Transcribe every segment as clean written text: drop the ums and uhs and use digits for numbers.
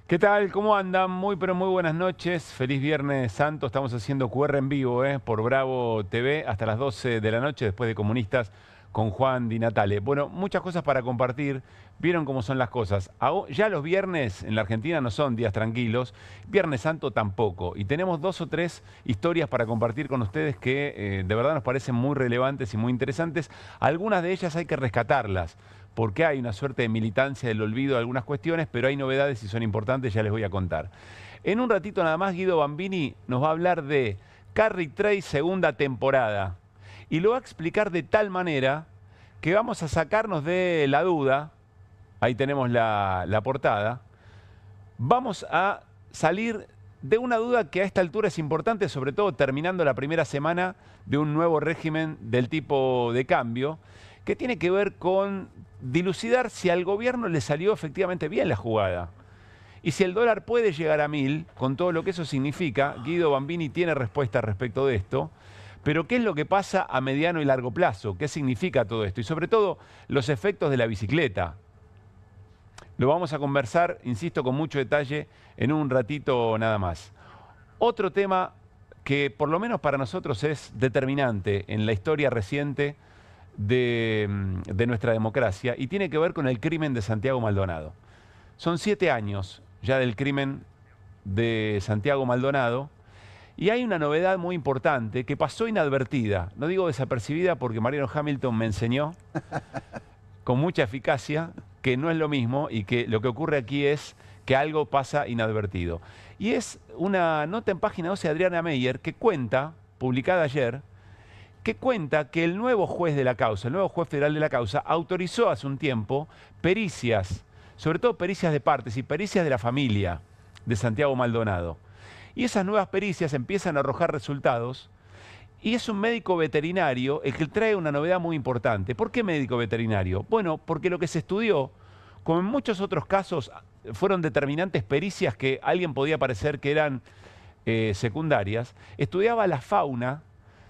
¿Qué tal? ¿Cómo andan? Muy, pero muy buenas noches. Feliz Viernes Santo. Estamos haciendo QR en vivo, por Bravo TV hasta las 12 de la noche, después de Comunistas con Juan Di Natale. Bueno, muchas cosas para compartir. Vieron cómo son las cosas. Ya los viernes en la Argentina no son días tranquilos. Viernes Santo tampoco. Y tenemos 2 o 3 historias para compartir con ustedes que de verdad nos parecen muy relevantes y muy interesantes. Algunas de ellas hay que rescatarlas, porque hay una suerte de militancia del olvido de algunas cuestiones, pero hay novedades y son importantes, ya les voy a contar. En un ratito nada más, Guido Bambini nos va a hablar de Carrie Trace segunda temporada. Y lo va a explicar de tal manera que vamos a sacarnos de la duda, ahí tenemos la portada, vamos a salir de una duda que a esta altura es importante, sobre todo terminando la primera semana de un nuevo régimen del tipo de cambio, que tiene que ver con dilucidar si al gobierno le salió efectivamente bien la jugada. Y si el dólar puede llegar a 1000, con todo lo que eso significa, Guido Bambini tiene respuesta respecto de esto, pero ¿qué es lo que pasa a mediano y largo plazo? ¿Qué significa todo esto? Y sobre todo, los efectos de la bicicleta. Lo vamos a conversar, insisto, con mucho detalle en un ratito nada más. Otro tema que por lo menos para nosotros es determinante en la historia reciente de nuestra democracia y tiene que ver con el crimen de Santiago Maldonado. Son 7 años ya del crimen de Santiago Maldonado y hay una novedad muy importante que pasó inadvertida. No digo desapercibida porque Mariano Hamilton me enseñó con mucha eficacia que no es lo mismo y que lo que ocurre aquí es que algo pasa inadvertido. Y es una nota en página 12 de Adriana Meyer que cuenta, publicada ayer, que cuenta que el nuevo juez de la causa, el nuevo juez federal de la causa, autorizó hace un tiempo pericias, sobre todo pericias de partes y pericias de la familia de Santiago Maldonado. Y esas nuevas pericias empiezan a arrojar resultados y es un médico veterinario el que trae una novedad muy importante. ¿Por qué médico veterinario? Bueno, porque lo que se estudió, como en muchos otros casos, fueron determinantes pericias que a alguien podía parecer que eran secundarias, estudiaba la fauna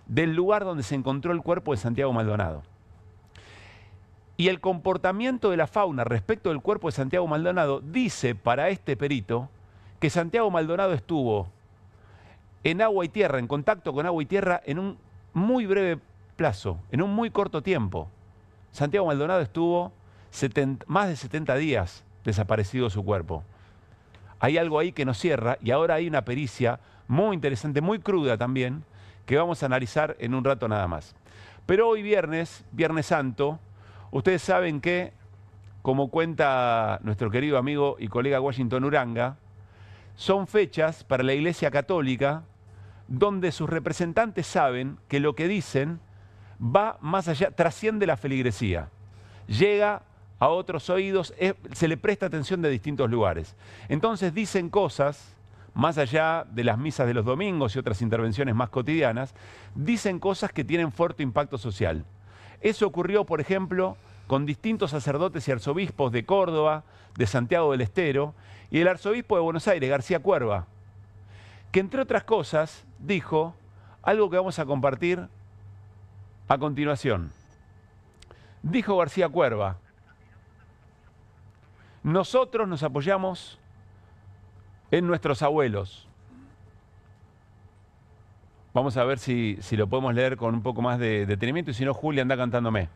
del lugar donde se encontró el cuerpo de Santiago Maldonado. Y el comportamiento de la fauna respecto del cuerpo de Santiago Maldonado dice para este perito que Santiago Maldonado estuvo en agua y tierra, en contacto con agua y tierra en un muy breve plazo, en un muy corto tiempo. Santiago Maldonado estuvo más de 70 días desaparecido su cuerpo. Hay algo ahí que nos cierra y ahora hay una pericia muy interesante, muy cruda también, que vamos a analizar en un rato nada más. Pero hoy Viernes Santo, ustedes saben que, como cuenta nuestro querido amigo y colega Washington Uranga, son fechas para la Iglesia Católica donde sus representantes saben que lo que dicen va más allá, trasciende la feligresía, llega a otros oídos, se le presta atención de distintos lugares. Entonces dicen cosas, más allá de las misas de los domingos y otras intervenciones más cotidianas, dicen cosas que tienen fuerte impacto social. Eso ocurrió, por ejemplo, con distintos sacerdotes y arzobispos de Córdoba, de Santiago del Estero, y el arzobispo de Buenos Aires, García Cuerva, que entre otras cosas dijo algo que vamos a compartir a continuación. Dijo García Cuerva: nosotros nos apoyamos en nuestros abuelos. Vamos a ver si lo podemos leer con un poco más de detenimiento y si no, Julia anda cantándome.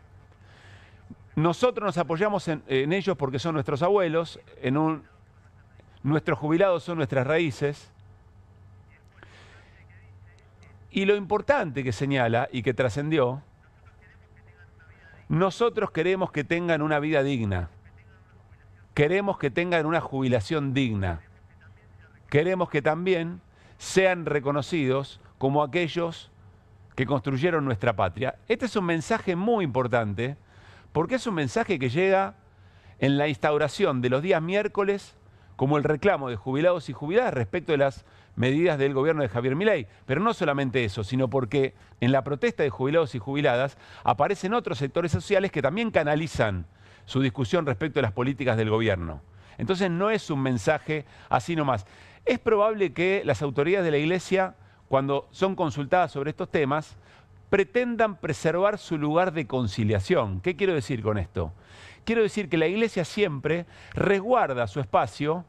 Nosotros nos apoyamos en ellos porque son nuestros abuelos, nuestros jubilados son nuestras raíces. Y lo importante que señala y que trascendió, nosotros queremos que tengan una vida digna, queremos que tengan una jubilación digna, queremos que también sean reconocidos como aquellos que construyeron nuestra patria. Este es un mensaje muy importante, porque es un mensaje que llega en la instauración de los días miércoles como el reclamo de jubilados y jubiladas respecto de las medidas del gobierno de Javier Milei. Pero no solamente eso, sino porque en la protesta de jubilados y jubiladas aparecen otros sectores sociales que también canalizan su discusión respecto de las políticas del gobierno. Entonces no es un mensaje así nomás. Es probable que las autoridades de la Iglesia, cuando son consultadas sobre estos temas, pretendan preservar su lugar de conciliación. ¿Qué quiero decir con esto? Quiero decir que la Iglesia siempre resguarda su espacio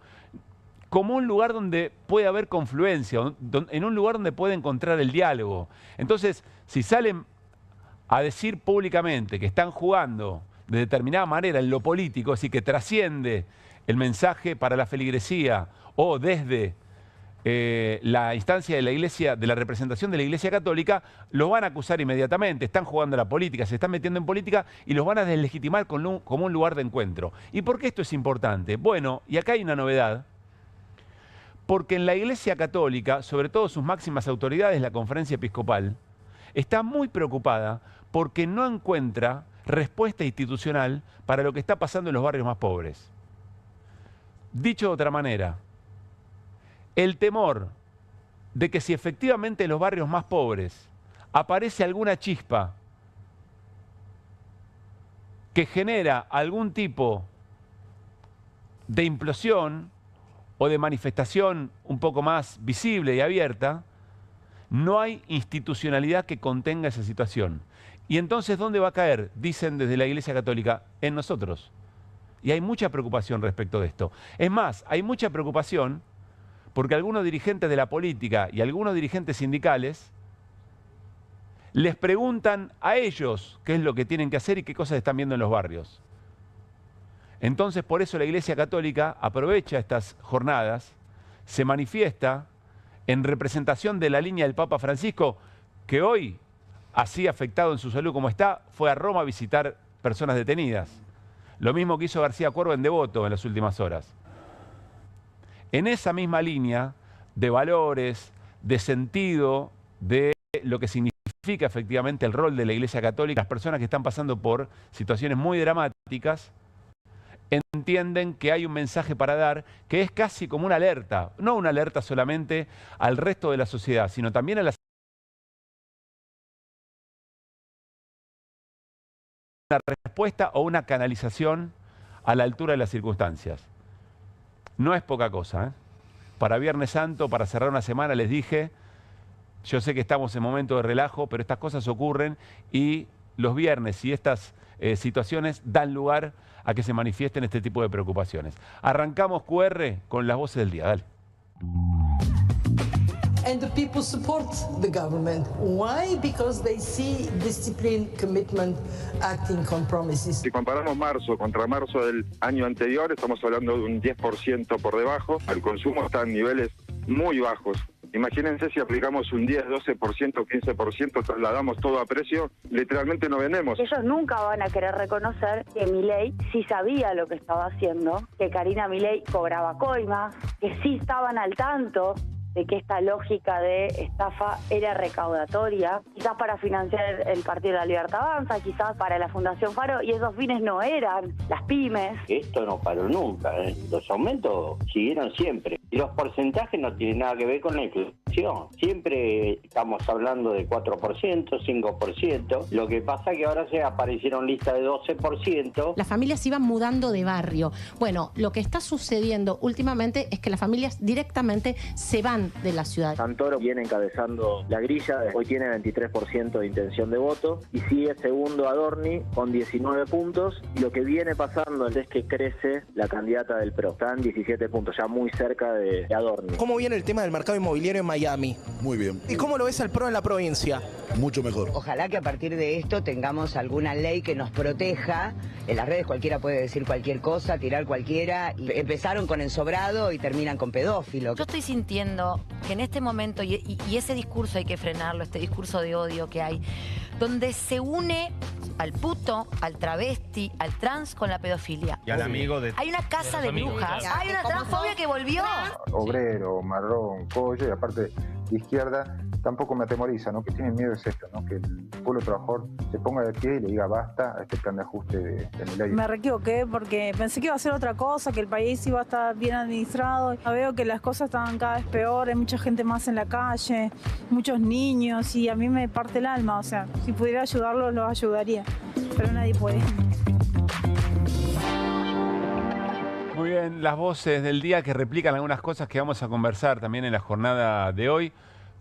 como un lugar donde puede haber confluencia, en un lugar donde puede encontrar el diálogo. Entonces, si salen a decir públicamente que están jugando de determinada manera en lo político, así que trasciende el mensaje para la feligresía o desde la instancia de la Iglesia, de la representación de la Iglesia Católica, los van a acusar inmediatamente. Están jugando a la política, se están metiendo en política y los van a deslegitimar como un lugar de encuentro. ¿Y por qué esto es importante? Bueno, y acá hay una novedad, porque en la Iglesia Católica, sobre todo sus máximas autoridades, la Conferencia Episcopal, está muy preocupada porque no encuentra respuesta institucional para lo que está pasando en los barrios más pobres. Dicho de otra manera, el temor de que si efectivamente en los barrios más pobres aparece alguna chispa que genera algún tipo de implosión o de manifestación un poco más visible y abierta, no hay institucionalidad que contenga esa situación. Y entonces, ¿dónde va a caer? Dicen desde la Iglesia Católica, en nosotros. Y hay mucha preocupación respecto de esto. Es más, hay mucha preocupación porque algunos dirigentes de la política y algunos dirigentes sindicales les preguntan a ellos qué es lo que tienen que hacer y qué cosas están viendo en los barrios. Entonces, por eso la Iglesia Católica aprovecha estas jornadas, se manifiesta en representación de la línea del Papa Francisco, que hoy, así afectado en su salud como está, fue a Roma a visitar personas detenidas. Lo mismo que hizo García Cuervo en Devoto en las últimas horas. En esa misma línea de valores, de sentido, de lo que significa efectivamente el rol de la Iglesia Católica, las personas que están pasando por situaciones muy dramáticas, entienden que hay un mensaje para dar que es casi como una alerta, no una alerta solamente al resto de la sociedad, sino también a la una respuesta o una canalización a la altura de las circunstancias. No es poca cosa, ¿eh? Para Viernes Santo, para cerrar una semana, les dije, yo sé que estamos en momento de relajo, pero estas cosas ocurren y los viernes y estas situaciones dan lugar a que se manifiesten este tipo de preocupaciones. Arrancamos QR con las voces del día, dale. And the people support the government. Why? Because they see discipline, commitment, acting on promises. Si comparamos marzo contra marzo del año anterior, estamos hablando de un 10% por debajo. El consumo está en niveles muy bajos. Imagínense si aplicamos un 10, 12%, 15%, trasladamos todo a precio, literalmente no vendemos. Ellos nunca van a querer reconocer que Milei sí sabía lo que estaba haciendo, que Karina Milei cobraba coimas, que sí estaban al tanto de que esta lógica de estafa era recaudatoria, quizás para financiar el Partido de la Libertad Avanza, quizás para la Fundación Faro, y esos fines no eran las pymes. Esto no paró nunca, ¿eh? Los aumentos siguieron siempre. Y los porcentajes no tienen nada que ver con la inflación. Siempre estamos hablando de 4%, 5%. Lo que pasa es que ahora se aparecieron listas de 12%. Las familias se iban mudando de barrio. Bueno, lo que está sucediendo últimamente es que las familias directamente se van de la ciudad. Santoro viene encabezando la grilla, hoy tiene 23% de intención de voto y sigue segundo Adorni con 19 puntos. Y lo que viene pasando es que crece la candidata del PRO, está en 17 puntos, ya muy cerca de Adorni. ¿Cómo viene el tema del mercado inmobiliario en Miami? Muy bien. ¿Y cómo lo ves al PRO en la provincia? Mucho mejor. Ojalá que a partir de esto tengamos alguna ley que nos proteja. En las redes cualquiera puede decir cualquier cosa, tirar cualquiera. Y empezaron con ensobrado y terminan con pedófilo. Yo estoy sintiendo que en este momento, y ese discurso hay que frenarlo, este discurso de odio que hay, donde se une al puto, al travesti, al trans con la pedofilia. Y al amigo de... Hay una casa de brujas, claro. hay una transfobia que volvió. Obrero, marrón, pollo y aparte de izquierda, tampoco me atemoriza, ¿no? Que tienen miedo es esto, ¿no? Que el pueblo trabajador se ponga de pie y le diga basta a este plan de ajuste de Milei. Me reequivoqué porque pensé que iba a ser otra cosa, que el país iba a estar bien administrado. Veo que las cosas estaban cada vez peor, hay mucha gente más en la calle, muchos niños y a mí me parte el alma, o sea, si pudiera ayudarlos los ayudaría, pero nadie puede. Muy bien, las voces del día que replican algunas cosas que vamos a conversar también en la jornada de hoy.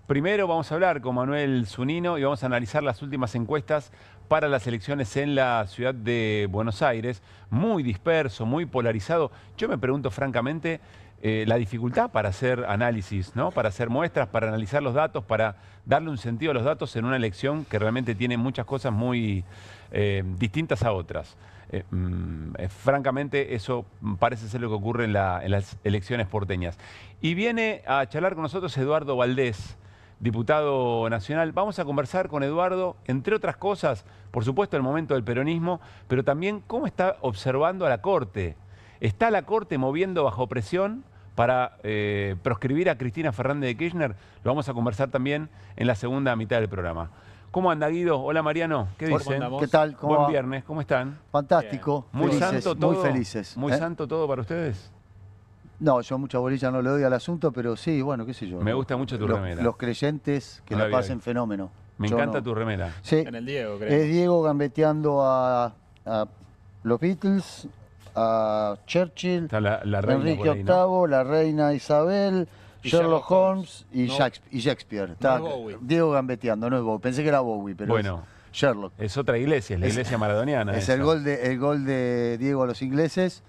primero vamos a hablar con Manuel Zunino y vamos a analizar las últimas encuestas para las elecciones en la ciudad de Buenos Aires. Muy disperso, muy polarizado. Yo me pregunto francamente la dificultad para hacer análisis, ¿no? Para hacer muestras, para analizar los datos, para darle un sentido a los datos en una elección que realmente tiene muchas cosas muy distintas a otras. Francamente, eso parece ser lo que ocurre en las elecciones porteñas. Y viene a charlar con nosotros Eduardo Valdés, diputado nacional. Vamos a conversar con Eduardo, entre otras cosas, por supuesto, el momento del peronismo, pero también cómo está observando a la Corte. ¿Está la Corte moviendo bajo presión para proscribir a Cristina Fernández de Kirchner? Lo vamos a conversar también en la segunda mitad del programa. ¿Cómo anda, Guido? Hola, Mariano. ¿Qué dicen? ¿Qué tal? ¿Cómo Buen va? viernes. ¿Cómo están? Fantástico. Muy Felices, santo todo. muy felices. ¿Muy santo todo para ustedes? No, yo mucha bolilla no le doy al asunto, pero sí, bueno, qué sé yo. Me gusta mucho tu remera. Los creyentes que No la la vi pasen hoy. fenómeno. Me Yo encanta no. tu remera. Sí. En el Diego, creo. Es Diego gambeteando a los Beatles, a Churchill, Está la reina Enrique por ahí, ¿no? VIII, la reina Isabel, Y Sherlock Holmes y No. Shakespeare. No Está es Bowie. Diego gambeteando, no es Bowie. Pensé que era Bowie, pero Bueno. es Sherlock. Es otra iglesia, es la iglesia maradoniana. Es esa. el gol de Diego a los ingleses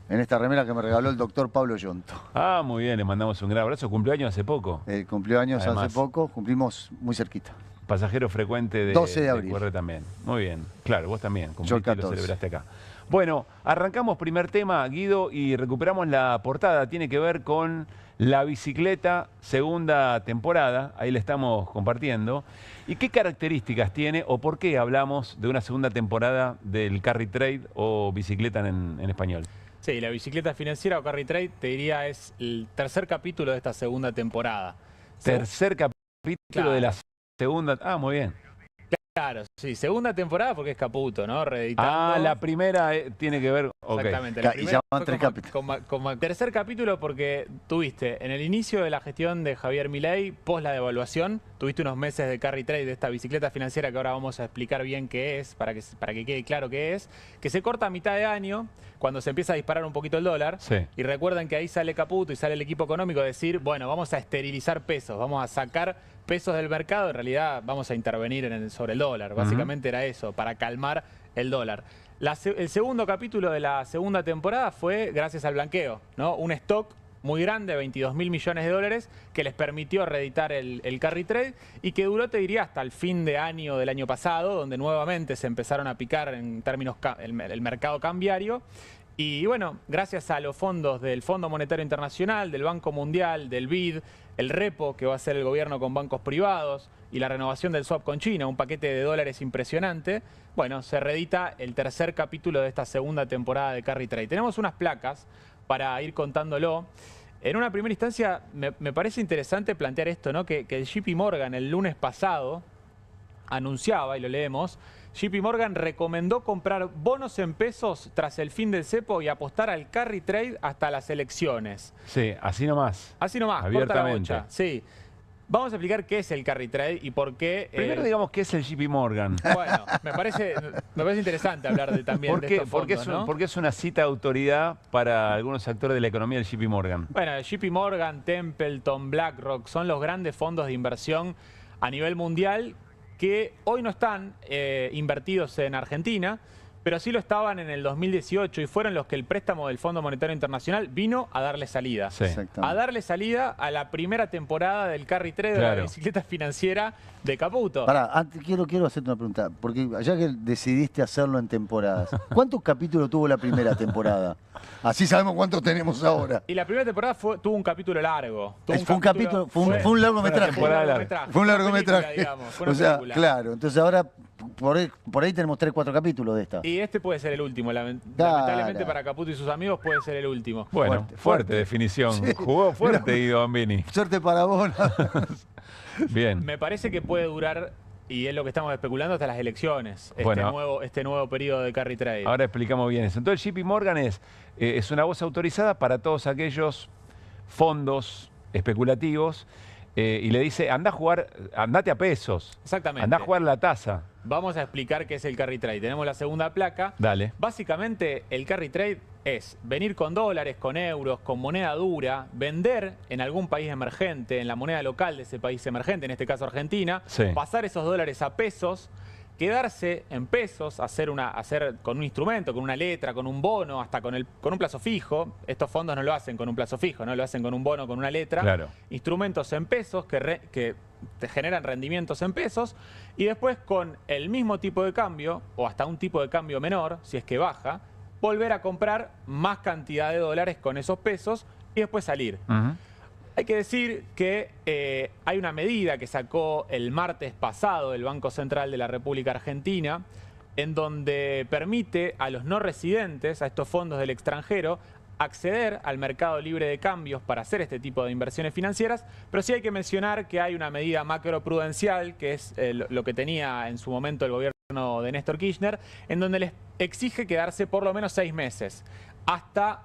en esta remera que me regaló el doctor Pablo Yonto. Ah, muy bien, le mandamos un gran abrazo. Cumplió años hace poco. Cumplió años Además, hace poco, cumplimos muy cerquita. Pasajero frecuente de 12 de abril. QR también. Muy bien. Claro, vos también. Yo Cumpliste y lo 14. celebraste acá. Bueno, arrancamos primer tema, Guido, y recuperamos la portada. Tiene que ver con La Bicicleta, segunda temporada. Ahí le estamos compartiendo. ¿Y qué características tiene o por qué hablamos de una segunda temporada del Carry Trade o bicicleta en español? Sí, la bicicleta financiera o Carry Trade, te diría, es el tercer capítulo de esta segunda temporada. Tercer capítulo Claro. de la segunda. Ah, muy bien. Claro, sí, segunda temporada porque es Caputo, ¿no? Reeditando. Ah, la primera tiene que ver. Ok. Exactamente. Y La ya primera van fue 3 capítulos. tercer capítulo porque tuviste en el inicio de la gestión de Javier Milei, post la devaluación, tuviste unos meses de Carry Trade, de esta bicicleta financiera que ahora vamos a explicar bien qué es, para que quede claro qué es, que se corta a mitad de año, cuando se empieza a disparar un poquito el dólar. Sí. Y recuerden que ahí sale Caputo y sale el equipo económico a decir, bueno, vamos a esterilizar pesos, vamos a sacar pesos del mercado, en realidad vamos a intervenir sobre el dólar. Básicamente era eso, para calmar el dólar. El segundo capítulo de la segunda temporada fue gracias al blanqueo, ¿no? Un stock muy grande, 22.000 millones de dólares, que les permitió reeditar el Carry Trade y que duró, te diría, hasta el fin de año del año pasado, donde nuevamente se empezaron a picar en términos el mercado cambiario. Y bueno, gracias a los fondos del Fondo Monetario Internacional, del Banco Mundial, del BID, el repo que va a hacer el gobierno con bancos privados y la renovación del swap con China, un paquete de dólares impresionante, bueno, se reedita el tercer capítulo de esta segunda temporada de Carry Trade. Tenemos unas placas para ir contándolo. En una primera instancia, me parece interesante plantear esto, ¿no? Que el JP Morgan el lunes pasado anunciaba, y lo leemos, JP Morgan recomendó comprar bonos en pesos tras el fin del cepo y apostar al Carry Trade hasta las elecciones. Sí, así nomás. Así nomás, corta la Abiertamente. bocha. Sí. Vamos a explicar qué es el Carry Trade y por qué... Primero digamos qué es el JP Morgan. Bueno, me parece interesante hablar también de estos fondos, ¿no? Porque es una cita de autoridad para algunos actores de la economía del JP Morgan. Bueno, JP Morgan, Templeton, BlackRock son los grandes fondos de inversión a nivel mundial que hoy no están invertidos en Argentina, pero sí lo estaban en el 2018 y fueron los que el préstamo del Fondo Monetario Internacional vino a darle salida. Sí. A darle salida a la primera temporada del Carry Trade de Claro. la bicicleta financiera de Caputo. Pará, antes quiero hacerte una pregunta, porque ya que decidiste hacerlo en temporadas, ¿cuántos capítulos tuvo la primera temporada? Así sabemos cuántos tenemos ahora. Y la primera temporada tuvo un capítulo largo. Fue un largometraje. Fue un largometraje. Digamos, fue una O sea, película. claro. Entonces ahora por ahí tenemos 3, 4 capítulos de esta. Y este puede ser el último. Lamentablemente para Caputo y sus amigos puede ser el último. Bueno, fuerte definición. Sí. Jugó fuerte Guido Bambini. Suerte para vos. Bien. Me parece que puede durar, y es lo que estamos especulando, hasta las elecciones, Bueno. este nuevo periodo de Carry Trade. Ahora explicamos bien eso. Entonces JP Morgan es una voz autorizada para todos aquellos fondos especulativos y le dice, andate a pesos. Exactamente. Andá a jugar la tasa. Vamos a explicar qué es el carry trade. Tenemos la segunda placa. Dale. Básicamente, el carry trade es venir con dólares, con euros, con moneda dura, vender en algún país emergente, en la moneda local de ese país emergente, en este caso Argentina, pasar esos dólares a pesos, quedarse en pesos, hacer con un instrumento, con una letra, con un bono, hasta con un plazo fijo. Estos fondos no lo hacen con un plazo fijo, no lo hacen con un bono, con una letra. Claro. Instrumentos en pesos que te generan rendimientos en pesos, y después con el mismo tipo de cambio, o hasta un tipo de cambio menor, si es que baja, volver a comprar más cantidad de dólares con esos pesos y después salir. Hay que decir que hay una medida que sacó el martes pasado el Banco Central de la República Argentina, en donde permite a los no residentes, a estos fondos del extranjero, acceder al mercado libre de cambios para hacer este tipo de inversiones financieras, pero sí hay que mencionar que hay una medida macroprudencial, que es lo que tenía en su momento el gobierno de Néstor Kirchner, en donde les exige quedarse por lo menos 6 meses. Hasta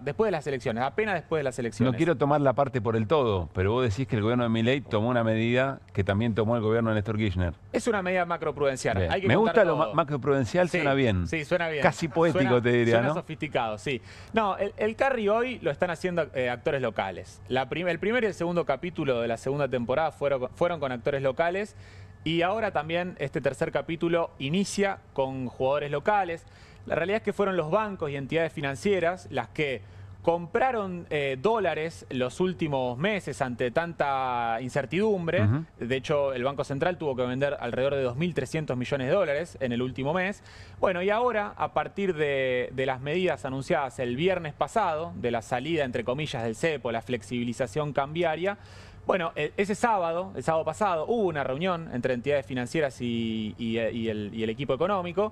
después de las elecciones, apenas después de las elecciones. No quiero tomar la parte por el todo, pero vos decís que el gobierno de Milei tomó una medida que también tomó el gobierno de Néstor Kirchner. Es una medida macroprudencial. Hay que Me gusta todo. lo macroprudencial, Sí, suena bien. Sí, suena bien. Casi poético, te diría, suena ¿no? Sofisticado, sí. No, el carry hoy lo están haciendo actores locales. El primer y el segundo capítulo de la segunda temporada fueron con actores locales, y ahora también este tercer capítulo inicia con jugadores locales. La realidad es que fueron los bancos y entidades financieras las que compraron dólares los últimos meses ante tanta incertidumbre. De hecho, el Banco Central tuvo que vender alrededor de 2.300 millones de dólares en el último mes. Bueno, y ahora, a partir de las medidas anunciadas el viernes pasado, de la salida, entre comillas, del cepo, la flexibilización cambiaria, bueno, ese sábado, el sábado pasado, hubo una reunión entre entidades financieras y el equipo económico.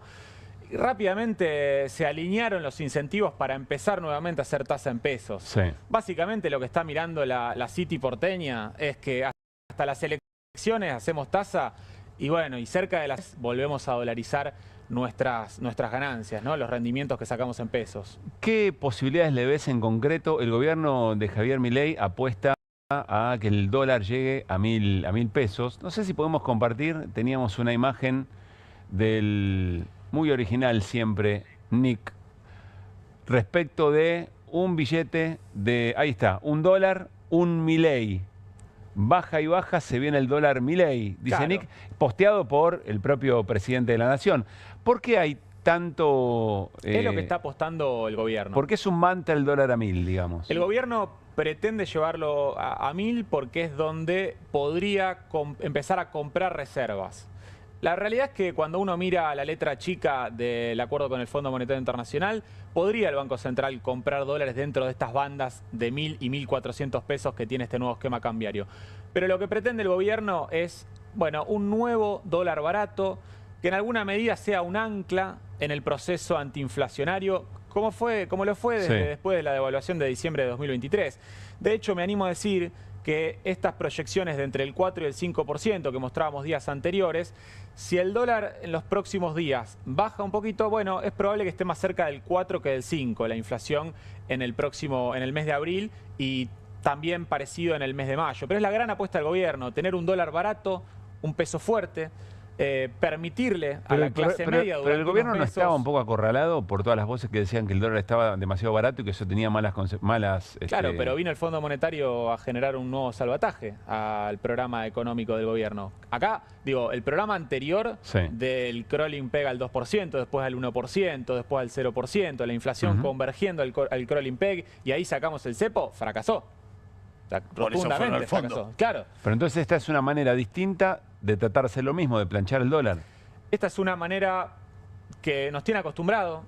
Rápidamente se alinearon los incentivos para empezar nuevamente a hacer tasa en pesos. Sí. Básicamente lo que está mirando la City porteña es que hasta las elecciones hacemos tasa y bueno, y cerca de las volvemos a dolarizar nuestras ganancias, ¿no? Los rendimientos que sacamos en pesos. ¿Qué posibilidades le ves en concreto? El gobierno de Javier Milei apuesta a que el dólar llegue a 1.000 pesos. No sé si podemos compartir, teníamos una imagen del... muy original siempre, Nick, respecto de un billete de, ahí está, $1, un Milei. Baja y baja, se viene el dólar Milei, dice Claro. Nick, posteado por el propio presidente de la Nación. ¿Por qué hay tanto...? Es lo que está apostando el gobierno. ¿Por qué es un mantra el dólar a 1.000, digamos? El gobierno pretende llevarlo a 1.000 porque es donde podría empezar a comprar reservas. La realidad es que cuando uno mira la letra chica del acuerdo con el Fondo Monetario Internacional, podría el Banco Central comprar dólares dentro de estas bandas de 1.000 y 1.400 pesos que tiene este nuevo esquema cambiario. Pero lo que pretende el gobierno es, bueno, un nuevo dólar barato que en alguna medida sea un ancla en el proceso antiinflacionario, como lo fue después de la devaluación de diciembre de 2023. De hecho, me animo a decir que estas proyecciones de entre el 4 y el 5% que mostrábamos días anteriores, si el dólar en los próximos días baja un poquito, bueno, es probable que esté más cerca del 4 que del 5, la inflación en el mes de abril, y también parecido en el mes de mayo. Pero es la gran apuesta del gobierno, tener un dólar barato, un peso fuerte, permitirle a la clase media... Pero el gobierno no meses, estaba un poco acorralado por todas las voces que decían que el dólar estaba demasiado barato y que eso tenía malas... Claro, pero vino el Fondo Monetario a generar un nuevo salvataje al programa económico del gobierno. Acá, digo, el programa anterior del crawling pega al 2%, después al 1%, después al 0%, la inflación convergiendo al crawling peg, y ahí sacamos el cepo, fracasó. Por eso fueron al fondo. Fracasó. Claro. Pero entonces esta es una manera distinta de tratarse lo mismo, de planchar el dólar. Esta es una manera que nos tiene acostumbrado,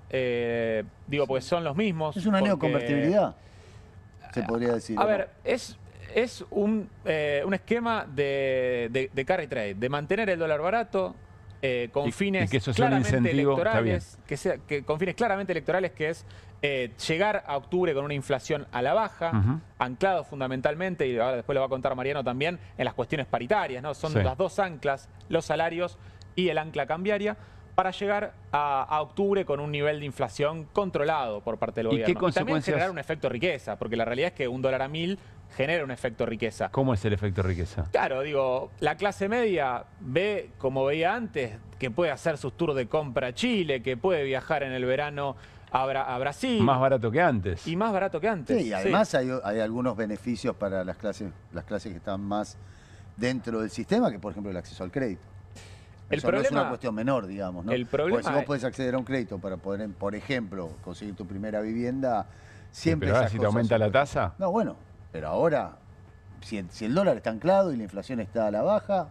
digo, pues son los mismos. Es una neoconvertibilidad, se podría decir. A ver, es un esquema de carry trade, de mantener el dólar barato con fines que eso sea un claramente incentivo, electorales, con fines claramente electorales, que es llegar a octubre con una inflación a la baja, anclado fundamentalmente, y ahora después lo va a contar Mariano también, en las cuestiones paritarias, ¿no? Son las dos anclas, los salarios y el ancla cambiaria. para llegar a octubre con un nivel de inflación controlado por parte del gobierno. ¿Y qué consecuencias? También generar un efecto riqueza, porque la realidad es que $1 a 1000 genera un efecto riqueza. ¿Cómo es el efecto riqueza? Claro, digo, la clase media ve, como veía antes, que puede hacer sus tours de compra a Chile, que puede viajar en el verano a Brasil. Más barato que antes. Y más barato que antes. Sí, y además hay algunos beneficios para las clases que están más dentro del sistema, que por ejemplo el acceso al crédito. Eso no es una cuestión menor, digamos, ¿no? El problema Porque si vos podés acceder a un crédito para poder, por ejemplo, conseguir tu primera vivienda, siempre pero ahora esas si te cosas aumenta la tasa. No, bueno, pero ahora, si el dólar está anclado y la inflación está a la baja,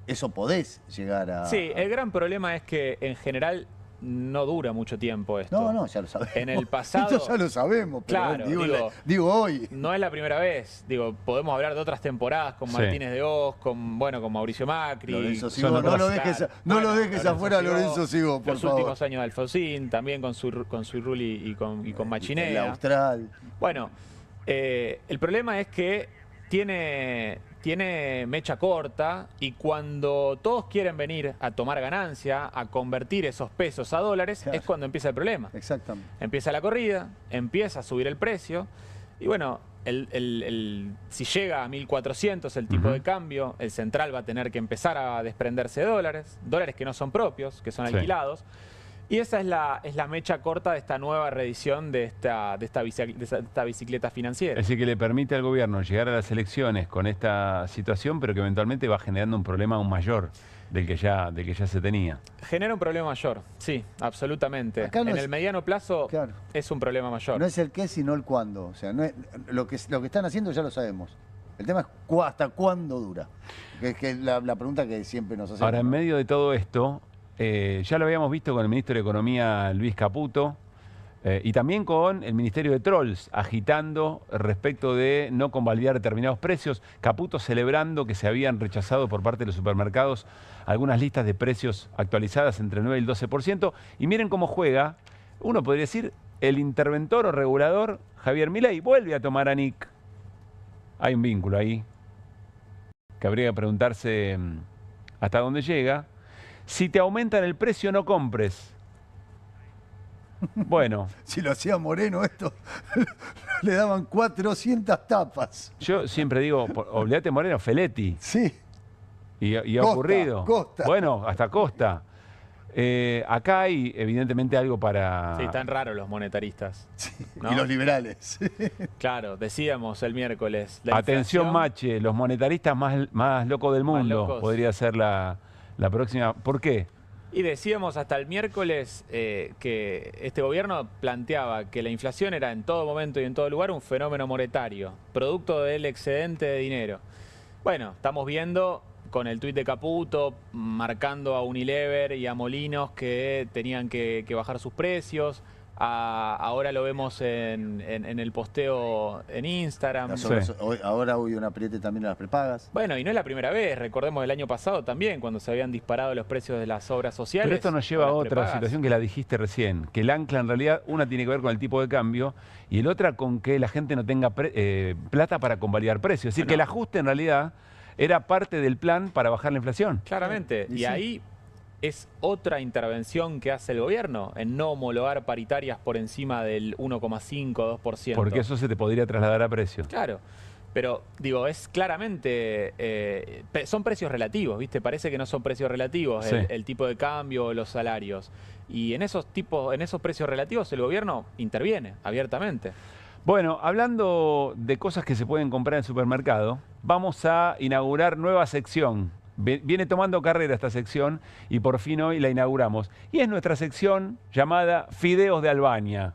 eso podés llegar a... Sí, el gran problema es que en general no dura mucho tiempo esto. No, ya lo sabemos. En el pasado... Esto ya lo sabemos, pero claro, digo hoy. No es la primera vez. Digo, podemos hablar de otras temporadas con Martínez de Oz, con Mauricio Macri. Lorenzo Sigó, no lo dejes afuera Lorenzo Sigó, por los favor. últimos años de Alfonsín, también con Irruli y con Machinea. El Austral. Bueno, el problema es que tiene mecha corta y cuando todos quieren venir a tomar ganancia, a convertir esos pesos a dólares, es cuando empieza el problema. Exactamente. Empieza la corrida, empieza a subir el precio y bueno, si llega a 1.400 el tipo de cambio, el central va a tener que empezar a desprenderse de dólares que no son propios, que son alquilados. Y esa es la mecha corta de esta nueva reedición de esta bicicleta financiera. Es decir, que le permite al gobierno llegar a las elecciones con esta situación, pero que eventualmente va generando un problema aún mayor del que ya se tenía. Genera un problema mayor, sí, absolutamente. En el mediano plazo es un problema mayor. No es el qué, sino el cuándo. O sea, no es, lo que están haciendo ya lo sabemos. El tema es hasta cuándo dura. Que es la pregunta que siempre nos hacemos. Ahora, en medio de todo esto... ya lo habíamos visto con el ministro de Economía, Luis Caputo, y también con el Ministerio de Trolls, agitando respecto de no convalidar determinados precios. Caputo celebrando que se habían rechazado por parte de los supermercados algunas listas de precios actualizadas entre el 9 y el 12%. Y miren cómo juega, uno podría decir, el interventor o regulador Javier Milei vuelve a tomar a Nick. Hay un vínculo ahí, que habría que preguntarse hasta dónde llega. Si te aumentan el precio, no compres. Bueno. Si lo hacía Moreno esto, le daban 400 tapas. Yo siempre digo, olvídate Moreno, Feletti. Sí. Y ha ocurrido. Costa. Bueno, hasta Costa. Acá hay evidentemente algo para... Sí, están raros los monetaristas. Sí, ¿no? Y los liberales. Claro, decíamos el miércoles. Atención, Mache, los monetaristas más locos del mundo. Podría ser la próxima. ¿Por qué? Y decíamos hasta el miércoles que este gobierno planteaba que la inflación era en todo momento y en todo lugar un fenómeno monetario, producto del excedente de dinero. Bueno, estamos viendo con el tuit de Caputo, marcando a Unilever y a Molinos que tenían que bajar sus precios. Ahora lo vemos en el posteo en Instagram. Ahora hubo un apriete también a las prepagas. Bueno, y no es la primera vez. Recordemos el año pasado también, cuando se habían disparado los precios de las obras sociales. Pero esto nos lleva a otra situación que la dijiste recién, que el ancla en realidad, una tiene que ver con el tipo de cambio y el otra con que la gente no tenga plata para convalidar precios. Es decir, que el ajuste en realidad era parte del plan para bajar la inflación. Claramente. Y ahí es otra intervención que hace el gobierno en no homologar paritarias por encima del 1,5, 2%. Porque eso se te podría trasladar a precios. Claro. Pero, digo, es claramente... son precios relativos, ¿viste? Parece que no son precios relativos el tipo de cambio, los salarios. Y en esos precios relativos el gobierno interviene abiertamente. Bueno, hablando de cosas que se pueden comprar en el supermercado, vamos a inaugurar nueva sección. Viene tomando carrera esta sección y por fin hoy la inauguramos. Y es nuestra sección llamada Fideos de Albania,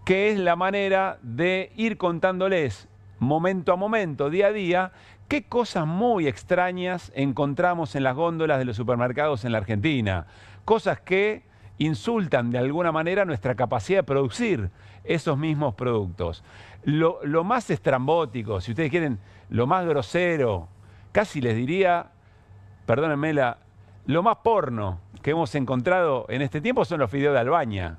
que es la manera de ir contándoles momento a momento, día a día, qué cosas muy extrañas encontramos en las góndolas de los supermercados en la Argentina. Cosas que insultan de alguna manera nuestra capacidad de producir esos mismos productos. Lo más estrambótico, si ustedes quieren, lo más grosero, casi les diría, perdónenme, lo más porno que hemos encontrado en este tiempo son los fideos de Albania.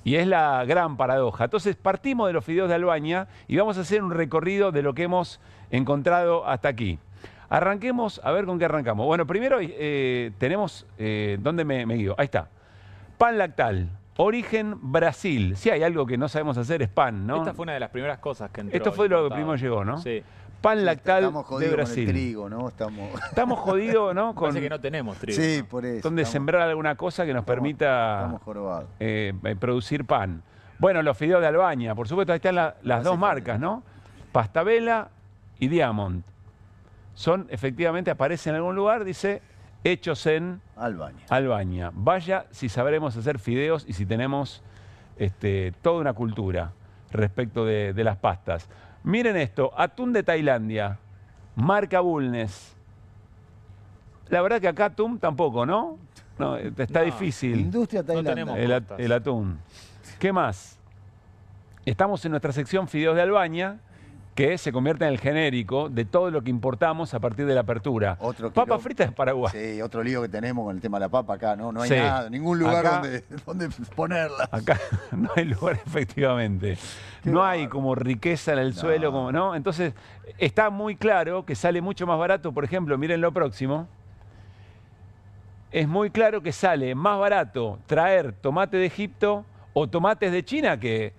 Y es la gran paradoja. Entonces partimos de los fideos de Albania y vamos a hacer un recorrido de lo que hemos encontrado hasta aquí. Arranquemos, a ver con qué arrancamos. Bueno, primero tenemos, ¿dónde me guío? Ahí está. Pan lactal, origen Brasil. Si hay algo que no sabemos hacer es pan, ¿no? Esta fue una de las primeras cosas que entró. Esto fue lo que primero llegó, ¿no? Sí. Pan lactal de Brasil. Con el trigo, ¿no? Estamos jodidos, ¿no? Parece que no tenemos trigo. Sí, por eso. Donde sembrar alguna cosa que nos permita producir pan. Bueno, los fideos de Albania, por supuesto, ahí están las dos marcas, ¿no? Pastabella y Diamond. Son, efectivamente, aparecen en algún lugar, dice, hechos en Albania. Vaya si sabremos hacer fideos y si tenemos toda una cultura respecto de las pastas. Miren esto, atún de Tailandia, marca Bulnes. La verdad que acá atún tampoco, ¿no? No, está difícil. Industria tailandesa. El atún. ¿Qué más? Estamos en nuestra sección Fideos de Albania, que se convierte en el genérico de todo lo que importamos a partir de la apertura. Papa frita de Paraguay. Sí, otro lío que tenemos con el tema de la papa acá, ¿no? No hay nada, ningún lugar donde ponerla. Acá no hay lugar, efectivamente. No hay como riqueza en el suelo, como, ¿no? Entonces, está muy claro que sale mucho más barato, por ejemplo, miren lo próximo. Es muy claro que sale más barato traer tomate de Egipto o tomates de China que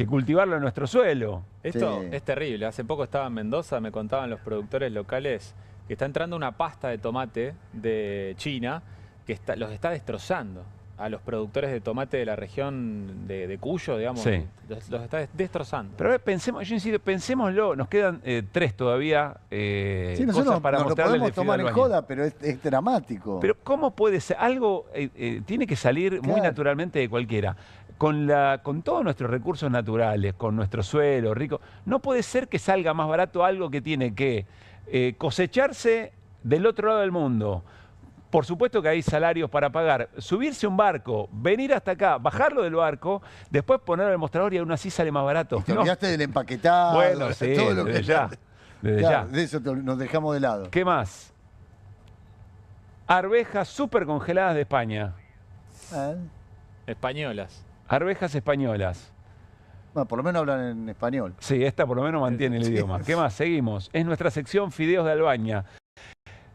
cultivarlo en nuestro suelo. Esto es terrible. Hace poco estaba en Mendoza, me contaban los productores locales que está entrando una pasta de tomate de China que los está destrozando a los productores de tomate de la región de Cuyo, digamos. Sí. Los está destrozando. Pero pensemos, yo insisto, pensémoslo, nos quedan 3 todavía cosas para mostrarles. Lo podemos tomar en joda, pero es dramático. Pero ¿cómo puede ser? Algo tiene que salir muy naturalmente de cualquiera. Con todos nuestros recursos naturales, con nuestro suelo rico, no puede ser que salga más barato algo que tiene que cosecharse del otro lado del mundo. Por supuesto que hay salarios para pagar. Subirse un barco, venir hasta acá, bajarlo del barco, después ponerlo en el mostrador y aún así sale más barato. Y te olvidaste del empaquetado. Bueno, sí, todo lo desde ya. Desde ya. De eso nos dejamos de lado. ¿Qué más? Arvejas súper congeladas de España. Españolas. Arvejas españolas. Bueno, por lo menos hablan en español. Sí, esta por lo menos mantiene el idioma. ¿Qué más? Seguimos. Es nuestra sección Fideos de Albania.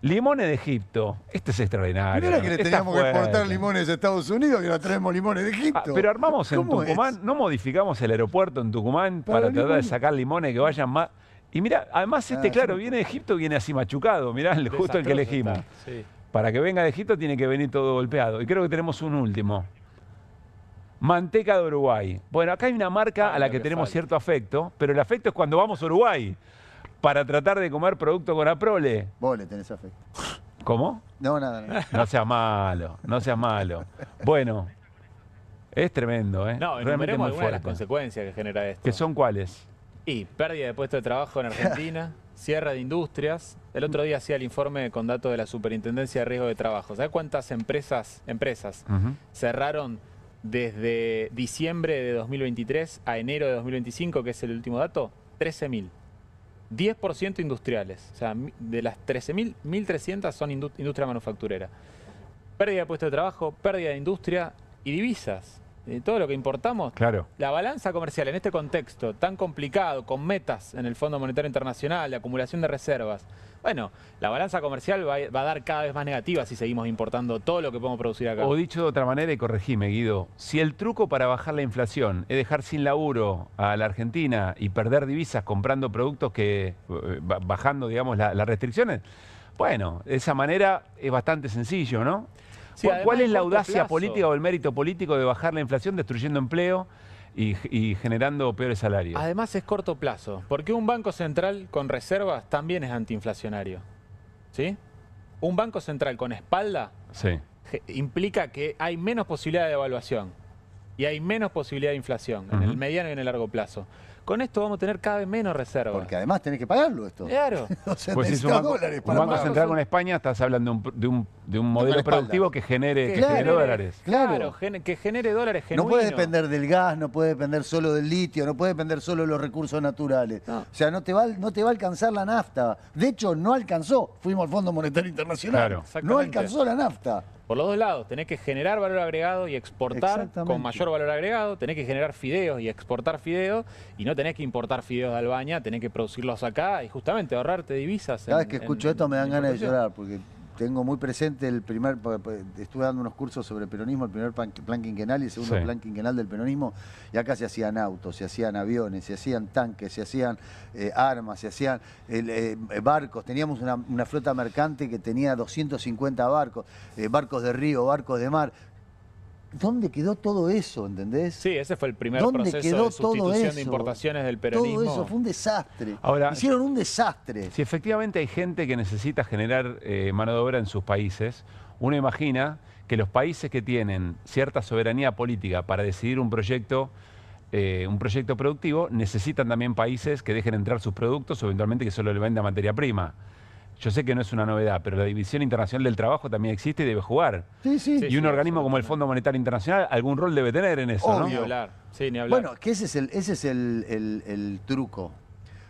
Limones de Egipto. Este es extraordinario. ¿No era que le teníamos que exportar limones a Estados Unidos y ahora traemos limones de Egipto? Pero armamos en Tucumán, ¿no modificamos el aeropuerto en Tucumán para tratar de sacar limones que vayan más? Y mira, además claro, viene de Egipto, viene así machucado. Mirá, justo el que elegimos. Sí. Para que venga de Egipto tiene que venir todo golpeado. Y creo que tenemos un último. Manteca de Uruguay. Bueno, acá hay una marca a la que tenemos cierto afecto, pero el afecto es cuando vamos a Uruguay para tratar de comer producto con Aprole. Vos le tenés afecto. ¿Cómo? No, nada. No seas malo, no seas malo. Bueno, es tremendo, ¿eh? No, enumeremos algunas de las consecuencias que genera esto. ¿Qué son cuáles? Y pérdida de puestos de trabajo en Argentina, cierre de industrias. El otro día hacía el informe con datos de la Superintendencia de Riesgo de Trabajo. ¿Sabes cuántas empresas cerraron desde diciembre de 2023 a enero de 2025, que es el último dato? 13.000. 10% industriales. O sea, de las 13.000, 1.300 son industria manufacturera. Pérdida de puestos de trabajo, pérdida de industria y divisas. Todo lo que importamos. Claro. La balanza comercial en este contexto tan complicado, con metas en el Fondo Monetario Internacional, de acumulación de reservas. Bueno, la balanza comercial va a dar cada vez más negativa si seguimos importando todo lo que podemos producir acá. O dicho de otra manera, y corregime, Guido, si el truco para bajar la inflación es dejar sin laburo a la Argentina y perder divisas comprando productos que, bajando, digamos, las restricciones, bueno, de esa manera es bastante sencillo, ¿no? Sí, ¿cuál es la audacia política o el mérito político de bajar la inflación destruyendo empleo y generando peores salarios? Además es corto plazo, porque un banco central con reservas también es antiinflacionario. ¿Sí? Un banco central con espalda implica que hay menos posibilidad de devaluación y hay menos posibilidad de inflación en el mediano y en el largo plazo. Con esto vamos a tener cada vez menos reservas. Porque además tenés que pagarlo esto. Claro. O sea, pues si es un banco central con España, estás hablando de un modelo productivo que genere dólares. Claro, que genere dólares genuinos. No puede depender del gas, no puede depender solo del litio, no puede depender solo de los recursos naturales. No. O sea, no te va a alcanzar la nafta. De hecho, no alcanzó. Fuimos al Fondo Monetario Internacional. Claro. No alcanzó la nafta. Por los dos lados, tenés que generar valor agregado y exportar con mayor valor agregado, tenés que generar fideos y exportar fideos, y no tenés tenés que importar fideos de Albania, tenés que producirlos acá y justamente ahorrarte divisas. Cada vez que escucho esto me dan ganas de llorar, porque tengo muy presente estuve dando unos cursos sobre peronismo, el primer plan quinquenal y el segundo plan quinquenal del peronismo, y acá se hacían autos, se hacían aviones, se hacían tanques, se hacían armas, se hacían barcos. Teníamos una flota mercante que tenía 250 barcos, barcos de río, barcos de mar. ¿Dónde quedó todo eso, entendés? Sí, ese fue el primer ¿Dónde proceso quedó de sustitución todo eso? de importaciones del peronismo. Todo eso fue un desastre. Ahora, hicieron un desastre. Si efectivamente hay gente que necesita generar mano de obra en sus países, uno imagina que los países que tienen cierta soberanía política para decidir un proyecto productivo, necesitan también países que dejen entrar sus productos o eventualmente que solo le venda materia prima. Yo sé que no es una novedad, pero la División Internacional del Trabajo también existe y debe jugar. Y un organismo como el Fondo Monetario Internacional algún rol debe tener en eso, ¿no? Ni hablar. Sí, ni hablar. Bueno, que ese es el truco.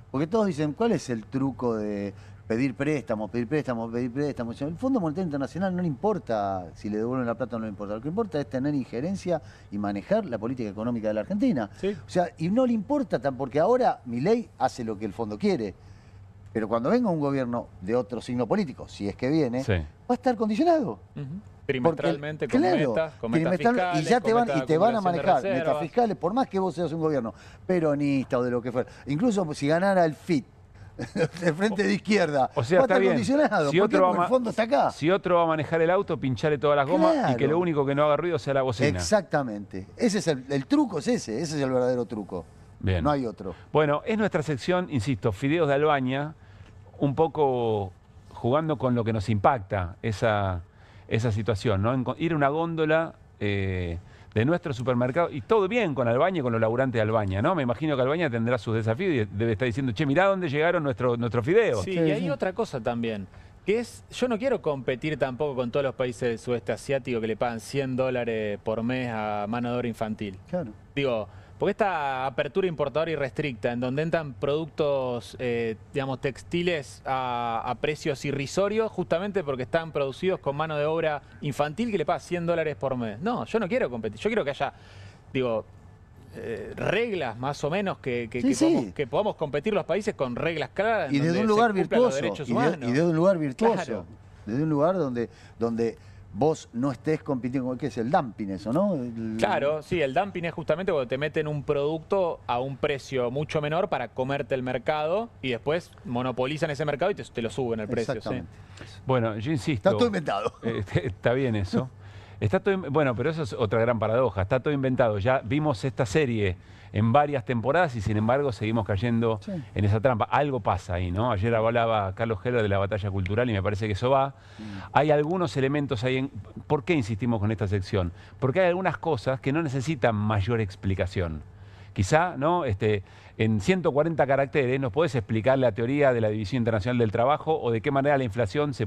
Porque todos dicen, ¿cuál es el truco de pedir préstamos, pedir préstamos, pedir préstamos? El Fondo Monetario Internacional no le importa si le devuelven la plata o no le importa. Lo que importa es tener injerencia y manejar la política económica de la Argentina. O sea, y no le importa porque ahora Milei hace lo que el fondo quiere. Pero cuando venga un gobierno de otro signo político, si es que viene, va a estar condicionado. Trimestralmente, con metas fiscales, y ya te van a manejar metas fiscales, fiscales, por más que vos seas un gobierno peronista o de lo que fuera. Incluso si ganara el FIT, el Frente de Izquierda, o sea, va a estar bien. condicionado. Porque el fondo está acá. Si otro va a manejar el auto, pincharle todas las gomas y que lo único que no haga ruido sea la bocina. Exactamente. Ese es el truco, ese es el verdadero truco. Bien. No hay otro. Bueno, es nuestra sección, insisto, Fideos de Albania, un poco jugando con lo que nos impacta esa situación, ¿no? Ir a una góndola de nuestro supermercado, y todo bien con Albania y con los laburantes de Albania, ¿no? Me imagino que Albania tendrá sus desafíos y debe estar diciendo, che, mirá dónde llegaron nuestros fideos. Sí, y hay otra cosa también, que es, yo no quiero competir tampoco con todos los países del sudeste asiático que le pagan $100 por mes a mano de obra infantil. Claro. Digo, porque esta apertura importadora irrestricta, en donde entran productos, digamos, textiles a precios irrisorios, justamente porque están producidos con mano de obra infantil que le paga $100 por mes. No, yo no quiero competir. Yo quiero que haya, digo, reglas más o menos que podamos competir los países con reglas claras. Y desde un lugar virtuoso. Y desde un lugar virtuoso. Claro. Desde un lugar donde vos no estés compitiendo con, ¿qué es el dumping eso, no? Claro, sí, el dumping es justamente cuando te meten un producto a un precio mucho menor para comerte el mercado y después monopolizan ese mercado y te lo suben el precio. Exactamente. Sí. Bueno, yo insisto. Está todo inventado. Está bien eso. Bueno, pero eso es otra gran paradoja. Está todo inventado. Ya vimos esta serie en varias temporadas y sin embargo seguimos cayendo en esa trampa. Algo pasa ahí, ¿no? Ayer hablaba Carlos Heller de la batalla cultural y me parece que eso va. Hay algunos elementos ahí. ¿Por qué insistimos con esta sección? Porque hay algunas cosas que no necesitan mayor explicación. Quizá, ¿no? En 140 caracteres nos podés explicar la teoría de la División Internacional del Trabajo o de qué manera la inflación se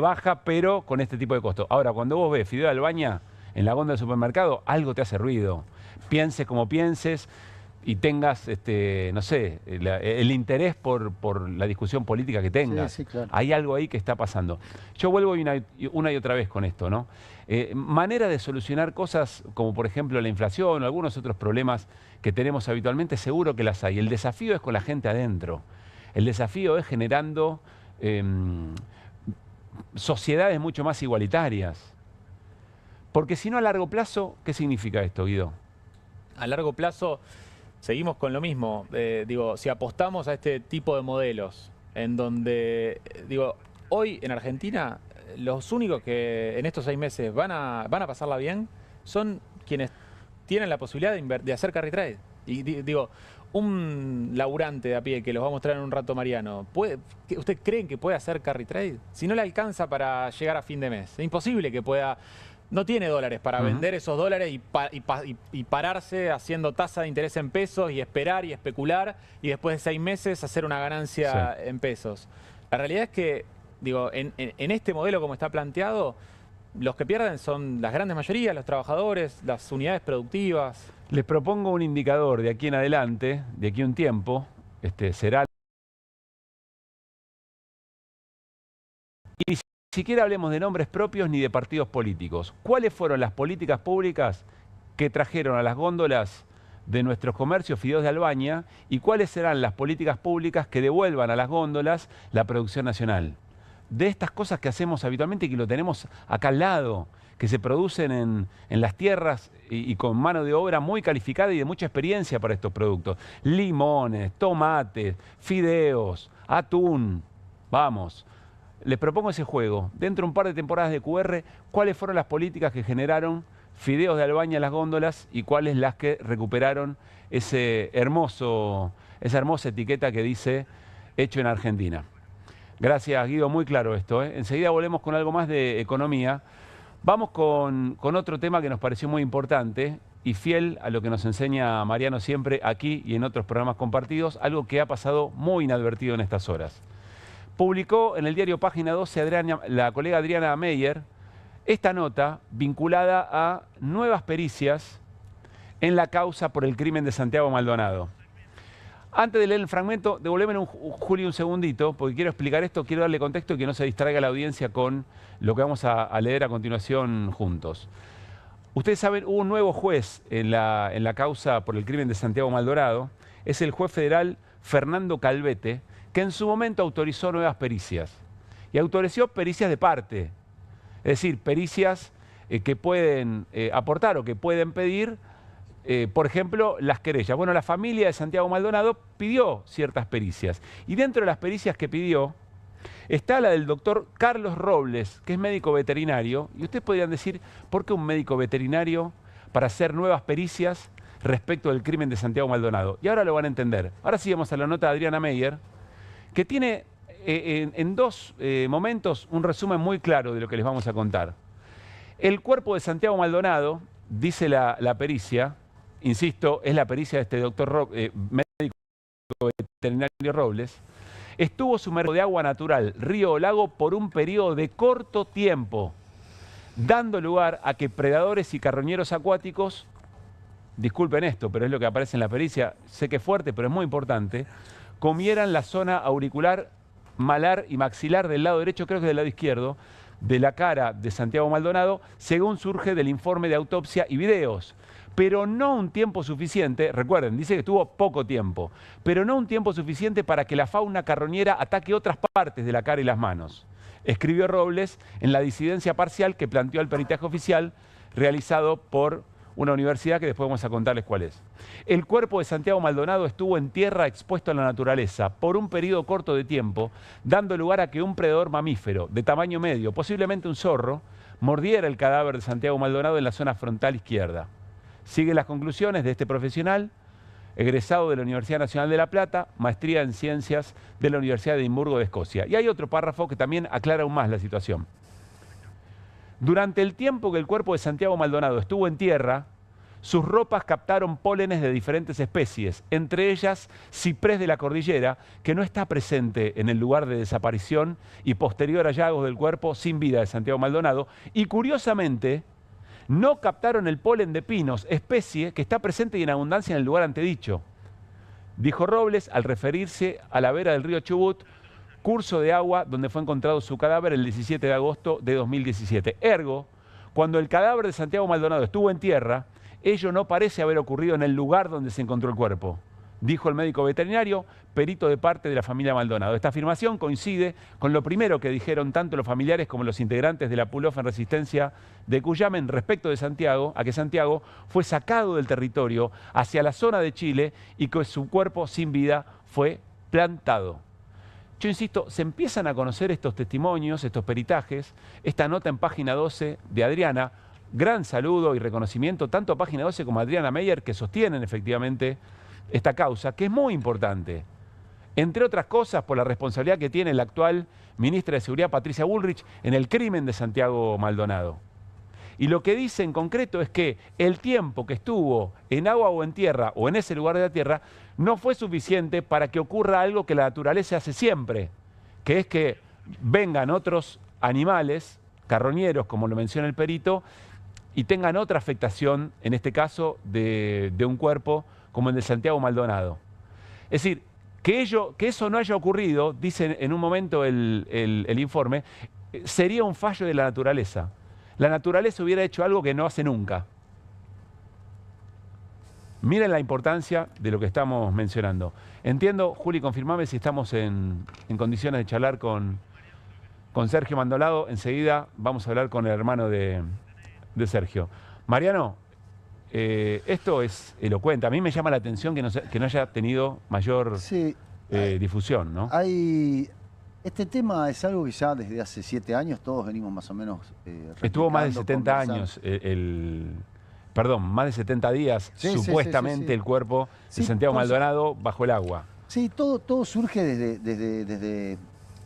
baja, pero con este tipo de costos. Ahora, cuando vos ves fideo de Albania en la góndola del supermercado, algo te hace ruido. Pienses como pienses y tengas, no sé, el interés por la discusión política que tengas. Sí, claro. Hay algo ahí que está pasando. Yo vuelvo una y otra vez con esto, ¿no? Manera de solucionar cosas como, por ejemplo, la inflación o algunos otros problemas que tenemos habitualmente, seguro que las hay. El desafío es con la gente adentro. El desafío es generando sociedades mucho más igualitarias. Porque si no, a largo plazo, ¿qué significa esto, Guido? A largo plazo seguimos con lo mismo. Digo, si apostamos a este tipo de modelos, en donde, digo, hoy en Argentina, los únicos que en estos 6 meses van a pasarla bien son quienes tienen la posibilidad de hacer carry trade. Y digo, un laburante de a pie, que los va a mostrar en un rato Mariano, ¿usted creen que puede hacer carry trade? Si no le alcanza para llegar a fin de mes, es imposible que pueda. No tiene dólares para vender esos dólares y pararse haciendo tasa de interés en pesos y esperar y especular y después de 6 meses hacer una ganancia en pesos. La realidad es que, digo, en este modelo como está planteado, los que pierden son las grandes mayorías, los trabajadores, las unidades productivas. Les propongo un indicador de aquí en adelante, de aquí a un tiempo, será. Y ni siquiera hablemos de nombres propios ni de partidos políticos. ¿Cuáles fueron las políticas públicas que trajeron a las góndolas de nuestros comercios fideos de Albania y cuáles serán las políticas públicas que devuelvan a las góndolas la producción nacional. De estas cosas que hacemos habitualmente y que lo tenemos acá al lado, que se producen en las tierras y con mano de obra muy calificada y de mucha experiencia para estos productos. Limones, tomates, fideos, atún. Vamos, les propongo ese juego. Dentro de un par de temporadas de QR, ¿cuáles fueron las políticas que generaron fideos de Albania en las góndolas y cuáles las que recuperaron esa hermosa etiqueta que dice hecho en Argentina? Gracias, Guido, muy claro esto, ¿eh? Enseguida volvemos con algo más de economía. Vamos con otro tema que nos pareció muy importante y fiel a lo que nos enseña Mariano siempre aquí y en otros programas compartidos, algo que ha pasado muy inadvertido en estas horas. Publicó en el diario Página 12 la colega Adriana Meyer esta nota vinculada a nuevas pericias en la causa por el crimen de Santiago Maldonado. Antes de leer el fragmento, devolvéme, Julio, un segundito, porque quiero explicar esto, quiero darle contexto y que no se distraiga la audiencia con lo que vamos a leer a continuación juntos. Ustedes saben, hubo un nuevo juez en la causa por el crimen de Santiago Maldonado, es el juez federal Fernando Calvete, que en su momento autorizó nuevas pericias. Y autorizó pericias de parte, es decir, pericias que pueden aportar o que pueden pedir, por ejemplo, las querellas. Bueno, la familia de Santiago Maldonado pidió ciertas pericias. Y dentro de las pericias que pidió está la del doctor Carlos Robles, que es médico veterinario. Y ustedes podrían decir, ¿por qué un médico veterinario para hacer nuevas pericias respecto del crimen de Santiago Maldonado? Y ahora lo van a entender. Ahora sí vamos a la nota de Adriana Meyer, que tiene en dos momentos un resumen muy claro de lo que les vamos a contar. El cuerpo de Santiago Maldonado, dice la pericia, insisto, es la pericia de este doctor médico veterinario Robles, estuvo sumergido de agua natural, río o lago, por un periodo de corto tiempo, dando lugar a que predadores y carroñeros acuáticos, disculpen esto, pero es lo que aparece en la pericia, sé que es fuerte, pero es muy importante, comieran la zona auricular, malar y maxilar del lado derecho, creo que del lado izquierdo, de la cara de Santiago Maldonado, según surge del informe de autopsia y videos. Pero no un tiempo suficiente, recuerden, dice que estuvo poco tiempo, pero no un tiempo suficiente para que la fauna carroñera ataque otras partes de la cara y las manos. Escribió Robles en la disidencia parcial que planteó el peritaje oficial realizado por una universidad que después vamos a contarles cuál es. El cuerpo de Santiago Maldonado estuvo en tierra expuesto a la naturaleza por un periodo corto de tiempo, dando lugar a que un predador mamífero de tamaño medio, posiblemente un zorro, mordiera el cadáver de Santiago Maldonado en la zona frontal izquierda. Siguen las conclusiones de este profesional, egresado de la Universidad Nacional de La Plata, maestría en Ciencias de la Universidad de Edimburgo de Escocia. Y hay otro párrafo que también aclara aún más la situación. Durante el tiempo que el cuerpo de Santiago Maldonado estuvo en tierra, sus ropas captaron pólenes de diferentes especies, entre ellas ciprés de la cordillera, que no está presente en el lugar de desaparición y posterior hallazgos del cuerpo sin vida de Santiago Maldonado, y curiosamente no captaron el polen de pinos, especie que está presente y en abundancia en el lugar antedicho. Dijo Robles al referirse a la vera del río Chubut, curso de agua donde fue encontrado su cadáver el 17 de agosto de 2017. Ergo, cuando el cadáver de Santiago Maldonado estuvo en tierra, ello no parece haber ocurrido en el lugar donde se encontró el cuerpo, dijo el médico veterinario, perito de parte de la familia Maldonado. Esta afirmación coincide con lo primero que dijeron tanto los familiares como los integrantes de la Pulof en Resistencia de Cuyamen respecto de Santiago, a que Santiago fue sacado del territorio hacia la zona de Chile y que su cuerpo sin vida fue plantado. Yo insisto, se empiezan a conocer estos testimonios, estos peritajes, esta nota en Página 12 de Adriana. Gran saludo y reconocimiento tanto a Página 12 como a Adriana Meyer, que sostienen efectivamente esta causa, que es muy importante. Entre otras cosas, por la responsabilidad que tiene la actual ministra de Seguridad, Patricia Bullrich, en el crimen de Santiago Maldonado. Y lo que dice en concreto es que el tiempo que estuvo en agua o en tierra, o en ese lugar de la tierra, no fue suficiente para que ocurra algo que la naturaleza hace siempre, que es que vengan otros animales, carroñeros, como lo menciona el perito, y tengan otra afectación, en este caso, de un cuerpo como el de Santiago Maldonado. Es decir, que eso no haya ocurrido, dice en un momento el informe, sería un fallo de la naturaleza. La naturaleza hubiera hecho algo que no hace nunca. Miren la importancia de lo que estamos mencionando. Entiendo, Juli, confirmame si estamos en condiciones de charlar con Sergio Maldonado. Enseguida vamos a hablar con el hermano de Sergio. Mariano, esto es elocuente. A mí me llama la atención que no haya tenido mayor difusión, ¿no? Este tema es algo que ya desde hace 7 años todos venimos más o menos estuvo más de 70 años, perdón, más de 70 días, supuestamente el cuerpo de Santiago Maldonado bajo el agua. Sí, todo surge desde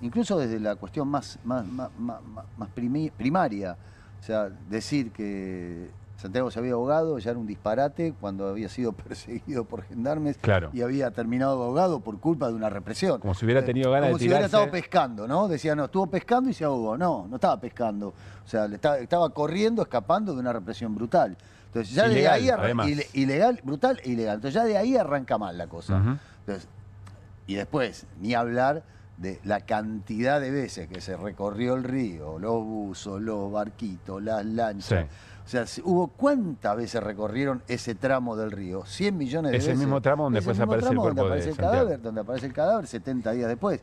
incluso desde la cuestión más primaria. O sea, decir que Santiago se había ahogado ya era un disparate cuando había sido perseguido por gendarmes y había terminado ahogado por culpa de una represión. Como si hubiera tenido ganas de tirarse. Como si hubiera estado pescando, ¿no? Decían, no, estuvo pescando y se ahogó. No estaba pescando. O sea, estaba corriendo, escapando de una represión brutal. Entonces ya ilegal, de ahí además. Ilegal, brutal e ilegal. Entonces ya de ahí arranca mal la cosa. Entonces, y después, ni hablar de la cantidad de veces que se recorrió el río, los buzos, los barquitos, las lanchas. O sea, hubo cuántas veces recorrieron ese tramo del río, 100 millones de veces. Es el mismo tramo donde después aparece el cuerpo de Santiago. Donde aparece el cadáver 70 días después.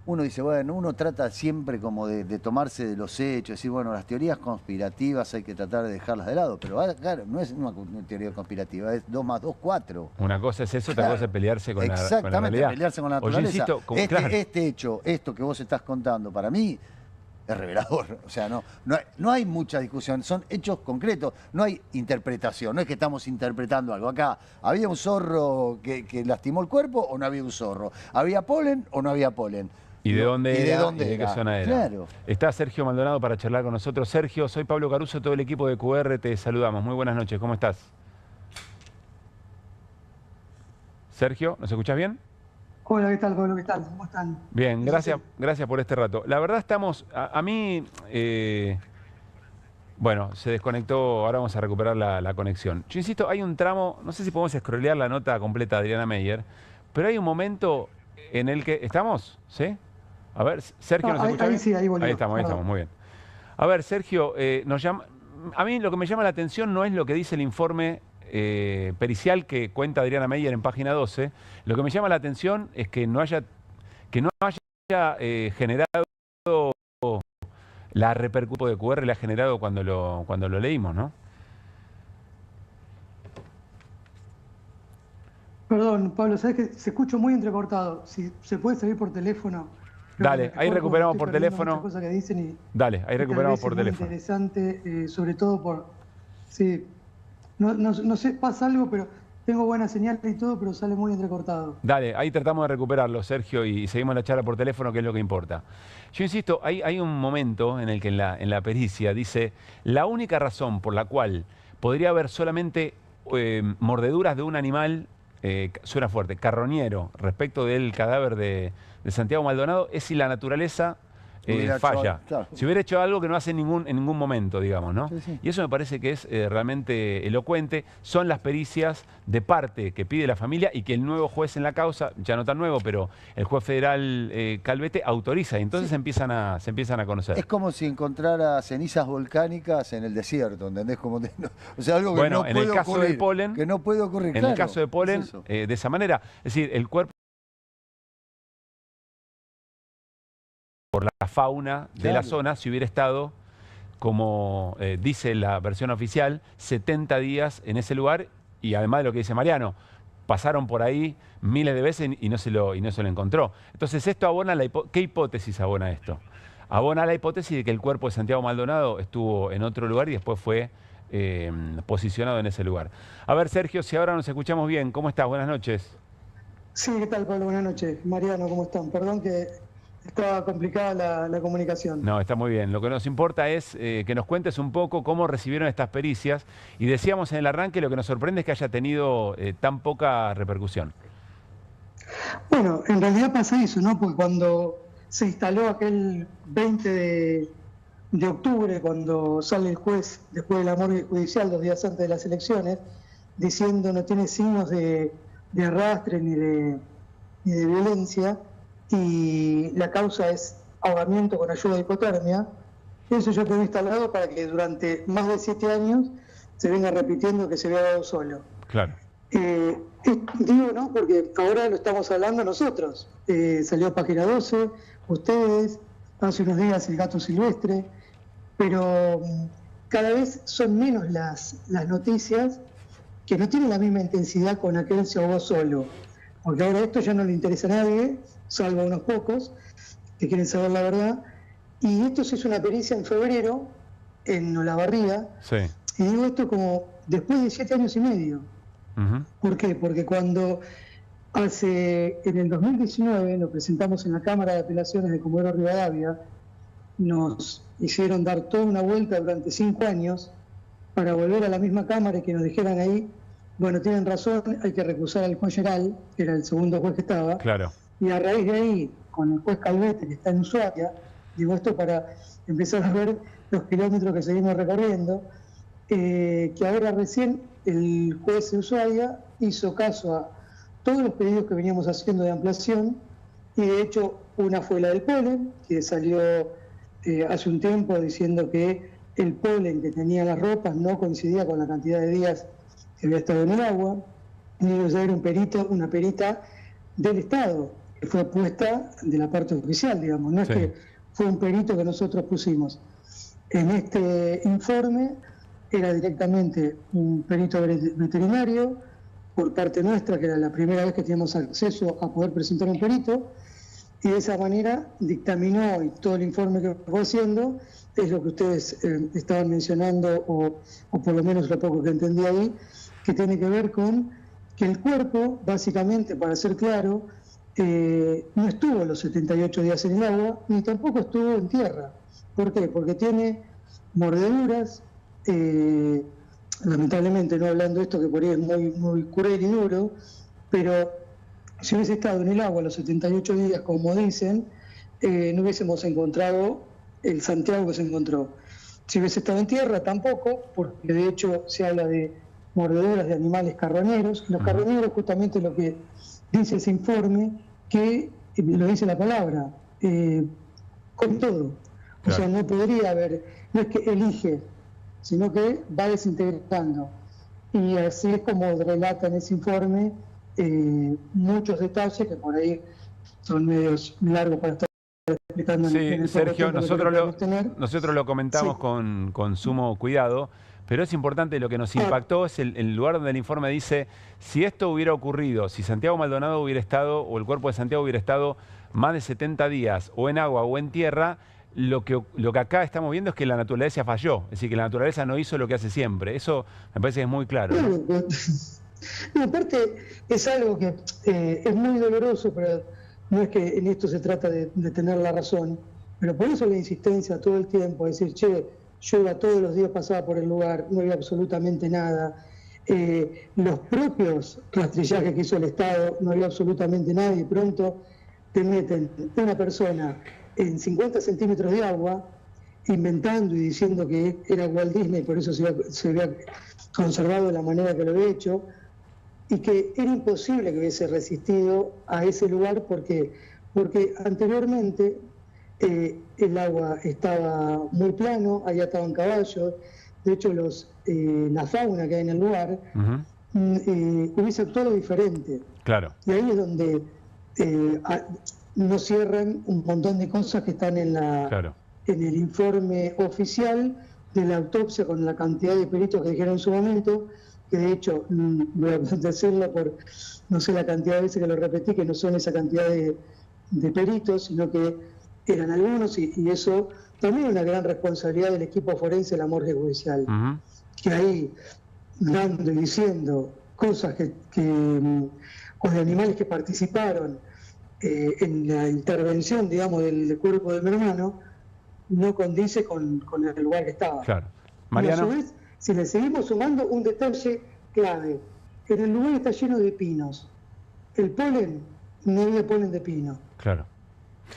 Uno dice, bueno, uno trata siempre como de tomarse de los hechos, decir, bueno, las teorías conspirativas hay que tratar de dejarlas de lado, pero claro, no es una teoría conspirativa, es 2 más 2, 4. Una cosa es eso, otra cosa es pelearse con la realidad. Exactamente, pelearse con la naturaleza. Insisto, este hecho, esto que vos estás contando, para mí es revelador. O sea, no hay mucha discusión, son hechos concretos, no hay interpretación, no es que estamos interpretando algo. Acá, ¿había un zorro que lastimó el cuerpo o no había un zorro? ¿Había polen o no había polen? ¿Y de dónde era? ¿Y de qué zona era? Claro. Está Sergio Maldonado para charlar con nosotros. Sergio, soy Pablo Caruso, todo el equipo de QR, te saludamos. Muy buenas noches, ¿cómo estás? Sergio, ¿nos escuchás bien? Hola, ¿qué tal, Pablo? ¿Qué tal? ¿Cómo están? Bien, gracias por este rato. La verdad estamos, a mí, bueno, se desconectó, ahora vamos a recuperar la conexión. Yo insisto, hay un tramo, no sé si podemos scrollear la nota completa de Adriana Meyer, pero hay un momento en el que, ¿estamos? ¿Sí? A ver, Sergio, ¿nos escucha bien? Sí, ahí volvió. Ahí estamos, muy bien. A ver, Sergio, a mí lo que me llama la atención no es lo que dice el informe pericial que cuenta Adriana Meyer en página 12. Lo que me llama la atención es que no haya generado la repercusión de QR, la ha generado cuando lo leímos, ¿no? Perdón, Pablo, sabes que se escucha muy entrecortado. Si se puede salir por teléfono. Dale, ahí recuperamos por teléfono. Cosas que dicen Dale, ahí recuperamos por teléfono. Interesante, sobre todo por... Sí, no sé, pasa algo, pero tengo buena señal y todo, pero sale muy entrecortado. Dale, ahí tratamos de recuperarlo, Sergio, y seguimos la charla por teléfono, que es lo que importa. Yo insisto, hay un momento en el que en la pericia dice, la única razón por la cual podría haber solamente mordeduras de un animal, suena fuerte, carroñero, respecto del cadáver de Santiago Maldonado, es si la naturaleza falla. Claro. Si hubiera hecho algo que no hace en ningún momento, digamos, ¿no? Sí. Y eso me parece que es realmente elocuente. Son las pericias de parte que pide la familia y que el nuevo juez en la causa, ya no tan nuevo, pero el juez federal Calvete autoriza y entonces se empiezan a conocer. Es como si encontrara cenizas volcánicas en el desierto, ¿entendés? Como o sea, algo que bueno, no en puede el caso ocurrir, del polen, que no puede ocurrir. En el caso de polen, de esa manera. Es decir, el cuerpo por la fauna de la zona, si hubiera estado, como dice la versión oficial, 70 días en ese lugar, y además de lo que dice Mariano, pasaron por ahí miles de veces y no se lo encontró. Entonces esto abona ¿qué hipótesis abona esto? Abona la hipótesis de que el cuerpo de Santiago Maldonado estuvo en otro lugar y después fue posicionado en ese lugar. A ver, Sergio, si ahora nos escuchamos bien, ¿cómo estás? Buenas noches. Sí, ¿qué tal, Pablo? Buenas noches. Mariano, ¿cómo están? Perdón que estaba complicada la comunicación. No, está muy bien. Lo que nos importa es que nos cuentes un poco cómo recibieron estas pericias. Y decíamos en el arranque, lo que nos sorprende es que haya tenido tan poca repercusión. Bueno, en realidad pasa eso, ¿no? Porque cuando se instaló aquel 20 de octubre, cuando sale el juez después de la morgue judicial, 2 días antes de las elecciones, diciendo no tiene signos de arrastre ni de violencia, y la causa es ahogamiento con ayuda de hipotermia, eso yo quedé instalado para que durante más de 7 años se venga repitiendo que se había dado solo. Claro. Digo, ¿no? Porque ahora lo estamos hablando nosotros. Salió Página 12, ustedes, hace unos días el Gato Silvestre, pero cada vez son menos las noticias que no tienen la misma intensidad con aquel se ahogó solo. Porque ahora esto ya no le interesa a nadie, salvo a unos pocos que quieren saber la verdad. Y esto se hizo una pericia en febrero en Olavarría. Sí. Y digo esto como después de 7 años y medio. ¿Por qué? Porque cuando en el 2019 nos presentamos en la Cámara de Apelaciones de Comodoro Rivadavia, nos hicieron dar toda una vuelta durante 5 años para volver a la misma Cámara y que nos dijeran ahí, bueno, tienen razón, hay que recusar al juez Geral, que era el segundo juez que estaba. Claro. Y a raíz de ahí, con el juez Calvete, que está en Ushuaia, digo esto para empezar a ver los kilómetros que seguimos recorriendo, que ahora recién el juez de Ushuaia hizo caso a todos los pedidos que veníamos haciendo de ampliación, y de hecho una fue la del polen, que salió hace un tiempo diciendo que el polen que tenía las ropas no coincidía con la cantidad de días que había estado en el agua, y era una perita del Estado, que fue puesta de la parte oficial, digamos, no es que fue un perito que nosotros pusimos. En este informe era directamente un perito veterinario por parte nuestra, que era la primera vez que teníamos acceso a poder presentar un perito, y de esa manera dictaminó, y todo el informe que fue haciendo es lo que ustedes estaban mencionando, o por lo menos lo poco que entendí ahí, que tiene que ver con que el cuerpo, básicamente, para ser claro, no estuvo los 78 días en el agua, ni tampoco estuvo en tierra. ¿Por qué? Porque tiene mordeduras, lamentablemente no hablando de esto que por ahí es muy, muy cruel y duro, pero si hubiese estado en el agua los 78 días, como dicen, no hubiésemos encontrado el Santiago que se encontró. Si hubiese estado en tierra, tampoco, porque de hecho se habla de mordeduras de animales carroñeros. Los carroñeros, justamente lo que dice ese informe, que lo dice la palabra, con todo. O sea, no podría haber, no es que elige, sino que va desintegrando. Y así es como relata en ese informe muchos detalles que por ahí son medios largos para estar explicando. Sí, Sergio, nosotros lo comentamos con sumo cuidado, pero es importante, lo que nos impactó es el lugar donde el informe dice, si esto hubiera ocurrido, si Santiago Maldonado hubiera estado, o el cuerpo de Santiago hubiera estado más de 70 días, o en agua o en tierra, lo que acá estamos viendo es que la naturaleza falló, es decir, que la naturaleza no hizo lo que hace siempre. Eso me parece que es muy claro. No, aparte es algo que es muy doloroso, pero no es que en esto se trata de tener la razón, pero por eso la insistencia todo el tiempo, es decir, che, yo iba todos los días, pasaba por el lugar, no había absolutamente nada. Los propios rastrillajes que hizo el Estado, no había absolutamente nada, y pronto te meten una persona en 50 centímetros de agua, inventando y diciendo que era Walt Disney, por eso se había conservado de la manera que lo había hecho, y que era imposible que hubiese resistido a ese lugar porque anteriormente el agua estaba muy plano, allá estaban caballos, de hecho la fauna que hay en el lugar hubiese actuado diferente. Claro. Y ahí es donde no cierran un montón de cosas que están en el informe oficial de la autopsia, con la cantidad de peritos que dijeron en su momento, que de hecho, voy a decirlo por no sé la cantidad de veces que lo repetí, que no son esa cantidad de peritos, sino que eran algunos, y eso también es una gran responsabilidad del equipo forense de la morgue judicial, que ahí, dando y diciendo cosas o de animales que participaron en la intervención, digamos, del cuerpo de mi hermano, no condice con el lugar que estaba. Claro. Mariano. Y a su vez, si le seguimos sumando un detalle clave, en el lugar está lleno de pinos. El polen, no había polen de pino. Claro.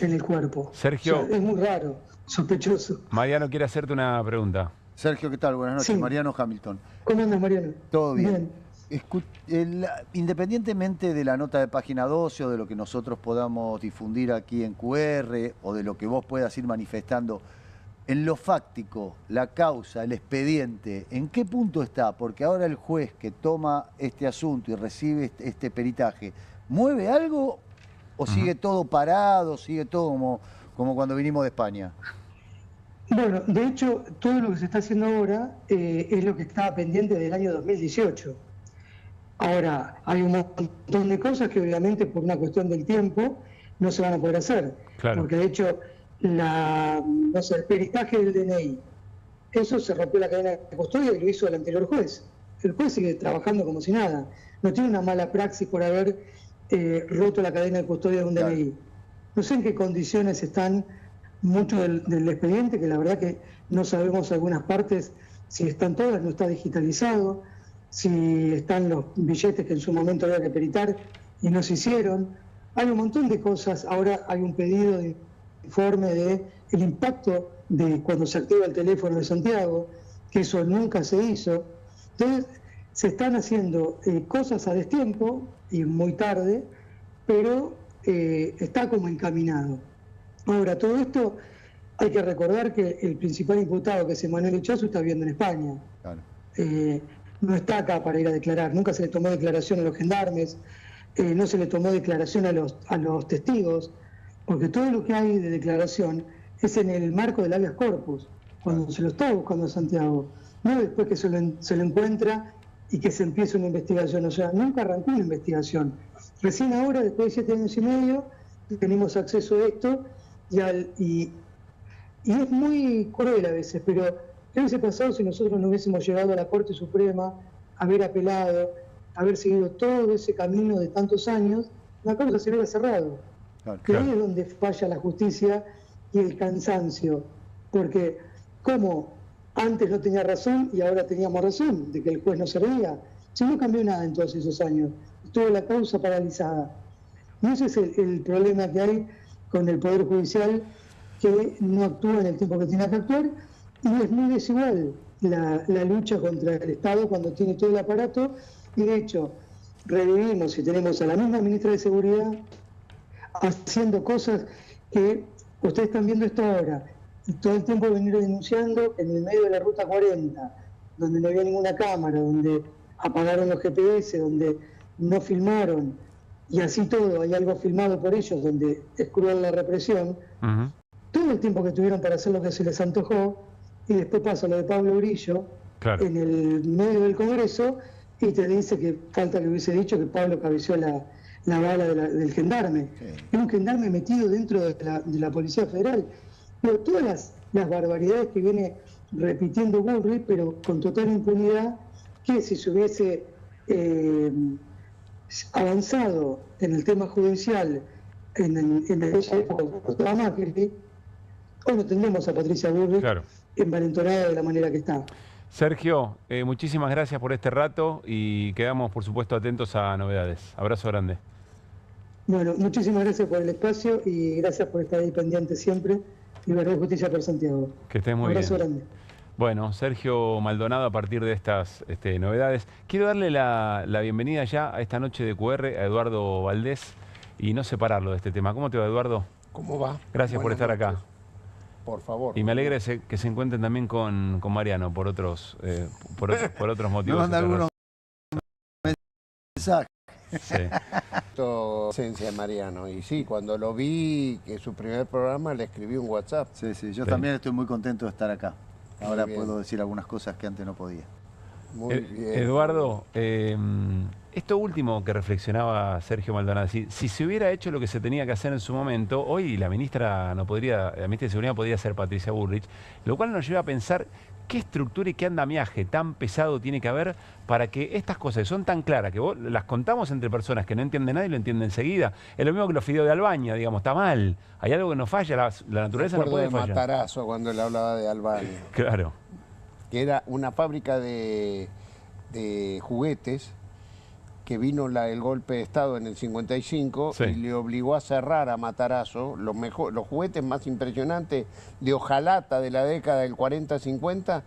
En el cuerpo. Sergio. O sea, es muy raro, sospechoso. Mariano quiere hacerte una pregunta. Sergio, ¿qué tal? Buenas noches. Sí. Mariano Hamilton. ¿Cómo andas, Mariano? Todo bien. Independientemente de la nota de Página 12 o de lo que nosotros podamos difundir aquí en QR o de lo que vos puedas ir manifestando, En lo fáctico, la causa, el expediente, ¿en qué punto está? Porque ahora el juez que toma este asunto y recibe este peritaje, ¿mueve algo o sigue todo parado, sigue todo como cuando vinimos de España? Bueno, de hecho, todo lo que se está haciendo ahora es lo que estaba pendiente del año 2018. Ahora, hay un montón de cosas que obviamente por una cuestión del tiempo no se van a poder hacer. Claro. Porque de hecho, el peritaje del DNI, eso se rompió la cadena de custodia y lo hizo el anterior juez. El juez sigue trabajando como si nada. No tiene una mala praxis por haber roto la cadena de custodia de un DNI. No sé en qué condiciones están mucho del expediente, que la verdad que no sabemos algunas partes si están todas, no está digitalizado, si están los billetes que en su momento había que peritar y no se hicieron. Hay un montón de cosas. Ahora hay un pedido de informe de el impacto de cuando se activa el teléfono de Santiago, que eso nunca se hizo. Entonces, se están haciendo cosas a destiempo y muy tarde, pero está como encaminado. Ahora, todo esto hay que recordar que el principal imputado, que es Emanuel Echazo, está viviendo en España. Claro. No está acá para ir a declarar. Nunca se le tomó declaración a los gendarmes, no se le tomó declaración a los testigos, porque todo lo que hay de declaración es en el marco del habeas corpus, cuando se lo está buscando a Santiago, no después que se lo encuentra y que se empieza una investigación. O sea, nunca arrancó una investigación. Recién ahora, después de 7 años y medio, tenemos acceso a esto y es muy cruel a veces, pero ¿qué hubiese pasado si nosotros no hubiésemos llegado a la Corte Suprema, haber apelado, haber seguido todo ese camino de tantos años? La causa se hubiera cerrado. Que ahí es donde falla la justicia y el cansancio, porque como antes no tenía razón y ahora teníamos razón de que el juez no servía, si no cambió nada en todos esos años, estuvo la causa paralizada. Y ese es el problema que hay con el Poder Judicial, que no actúa en el tiempo que tiene que actuar, y es muy desigual la lucha contra el Estado cuando tiene todo el aparato, y de hecho revivimos y tenemos a la misma ministra de Seguridad haciendo cosas que ustedes están viendo esto ahora, y todo el tiempo venir denunciando en el medio de la Ruta 40, donde no había ninguna cámara, donde apagaron los GPS, donde no filmaron, y así todo, hay algo filmado por ellos, donde es cruel la represión. Todo el tiempo que tuvieron para hacer lo que se les antojó, y después pasa lo de Pablo Grillo, en el medio del Congreso, y te dice que falta que hubiese dicho que Pablo cabeció la bala del gendarme. Es un gendarme metido dentro de la Policía Federal. Pero todas las barbaridades que viene repitiendo Bullrich, pero con total impunidad, que si se hubiese avanzado en el tema judicial en aquella época cuando estaba Macri, hoy no tendremos a Patricia Bullrich envalentonada de la manera que está. Sergio, muchísimas gracias por este rato y quedamos, por supuesto, atentos a novedades. Abrazo grande. Bueno, muchísimas gracias por el espacio y gracias por estar ahí pendiente siempre. Y Verdad y Justicia por Santiago. Que estés muy bien. Abrazo grande. Bueno, Sergio Maldonado, a partir de estas novedades. Quiero darle la bienvenida ya a esta noche de QR a Eduardo Valdés y no separarlo de este tema. ¿Cómo te va, Eduardo? ¿Cómo va? Gracias por estar acá. Por favor. Y me alegra que se encuentren también con Mariano por otros motivos. Me manda algunos mensajes. Sí. Esencia de Mariano. Y sí, cuando lo vi, que su primer programa, le escribí un WhatsApp. Sí, yo también estoy muy contento de estar acá. Ahora puedo decir algunas cosas que antes no podía. Muy bien. Eduardo, esto último que reflexionaba Sergio Maldonado, si se hubiera hecho lo que se tenía que hacer en su momento, hoy la ministra de Seguridad podría ser Patricia Bullrich, lo cual nos lleva a pensar qué estructura y qué andamiaje tan pesado tiene que haber para que estas cosas que son tan claras, que vos las contamos entre personas que no entienden nada y lo entienden enseguida. Es lo mismo que los fideos de Albania, digamos, está mal. Hay algo que no falla, la naturaleza no puede fallar. Matarazzo cuando él hablaba de Albania. Claro. Que era una fábrica de juguetes que vino el golpe de Estado en el 55 y le obligó a cerrar a Matarazzo los juguetes más impresionantes de hojalata de la década del 40-50.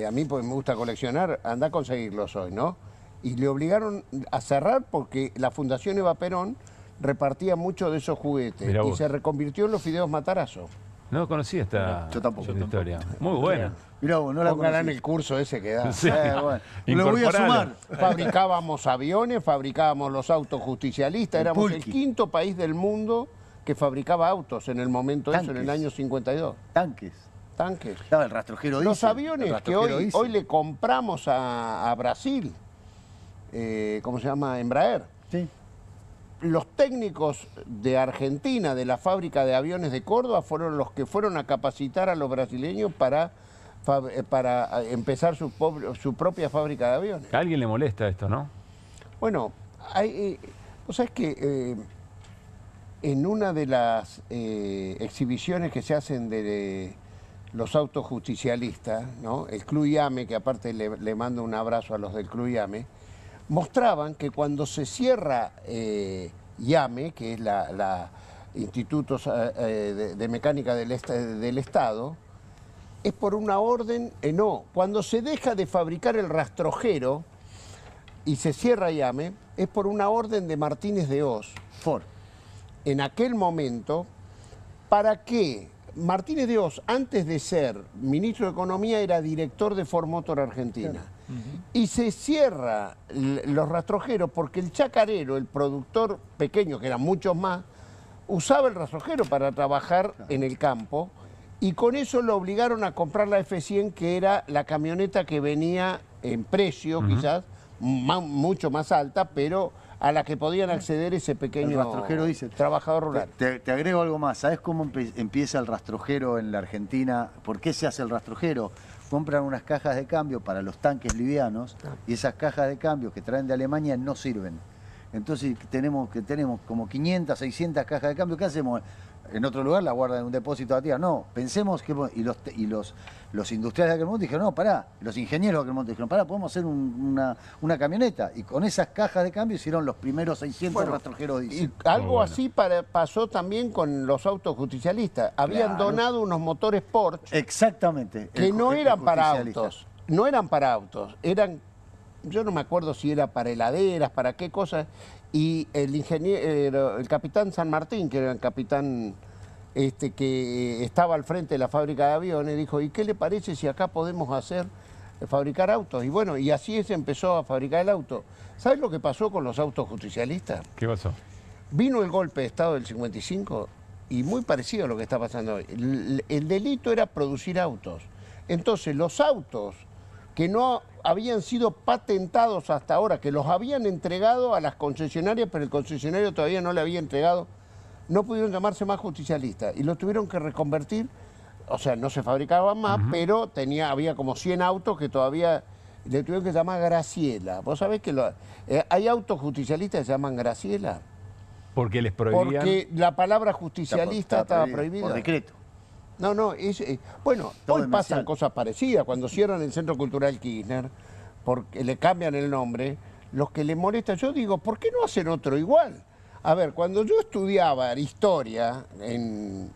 A mí, porque me gusta coleccionar, anda a conseguirlos hoy, ¿no? Y le obligaron a cerrar porque la Fundación Eva Perón repartía mucho de esos juguetes y se reconvirtió en los fideos Matarazzo. No conocía esta Yo tampoco. historia. Muy buena. Mirá vos, no la Póngala en conocí. el curso ese que da. Sí. Bueno. Lo voy a sumar. Fabricábamos aviones, fabricábamos los autos justicialistas. Éramos el quinto país del mundo que fabricaba autos en el momento eso, en el año 52. Tanques. Estaba el rastrojero Los diésel, aviones el que rastrojero hoy diésel. le compramos a Brasil, ¿cómo se llama? Embraer. Sí. Los técnicos de Argentina, de la fábrica de aviones de Córdoba, fueron los que fueron a capacitar a los brasileños para empezar su propia fábrica de aviones. A alguien le molesta esto, ¿no? Bueno, vos sabés que en una de las exhibiciones que se hacen de los autos justicialistas, ¿no? El Club IAME, que aparte le mando un abrazo a los del Club IAME, mostraban que cuando se cierra IAME, que es la Instituto de Mecánica del Estado, es por una orden, no, cuando se deja de fabricar el rastrojero y se cierra IAME, es por una orden de Martínez de Hoz, Ford, en aquel momento, para que Martínez de Hoz, antes de ser ministro de Economía, era director de Ford Motor Argentina. Y se cierra los rastrojeros porque el chacarero, el productor pequeño, que eran muchos más, usaba el rastrojero para trabajar en el campo y con eso lo obligaron a comprar la F100, que era la camioneta que venía en precio, quizás mucho más alta, pero a la que podían acceder ese pequeño rastrojero diésel. Trabajador rural. Te agrego algo más. ¿Sabes cómo empieza el rastrojero en la Argentina? ¿Por qué se hace el rastrojero? Compran unas cajas de cambio para los tanques livianos y esas cajas de cambio que traen de Alemania no sirven. Entonces tenemos como 500, 600 cajas de cambio. ¿Qué hacemos? En otro lugar la guardan en un depósito de tierra. No, pensemos que... Y los industriales de aquel momento dijeron, no, pará. Los ingenieros de aquel momento dijeron, pará, podemos hacer una camioneta. Y con esas cajas de cambio hicieron los primeros 600 rastrojeros diésel. Y algo así pasó también con los autos justicialistas. Habían donado unos motores Porsche. Exactamente. Que no eran para autos. No eran para autos. Eran, yo no me acuerdo si era para heladeras, para qué cosas. Y el ingeniero, el capitán San Martín, que era el capitán que estaba al frente de la fábrica de aviones, dijo, ¿y qué le parece si acá podemos fabricar autos? Y bueno, y así se empezó a fabricar el auto. ¿Sabes lo que pasó con los autos justicialistas? ¿Qué pasó? Vino el golpe de Estado del 55 y muy parecido a lo que está pasando hoy. El delito era producir autos. Entonces, los autos que no habían sido patentados hasta ahora, que los habían entregado a las concesionarias, pero el concesionario todavía no le había entregado, no pudieron llamarse más justicialistas y los tuvieron que reconvertir. O sea, no se fabricaban más, pero había como 100 autos que todavía le tuvieron que llamar Graciela. ¿Vos sabés que hay autos justicialistas que se llaman Graciela? Porque les prohibían... Porque la palabra justicialista estaba prohibida. Por decreto. No, bueno, hoy pasan cosas parecidas. Cuando cierran el Centro Cultural Kirchner, porque le cambian el nombre, los que le molesta, yo digo, ¿por qué no hacen otro igual? A ver, cuando yo estudiaba historia en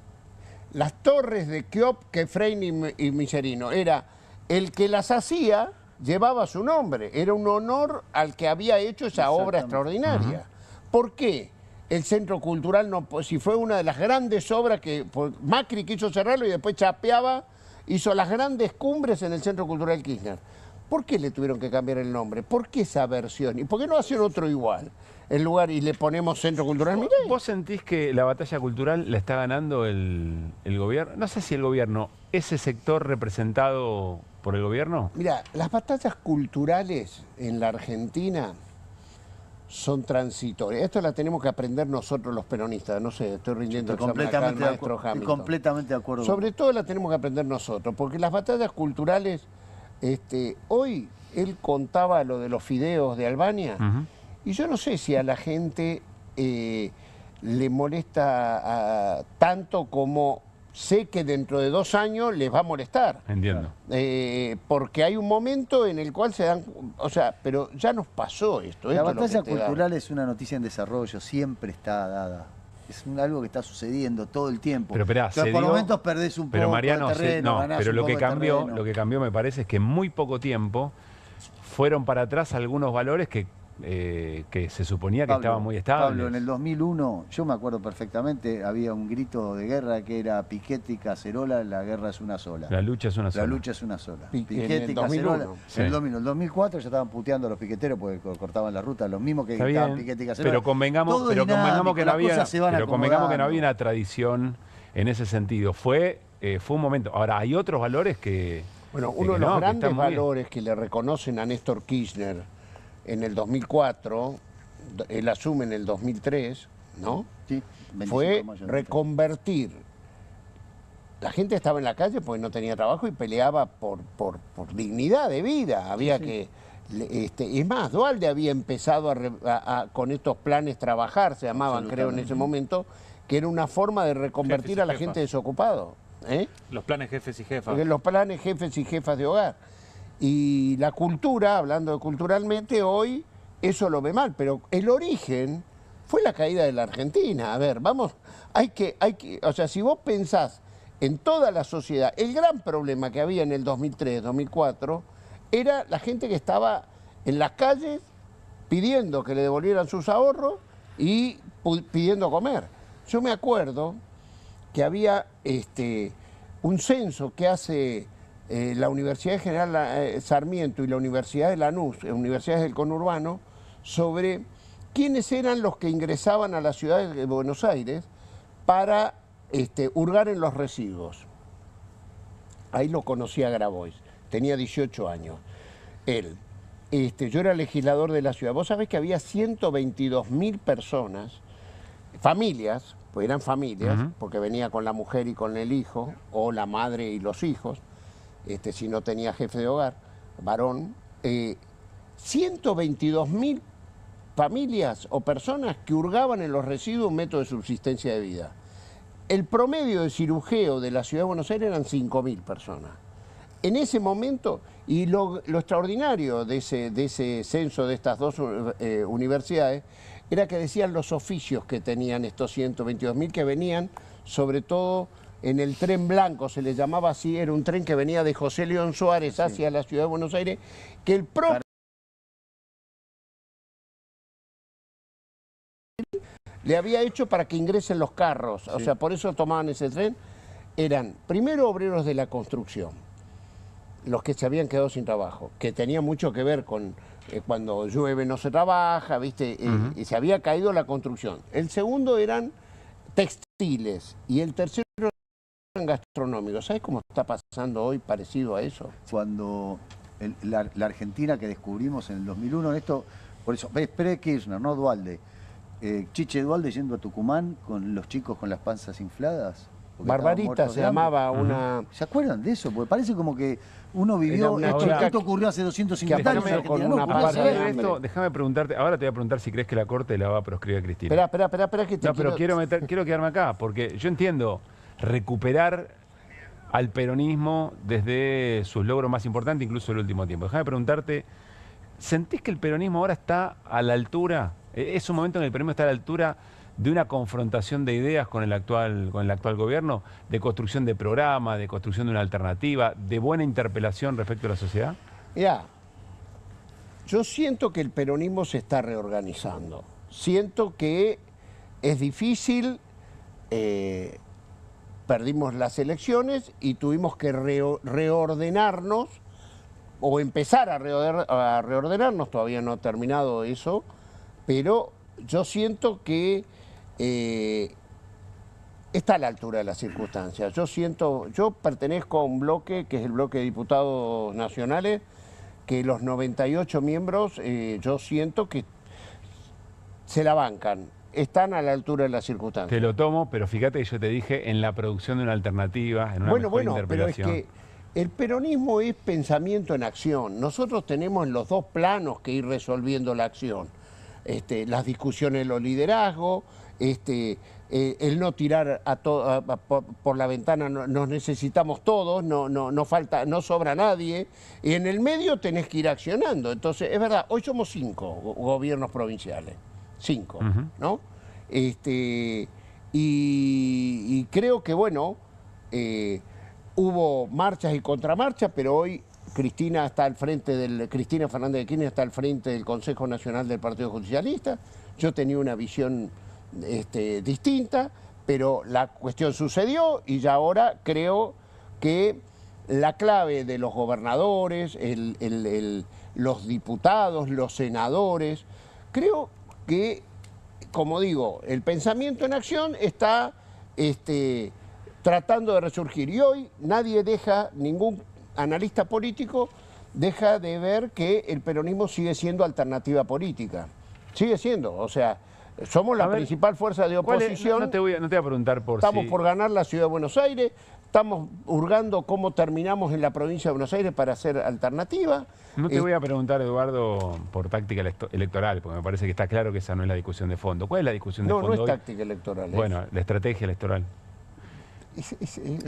las torres de Keops, Kefren y Miserino, era el que las hacía, llevaba su nombre, era un honor al que había hecho esa obra extraordinaria. ¿Por qué? El Centro Cultural, si fue una de las grandes obras que Macri quiso cerrarlo y después chapeaba, hizo las grandes cumbres en el Centro Cultural Kirchner. ¿Por qué le tuvieron que cambiar el nombre? ¿Por qué esa versión? ¿Y por qué no hacen otro igual? En lugar y le ponemos Centro Cultural Milei. ¿Vos sentís que la batalla cultural la está ganando el gobierno? No sé si el gobierno, ese sector representado por el gobierno. Mira, las batallas culturales en la Argentina son transitorias. Esto la tenemos que aprender nosotros los peronistas. No sé, estoy rindiendo el examen acá al maestro Hamilton. Estoy completamente de acuerdo. Sobre todo la tenemos que aprender nosotros, porque las batallas culturales, hoy él contaba lo de los fideos de Albania, y yo no sé si a la gente le molesta tanto como sé que dentro de 2 años les va a molestar. Entiendo. Porque hay un momento en el cual se dan... O sea, pero ya nos pasó esto. La batalla cultural es una noticia en desarrollo, siempre está dada. Es algo que está sucediendo todo el tiempo. Pero esperá, por momentos perdés un poco Mariano, de terreno, pero lo que cambió me parece es que en muy poco tiempo fueron para atrás algunos valores que que se suponía que estaba muy estable. Pablo, en el 2001, yo me acuerdo perfectamente, había un grito de guerra que era Piquete y Cacerola, la guerra es una sola. La lucha es una sola. La lucha es una sola. Piquete y Cacerola. En el 2001. En el 2004 ya estaban puteando a los piqueteros porque cortaban la ruta, los mismos que gritaban Piquete y Cacerola. Pero convengamos que no había una tradición en ese sentido. Fue un momento. Ahora, hay otros valores que... Bueno, uno de los grandes valores que le reconocen a Néstor Kirchner en el 2004, él asume en el 2003, ¿no? Sí, fue reconvertir. La gente estaba en la calle porque no tenía trabajo y peleaba por dignidad de vida. Había que... es más, Duhalde había empezado con estos planes trabajar, se llamaban, creo, en ese momento, que era una forma de reconvertir a la gente desocupada. Los planes jefes y jefas. Porque los planes jefes y jefas de hogar. Y la cultura, hablando de culturalmente, hoy eso lo ve mal, pero el origen fue la caída de la Argentina. A ver, vamos, o sea, si vos pensás en toda la sociedad, el gran problema que había en el 2003, 2004, era la gente que estaba en las calles pidiendo que le devolvieran sus ahorros y pidiendo comer. Yo me acuerdo que había un censo que hace la Universidad General Sarmiento y la Universidad de Lanús, universidades del conurbano, sobre quiénes eran los que ingresaban a la ciudad de Buenos Aires para hurgar en los residuos. Ahí lo conocí a Grabois, tenía 18 años. Él, yo era legislador de la ciudad. Vos sabés que había 122.000 personas, familias, pues eran familias, porque venía con la mujer y con el hijo, o la madre y los hijos, si no tenía jefe de hogar, varón, 122.000 familias o personas que hurgaban en los residuos un método de subsistencia de vida. El promedio de cirujeo de la ciudad de Buenos Aires eran 5.000 personas. En ese momento, y lo extraordinario de ese censo de estas dos universidades, era que decían los oficios que tenían estos 122.000 que venían, sobre todo en el tren blanco, se le llamaba así, era un tren que venía de José León Suárez hacia la ciudad de Buenos Aires, que el propio le había hecho para que ingresen los carros, o sea, por eso tomaban ese tren. Eran primero obreros de la construcción, los que se habían quedado sin trabajo, que tenía mucho que ver con cuando llueve no se trabaja, ¿viste? Y se había caído la construcción. El segundo eran textiles y el tercero eran gastronómicos. ¿Sabes cómo está pasando hoy parecido a eso? Cuando la Argentina que descubrimos en el 2001, esto, por eso, pre-Kirchner, no Duhalde, Chiche Duhalde yendo a Tucumán con los chicos con las panzas infladas. Barbarita se llamaba una... ¿Se acuerdan de eso? Porque parece como que uno vivió... Esto ocurrió hace 250 años. Déjame preguntarte, ahora te voy a preguntar si crees que la Corte la va a proscribir a Cristina. Espera, que te pero quiero quedarme acá, porque yo entiendo recuperar al peronismo desde sus logros más importantes, incluso el último tiempo. Déjame preguntarte, ¿sentís que el peronismo ahora está a la altura? ¿Es un momento en el que el peronismo está a la altura de una confrontación de ideas con el actual gobierno, de construcción de programa, de construcción de una alternativa, de buena interpelación respecto a la sociedad? Mirá, yo siento que el peronismo se está reorganizando. Siento que es difícil, perdimos las elecciones y tuvimos que reordenarnos o empezar a reordenarnos, todavía no ha terminado eso, pero yo siento que está a la altura de las circunstancias. Yo pertenezco a un bloque, que es el bloque de diputados nacionales, que los 98 miembros, yo siento que se la bancan, están a la altura de las circunstancias. Te lo tomo, pero fíjate que yo te dije en la producción de una alternativa, en una mejor interpelación. Pero es que el peronismo es pensamiento en acción. Nosotros tenemos en los dos planos que ir resolviendo la acción. Las discusiones de los liderazgos, el no tirar por la ventana, nos necesitamos todos, no sobra nadie, y en el medio tenés que ir accionando. Entonces, es verdad, hoy somos 5 gobiernos provinciales, 5, ¿no? Y creo que, bueno, hubo marchas y contramarchas, pero hoy Cristina Fernández de Kirchner está al frente del Consejo Nacional del Partido Justicialista. Yo tenía una visión distinta, pero la cuestión sucedió y ya ahora creo que la clave de los gobernadores, los diputados, los senadores, creo que, como digo, el pensamiento en acción está tratando de resurgir. Y hoy ningún analista político deja de ver que el peronismo sigue siendo alternativa política. Sigue siendo, o sea, somos la principal fuerza de oposición. No te voy a preguntar por Estamos por ganar la Ciudad de Buenos Aires, estamos hurgando cómo terminamos en la provincia de Buenos Aires para hacer alternativa. No te voy a preguntar, Eduardo, por táctica electoral, porque me parece que está claro que esa no es la discusión de fondo. ¿Cuál es la discusión de fondo No es hoy? táctica electoral. Bueno, la estrategia electoral.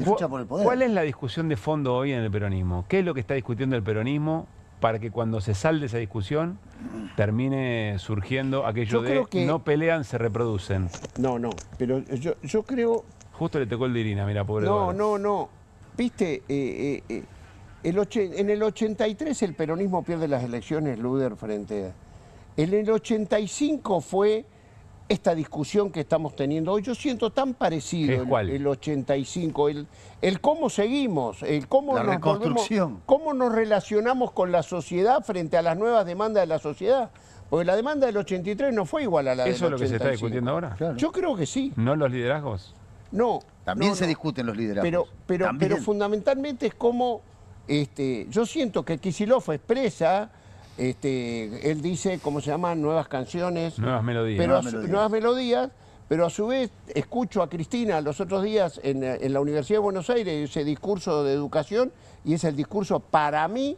Lucha por el poder. ¿Cuál es la discusión de fondo hoy en el peronismo? ¿Qué es lo que está discutiendo el peronismo para que cuando se salde esa discusión termine surgiendo aquello de no pelean, se reproducen? No, pero yo creo... Justo le tocó el de Irina, mira, pobre Eduardo. No. Viste, en el 83 el peronismo pierde las elecciones, Luder, frente a... En el 85 fue esta discusión que estamos teniendo hoy. Yo siento tan parecido el 85, el cómo seguimos, el cómo la reconstrucción. Cómo nos relacionamos con la sociedad frente a las nuevas demandas de la sociedad. Porque la demanda del 83 no fue igual a la del 85. ¿Eso es lo que se está discutiendo ahora? Claro. Yo creo que sí. ¿No los liderazgos? No. También se discuten los liderazgos. Pero fundamentalmente es como... yo siento que Kicillof expresa... él dice, ¿cómo se llaman? Nuevas canciones. Nuevas melodías. Pero nuevas melodías, pero a su vez escucho a Cristina los otros días en la Universidad de Buenos Aires ese discurso de educación, y es el discurso, para mí,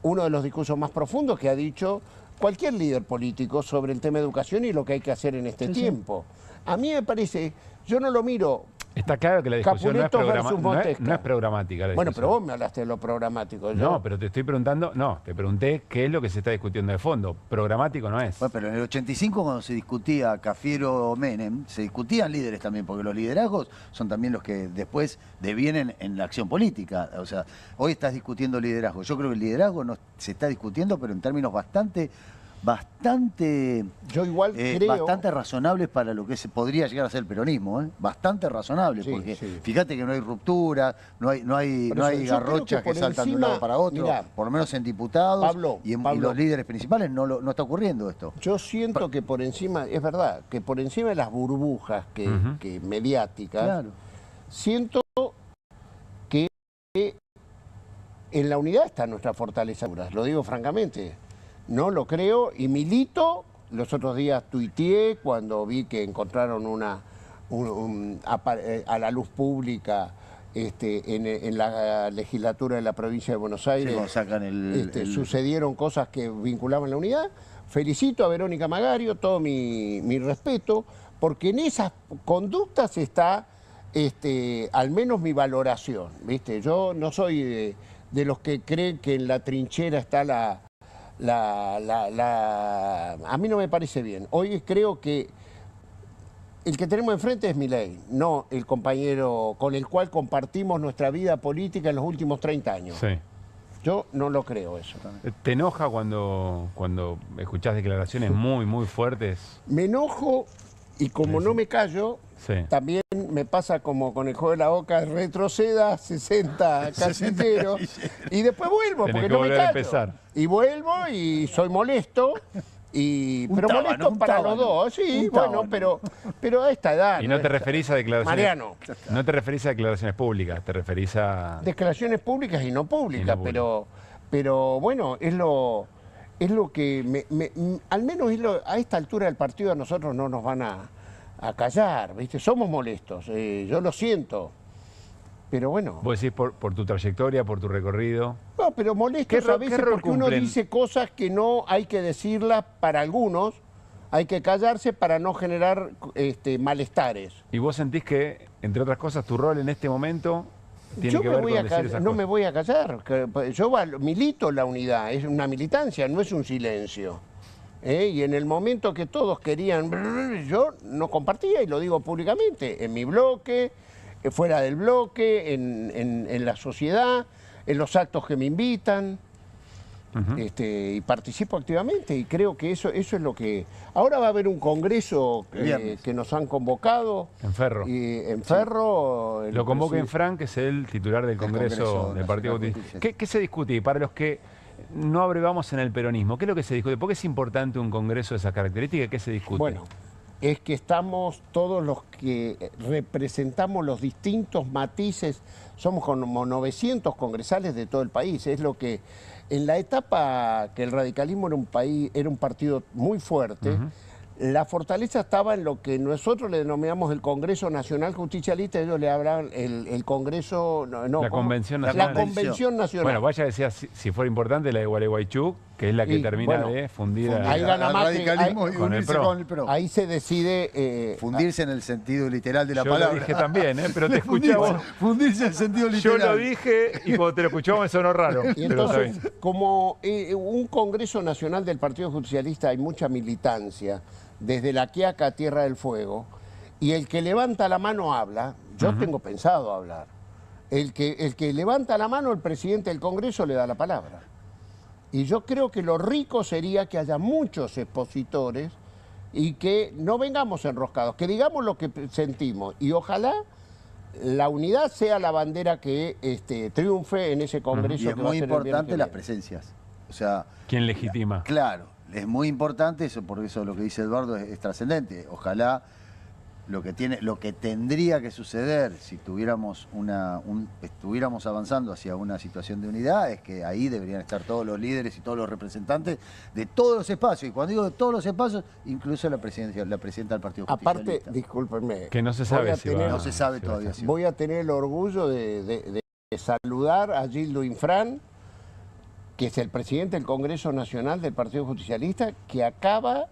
uno de los discursos más profundos que ha dicho cualquier líder político sobre el tema de educación y lo que hay que hacer en este tiempo. A mí me parece, yo no lo miro... Está claro que la discusión no es programática. Bueno, pero vos me hablaste de lo programático. No, pero te estoy preguntando, te pregunté qué es lo que se está discutiendo de fondo. Programático no es. Bueno, pero en el 85 cuando se discutía Cafiero o Menem, se discutían líderes también, porque los liderazgos son también los que después devienen en la acción política. O sea, hoy estás discutiendo liderazgo. Yo creo que el liderazgo no se está discutiendo, pero en términos bastante yo igual creo, bastante razonables para lo que podría llegar a ser el peronismo, bastante razonables, porque fíjate que no hay ruptura, no hay garrochas que saltan de un lado para otro, por lo menos en diputados, Pablo, y los líderes principales no está ocurriendo esto. Yo siento que por encima, es verdad, que por encima de las burbujas que mediáticas, siento que en la unidad está nuestra fortaleza, lo digo francamente. No lo creo, y milito. Los otros días tuiteé cuando vi que encontraron a la luz pública en la legislatura de la provincia de Buenos Aires. Sí, sacan sucedieron cosas que vinculaban la unidad. Felicito a Verónica Magario, todo mi respeto, porque en esas conductas está al menos mi valoración. ¿Viste? Yo no soy de los que creen que en la trinchera está a mí no me parece bien. Hoy creo que el que tenemos enfrente es Milei, no el compañero con el cual compartimos nuestra vida política en los últimos 30 años. Sí. Yo no lo creo eso. ¿Te enoja cuando escuchás declaraciones muy, muy fuertes? Me enojo, y como no me callo, también me pasa como con el juego de la Oca, retroceda 60 casilleros y después vuelvo, porque no me callo. Y vuelvo y soy molesto, pero molesto para los dos. Sí, bueno, pero a esta edad. Y no te referís a declaraciones... Mariano. No te referís a declaraciones públicas, te referís a... Declaraciones públicas y no públicas, pero bueno, es lo que al menos a esta altura del partido a nosotros no nos van a callar, ¿viste? Somos molestos, yo lo siento, pero bueno. ¿Vos decís por tu trayectoria, por tu recorrido? No, pero molestos a veces porque uno dice cosas que no hay que decirlas para algunos, hay que callarse para no generar malestares. ¿Y vos sentís que, entre otras cosas, tu rol en este momento tiene que ver con decir esas cosas? No me voy a callar, yo milito la unidad, es una militancia, no es un silencio. Y en el momento que todos querían, yo no compartía, y lo digo públicamente, en mi bloque, fuera del bloque, en la sociedad, en los actos que me invitan. y participo activamente y creo que eso es lo que... Ahora va a haber un congreso que nos han convocado. En Ferro. En Ferro. Lo convoca Infran, que es el titular del Congreso del Partido Justicialista. ¿Qué se discute? Y para los que no abrevamos en el peronismo, ¿qué es lo que se discute? ¿Por qué es importante un congreso de esas características? ¿Qué se discute? Bueno, es que estamos todos los que representamos los distintos matices, somos como 900 congresales de todo el país. Es lo que en la etapa que el radicalismo era un partido muy fuerte, la fortaleza estaba en lo que nosotros le denominamos el Congreso Nacional Justicialista, ellos le hablan el Congreso... la Convención Nacional. La Convención Nacional. Bueno, vaya decía, si fuera importante, la de Gualeguaychú, que es la que termina de fundir ahí gana Macri, radicalismo y con el PRO. Ahí se decide... fundirse en el sentido literal de la yo palabra. Yo lo dije también, pero te escuchaba. Fundirse en el sentido literal. Yo lo dije y cuando te lo escuchaba me sonó raro. Y entonces, como un Congreso Nacional del Partido Justicialista hay mucha militancia, desde La Quiaca a Tierra del Fuego, y el que levanta la mano habla, yo tengo pensado hablar. El que levanta la mano, el presidente del Congreso le da la palabra. Y yo creo que lo rico sería que haya muchos expositores y que no vengamos enroscados, que digamos lo que sentimos. Y ojalá la unidad sea la bandera que triunfe en ese Congreso. Y es muy importante las presencias. O sea, ¿quién legitima? Claro, es muy importante eso, por eso lo que dice Eduardo es trascendente. Ojalá lo que tendría que suceder si tuviéramos estuviéramos avanzando hacia una situación de unidad es que ahí deberían estar todos los líderes y todos los representantes de todos los espacios. Y cuando digo de todos los espacios, incluso la presidenta del Partido Justicialista. Aparte, discúlpenme. Que no se sabe no se sabe todavía. Voy a tener el orgullo de saludar a Gildo Infran, que es el presidente del Congreso Nacional del Partido Justicialista, que acaba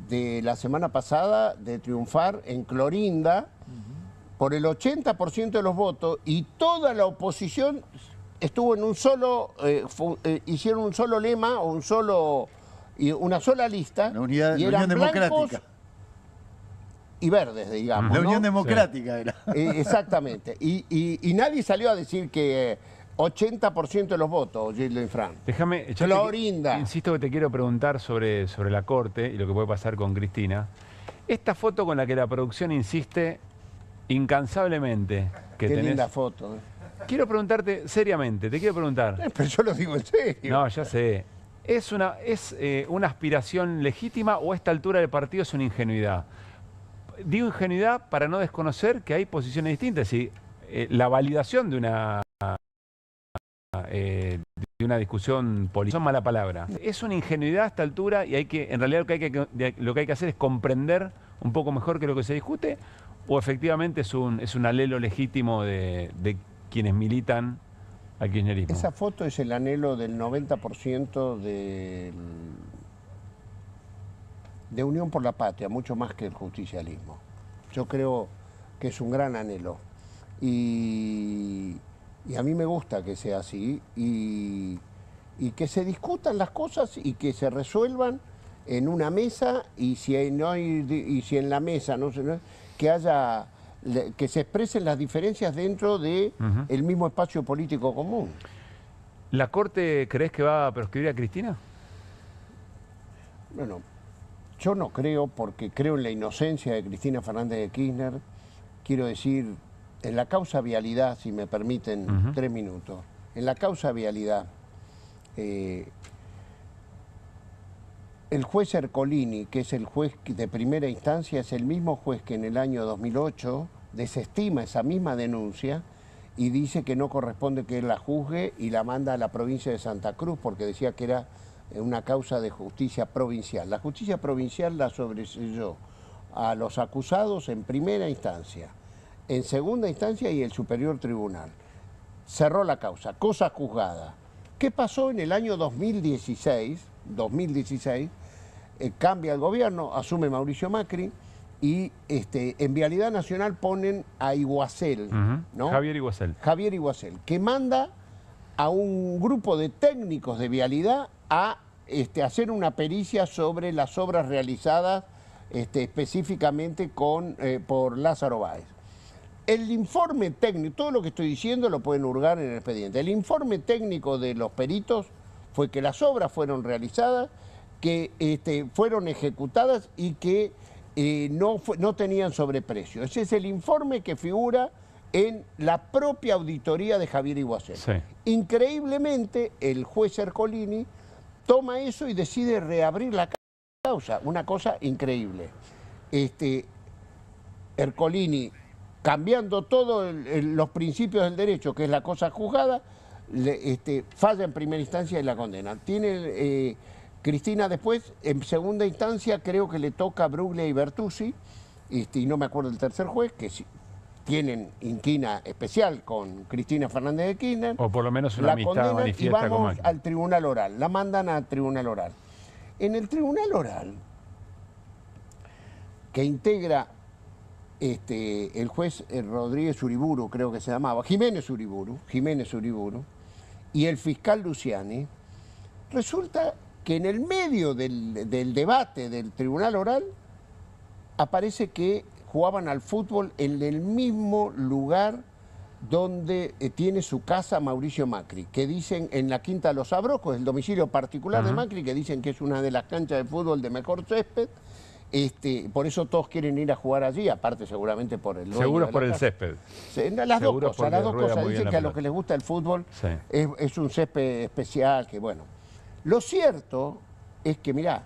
de la semana pasada de triunfar en Clorinda por el 80% de los votos, y toda la oposición estuvo en un solo, hicieron un solo lema o una sola lista, la Unión eran Democrática y verdes, digamos. La Unión Democrática era. Exactamente. Y nadie salió a decir que 80% de los votos, Gildo Infran. Déjame, Clorinda. Insisto que te quiero preguntar sobre la Corte y lo que puede pasar con Cristina. Esta foto con la que la producción insiste incansablemente que Qué tenés... linda foto. Quiero preguntarte seriamente, te quiero preguntar. Pero yo lo digo en serio. No, ya sé. ¿Es una aspiración legítima o a esta altura del partido es una ingenuidad? Digo ingenuidad para no desconocer que hay posiciones distintas y la validación de una discusión política, son mala palabra. Es una ingenuidad a esta altura y en realidad lo que hay que hacer es comprender un poco mejor que lo que se discute, o efectivamente es un alelo legítimo de quienes militan al kirchnerismo. Esa foto es el anhelo del 90% de Unión por la Patria, mucho más que el justicialismo. Yo creo que es un gran anhelo. Y a mí me gusta que sea así y que se discutan las cosas y que se resuelvan en una mesa, y si en la mesa que se expresen las diferencias dentro de el mismo espacio político común. ¿La Corte crees que va a proscribir a Cristina? Bueno, yo no creo, porque creo en la inocencia de Cristina Fernández de Kirchner. Quiero decir, en la causa vialidad, si me permiten 3 minutos, en la causa vialidad, el juez Ercolini, que es el juez de primera instancia, es el mismo juez que en el año 2008 desestima esa misma denuncia y dice que no corresponde que él la juzgue y la manda a la provincia de Santa Cruz, porque decía que era una causa de justicia provincial. La justicia provincial la sobreseyó a los acusados en primera instancia, en segunda instancia y el Superior Tribunal. Cerró la causa, cosa juzgada. ¿Qué pasó en el año 2016? Cambia el gobierno, asume Mauricio Macri y en Vialidad Nacional ponen a Iguacel, ¿no? Javier Iguacel. Javier Iguacel, que manda a un grupo de técnicos de vialidad a hacer una pericia sobre las obras realizadas específicamente por Lázaro Báez. El informe técnico, todo lo que estoy diciendo lo pueden hurgar en el expediente. El informe técnico de los peritos fue que las obras fueron realizadas, que fueron ejecutadas y que no tenían sobreprecio. Ese es el informe que figura en la propia auditoría de Javier Iguacel. Sí. Increíblemente, el juez Ercolini toma eso y decide reabrir la causa. Una cosa increíble. Ercolini, cambiando todos los principios del derecho, que es la cosa juzgada, falla en primera instancia y la condena. Tiene Cristina después, en segunda instancia, creo que le toca a Bruglia y Bertuzzi, y no me acuerdo del tercer juez, que tienen inquina especial con Cristina Fernández de Kirchner. O por lo menos una amistad manifiesta. Y vamos al tribunal oral, la mandan al tribunal oral. En el tribunal oral, que integra el juez Rodríguez Uriburu, creo que se llamaba, Jiménez Uriburu, y el fiscal Luciani, resulta que en el medio del debate del tribunal oral aparece que jugaban al fútbol en el mismo lugar donde tiene su casa Mauricio Macri, que dicen en la Quinta de los Abrocos, el domicilio particular de Macri, que dicen que es una de las canchas de fútbol de mejor césped. Por eso todos quieren ir a jugar allí, aparte seguramente por el dueño. Seguro de por la el casa. césped. Las dos Seguro cosas, las dos rueda cosas. muy bien Dicen la que a pelota. los que les gusta el fútbol Sí. es un césped especial, que bueno. Lo cierto es que, mirá,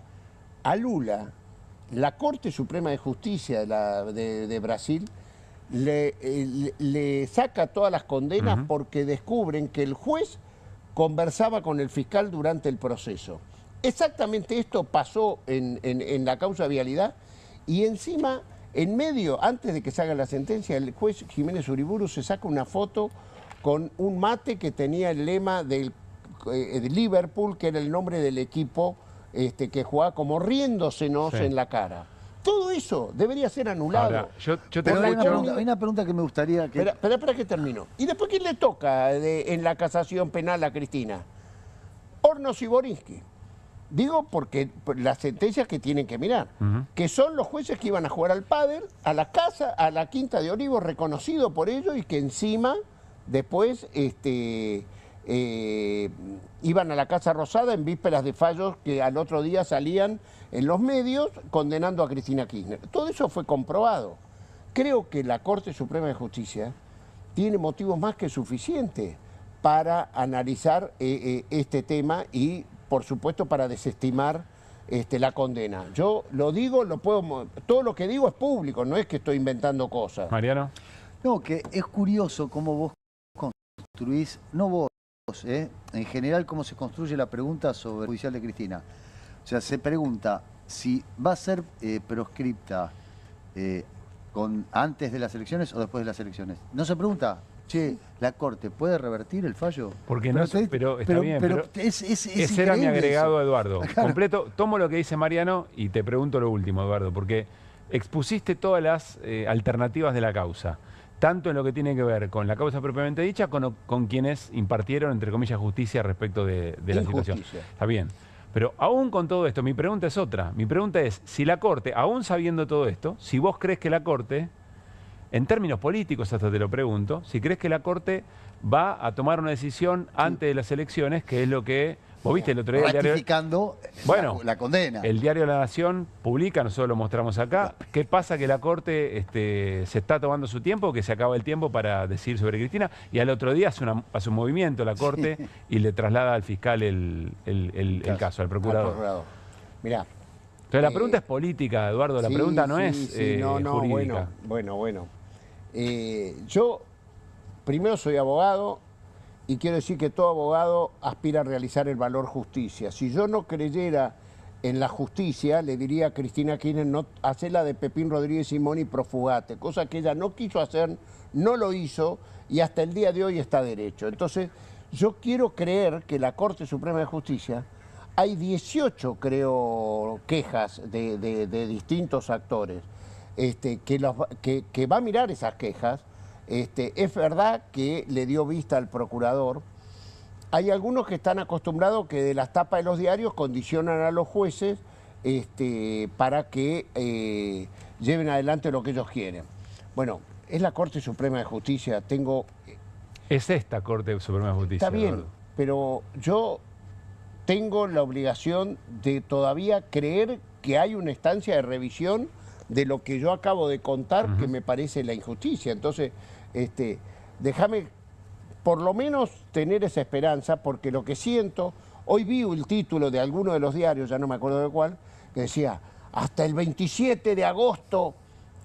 a Lula, la Corte Suprema de Justicia de Brasil le saca todas las condenas porque descubren que el juez conversaba con el fiscal durante el proceso. Exactamente esto pasó en la causa Vialidad, y encima, en medio, antes de que se haga la sentencia, el juez Jiménez Uriburu se saca una foto con un mate que tenía el lema de Liverpool, que era el nombre del equipo que jugaba, como riéndosenos en la cara. Todo eso debería ser anulado. Ahora, yo te Pero hay escucho. una pregunta que me gustaría que... Espera que termino. ¿Y después quién le toca en la casación penal a Cristina? Hornos y Borinsky. Digo porque las sentencias que tienen que mirar, que son los jueces que iban a jugar al pádel, a la casa, a la Quinta de Olivos, reconocido por ellos, y que encima después iban a la Casa Rosada en vísperas de fallos que al otro día salían en los medios condenando a Cristina Kirchner. Todo eso fue comprobado. Creo que la Corte Suprema de Justicia tiene motivos más que suficientes para analizar este tema y, por supuesto, para desestimar la condena. Yo lo digo, todo lo que digo es público, no es que estoy inventando cosas. Mariano. No, que es curioso cómo vos construís, no vos, en general cómo se construye la pregunta sobre el judicial de Cristina. O sea, se pregunta si va a ser proscripta antes de las elecciones o después de las elecciones. No se pregunta, che, ¿la Corte puede revertir el fallo? Porque no, pero está bien. Pero ese era mi agregado, Eduardo. Claro. Completo, tomo lo que dice Mariano y te pregunto lo último, Eduardo, porque expusiste todas las alternativas de la causa, tanto en lo que tiene que ver con la causa propiamente dicha, con quienes impartieron, entre comillas, justicia respecto de la situación. Está bien. Pero aún con todo esto, mi pregunta es otra. Mi pregunta es, si la Corte, aún sabiendo todo esto, si vos crees que la Corte, en términos políticos hasta te lo pregunto, si crees que la Corte va a tomar una decisión antes de las elecciones, que es lo que... Vos viste el otro día... Ratificando la condena. El diario de La Nación publica, nosotros lo mostramos acá. ¿Qué pasa? Que la Corte se está tomando su tiempo, que se acaba el tiempo para decidir sobre Cristina, y al otro día hace un movimiento la Corte y le traslada al fiscal el caso, al procurador. Mirá. Entonces la pregunta es política, Eduardo, la pregunta no es jurídica. Bueno. Yo primero soy abogado y quiero decir que todo abogado aspira a realizar el valor justicia. Si yo no creyera en la justicia, le diría a Cristina Kirchner, no, hacela de Pepín Rodríguez Simón y profugate, cosa que ella no quiso hacer, no lo hizo y hasta el día de hoy está derecho. Entonces, yo quiero creer que la Corte Suprema de Justicia, hay 18, creo, quejas de distintos actores, que va a mirar esas quejas. Es verdad que le dio vista al procurador. Hay algunos que están acostumbrados que de las tapas de los diarios condicionan a los jueces para que lleven adelante lo que ellos quieren. Bueno, es la Corte Suprema de Justicia. Es esta Corte Suprema de Justicia. Está bien, pero yo tengo la obligación de todavía creer que hay una instancia de revisión de lo que yo acabo de contar, que me parece la injusticia. Entonces, déjame por lo menos tener esa esperanza, porque lo que siento, hoy vi el título de alguno de los diarios, ya no me acuerdo de cuál, que decía, hasta el 27 de agosto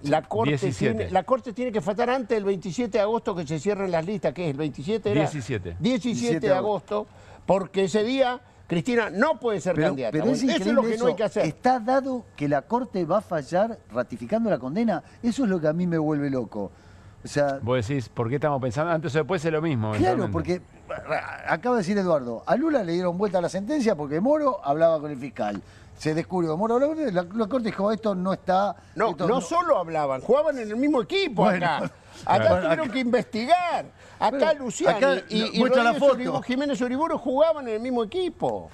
la Corte tiene que faltar antes del 27 de agosto que se cierren las listas, que es el 27 era 17 de agosto, porque ese día Cristina no puede ser candidata. Pero eso es lo que no hay que hacer. Está dado que la Corte va a fallar ratificando la condena. Eso es lo que a mí me vuelve loco. O sea, vos decís, ¿por qué estamos pensando? Antes o después es lo mismo. Claro, porque acaba de decir Eduardo, a Lula le dieron vuelta a la sentencia porque Moro hablaba con el fiscal. Se descubrió que Moro hablaba, la Corte dijo, esto no está... No solo hablaban, jugaban en el mismo equipo acá. Acá tuvieron que investigar. Acá Luciani y Jiménez Uriburu jugaban en el mismo equipo.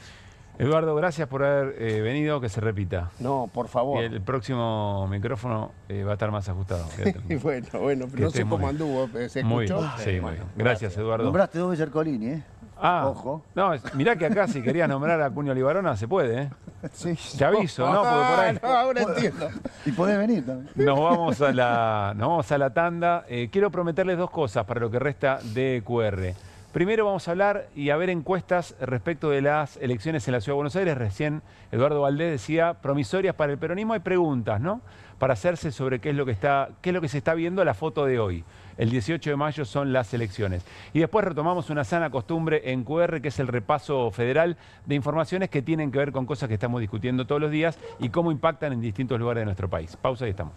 Eduardo, gracias por haber venido, que se repita. No, por favor. Y el próximo micrófono va a estar más ajustado. bueno, pero no sé cómo anduvo, ¿se escuchó? Sí, muy bien. Gracias, Eduardo. Nombraste 2 veces Ercolini, ¿eh? Ojo. No, mirá que acá si querías nombrar a Cunio Libarona se puede, ¿eh? Sí. Te aviso, ¿no? Porque por ahí... ahora entiendo. Y podés venir también. Nos vamos a la tanda. Quiero prometerles 2 cosas para lo que resta de QR. Primero vamos a hablar y a ver encuestas respecto de las elecciones en la Ciudad de Buenos Aires. Recién Eduardo Valdés decía promisorias para el peronismo. Hay preguntas, ¿no? Para hacerse sobre qué es lo que se está viendo la foto de hoy. El 18 de mayo son las elecciones. Y después retomamos una sana costumbre en QR, que es el repaso federal de informaciones que tienen que ver con cosas que estamos discutiendo todos los días y cómo impactan en distintos lugares de nuestro país. Pausa y estamos.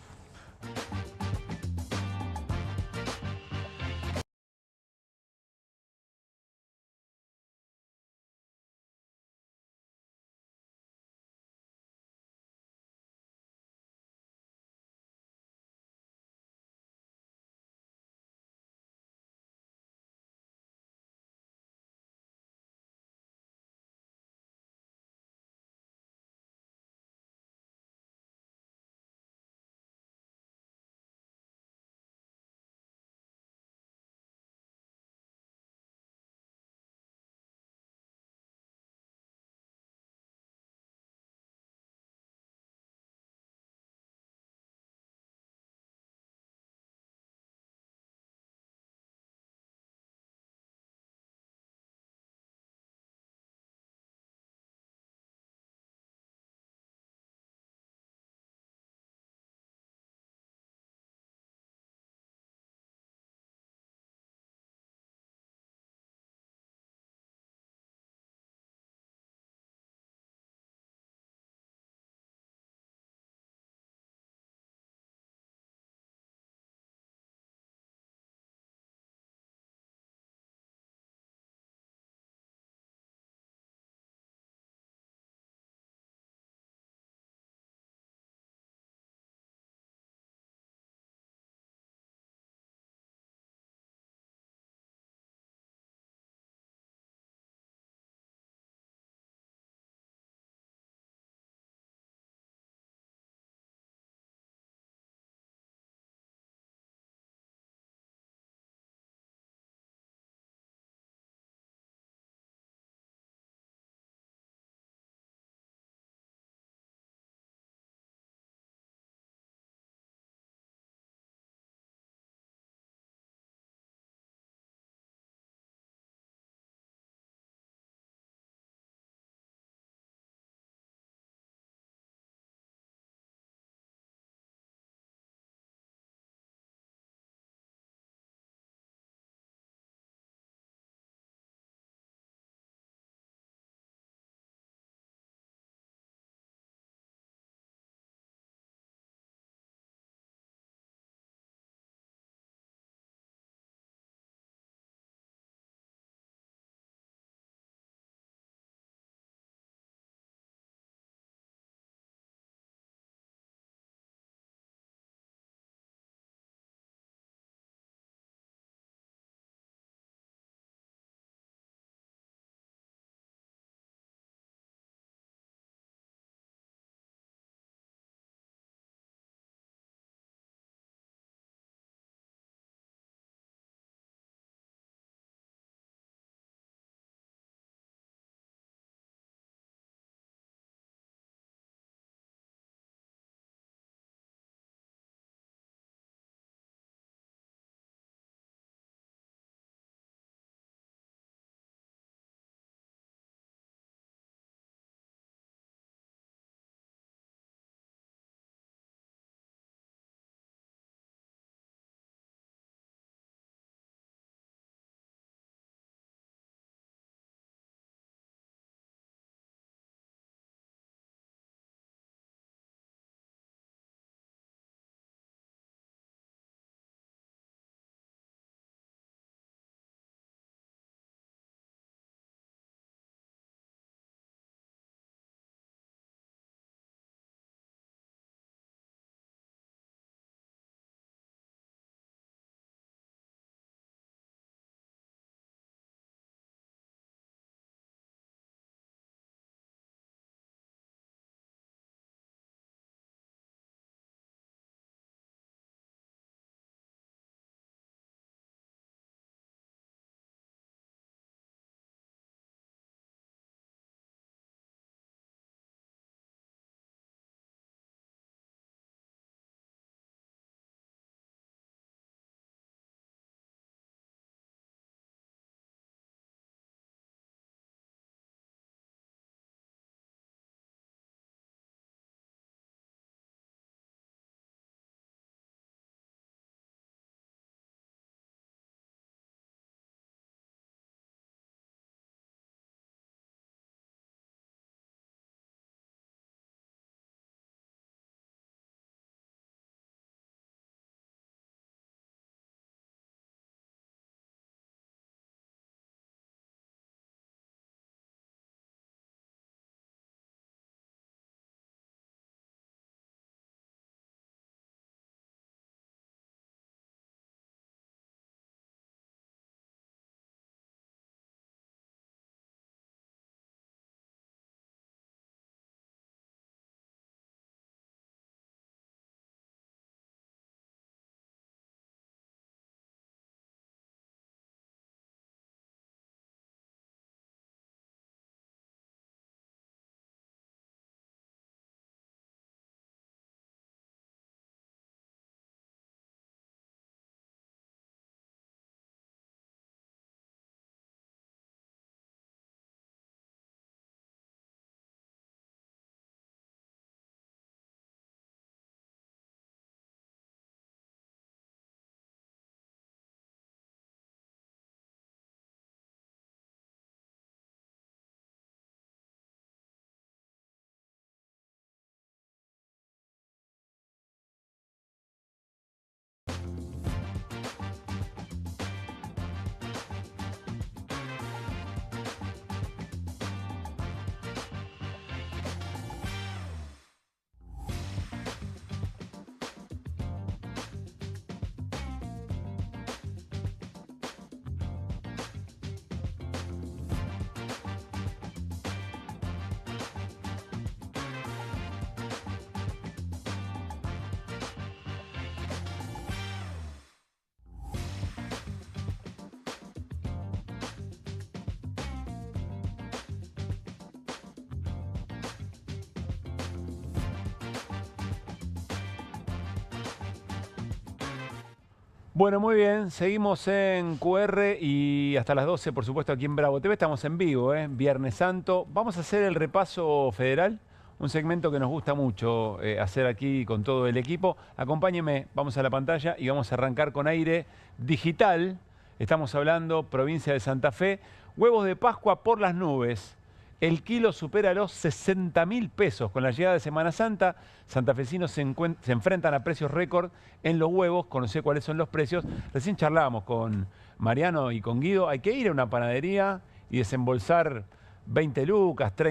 Bueno, muy bien, seguimos en QR y hasta las 12, por supuesto, aquí en Bravo TV. Estamos en vivo, Viernes Santo. Vamos a hacer el repaso federal, un segmento que nos gusta mucho hacer aquí con todo el equipo. Acompáñenme, vamos a la pantalla y vamos a arrancar con aire digital. Estamos hablando provincia de Santa Fe. Huevos de Pascua por las nubes. El kilo supera los 60.000 pesos. Con la llegada de Semana Santa, santafesinos se enfrentan a precios récord en los huevos. Conocer cuáles son los precios. Recién charlábamos con Mariano y con Guido. Hay que ir a una panadería y desembolsar 20 lucas, 30.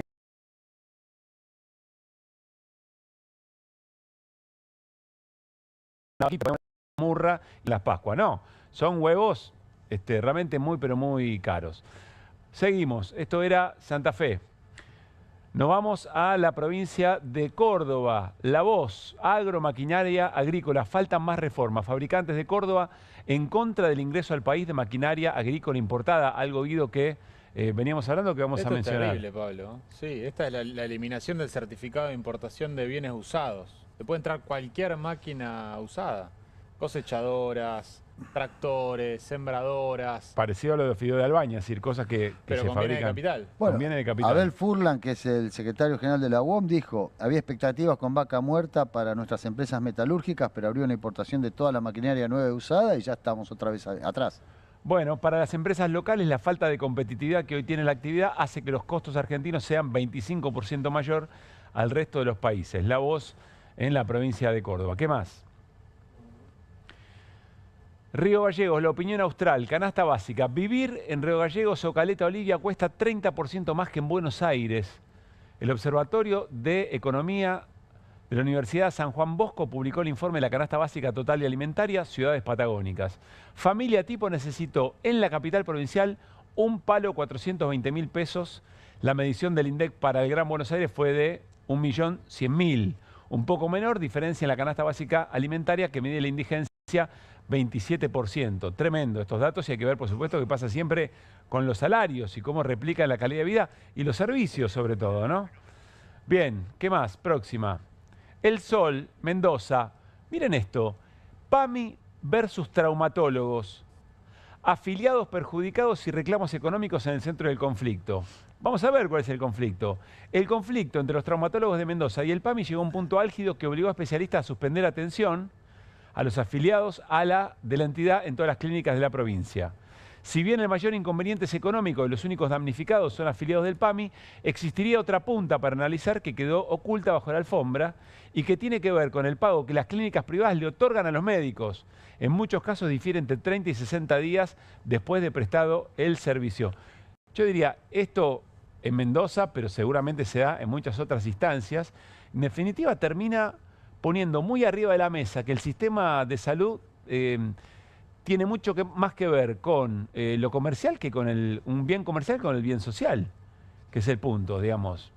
Murra y las Pascuas. No, son huevos realmente muy, pero muy caros. Seguimos, esto era Santa Fe. Nos vamos a la provincia de Córdoba. La Voz, agromaquinaria agrícola. Faltan más reformas. Fabricantes de Córdoba en contra del ingreso al país de maquinaria agrícola importada. Algo, Guido, que veníamos hablando que vamos a mencionar. Esto es terrible, Pablo. Sí, esta es la eliminación del certificado de importación de bienes usados. Te puede entrar cualquier máquina usada. Cosechadoras, tractores, sembradoras. Parecido a lo de Fideo de Albaña, es decir, cosas que se fabrican. De capital. Bueno, conviene de capital. Abel Furlan, que es el secretario general de la UOM, dijo: había expectativas con vaca muerta para nuestras empresas metalúrgicas, pero abrió una importación de toda la maquinaria nueva y usada y ya estamos otra vez atrás. Bueno, para las empresas locales, la falta de competitividad que hoy tiene la actividad hace que los costos argentinos sean 25% mayor al resto de los países. La Voz en la provincia de Córdoba. ¿Qué más? Río Gallegos, la opinión austral, canasta básica. Vivir en Río Gallegos o Caleta Olivia cuesta 30% más que en Buenos Aires. El Observatorio de Economía de la Universidad San Juan Bosco publicó el informe de la canasta básica total y alimentaria, ciudades patagónicas. Familia tipo necesitó en la capital provincial un palo 420.000 pesos. La medición del INDEC para el Gran Buenos Aires fue de 1.100.000. Un poco menor diferencia en la canasta básica alimentaria que mide la indigencia 27%. Tremendo estos datos y hay que ver, por supuesto, qué pasa siempre con los salarios y cómo replica la calidad de vida y los servicios sobre todo, ¿no? Bien, ¿qué más? Próxima. El Sol, Mendoza. Miren esto. PAMI versus traumatólogos. Afiliados perjudicados y reclamos económicos en el centro del conflicto. Vamos a ver cuál es el conflicto. El conflicto entre los traumatólogos de Mendoza y el PAMI llegó a un punto álgido que obligó a especialistas a suspender atención a los afiliados de la entidad en todas las clínicas de la provincia. Si bien el mayor inconveniente es económico y los únicos damnificados son afiliados del PAMI, existiría otra punta para analizar que quedó oculta bajo la alfombra y que tiene que ver con el pago que las clínicas privadas le otorgan a los médicos. En muchos casos difiere entre 30 y 60 días después de prestado el servicio. Yo diría, esto en Mendoza, pero seguramente se da en muchas otras instancias. En definitiva, termina poniendo muy arriba de la mesa que el sistema de salud tiene mucho más que ver con lo comercial que con un bien comercial con el bien social, que es el punto, digamos.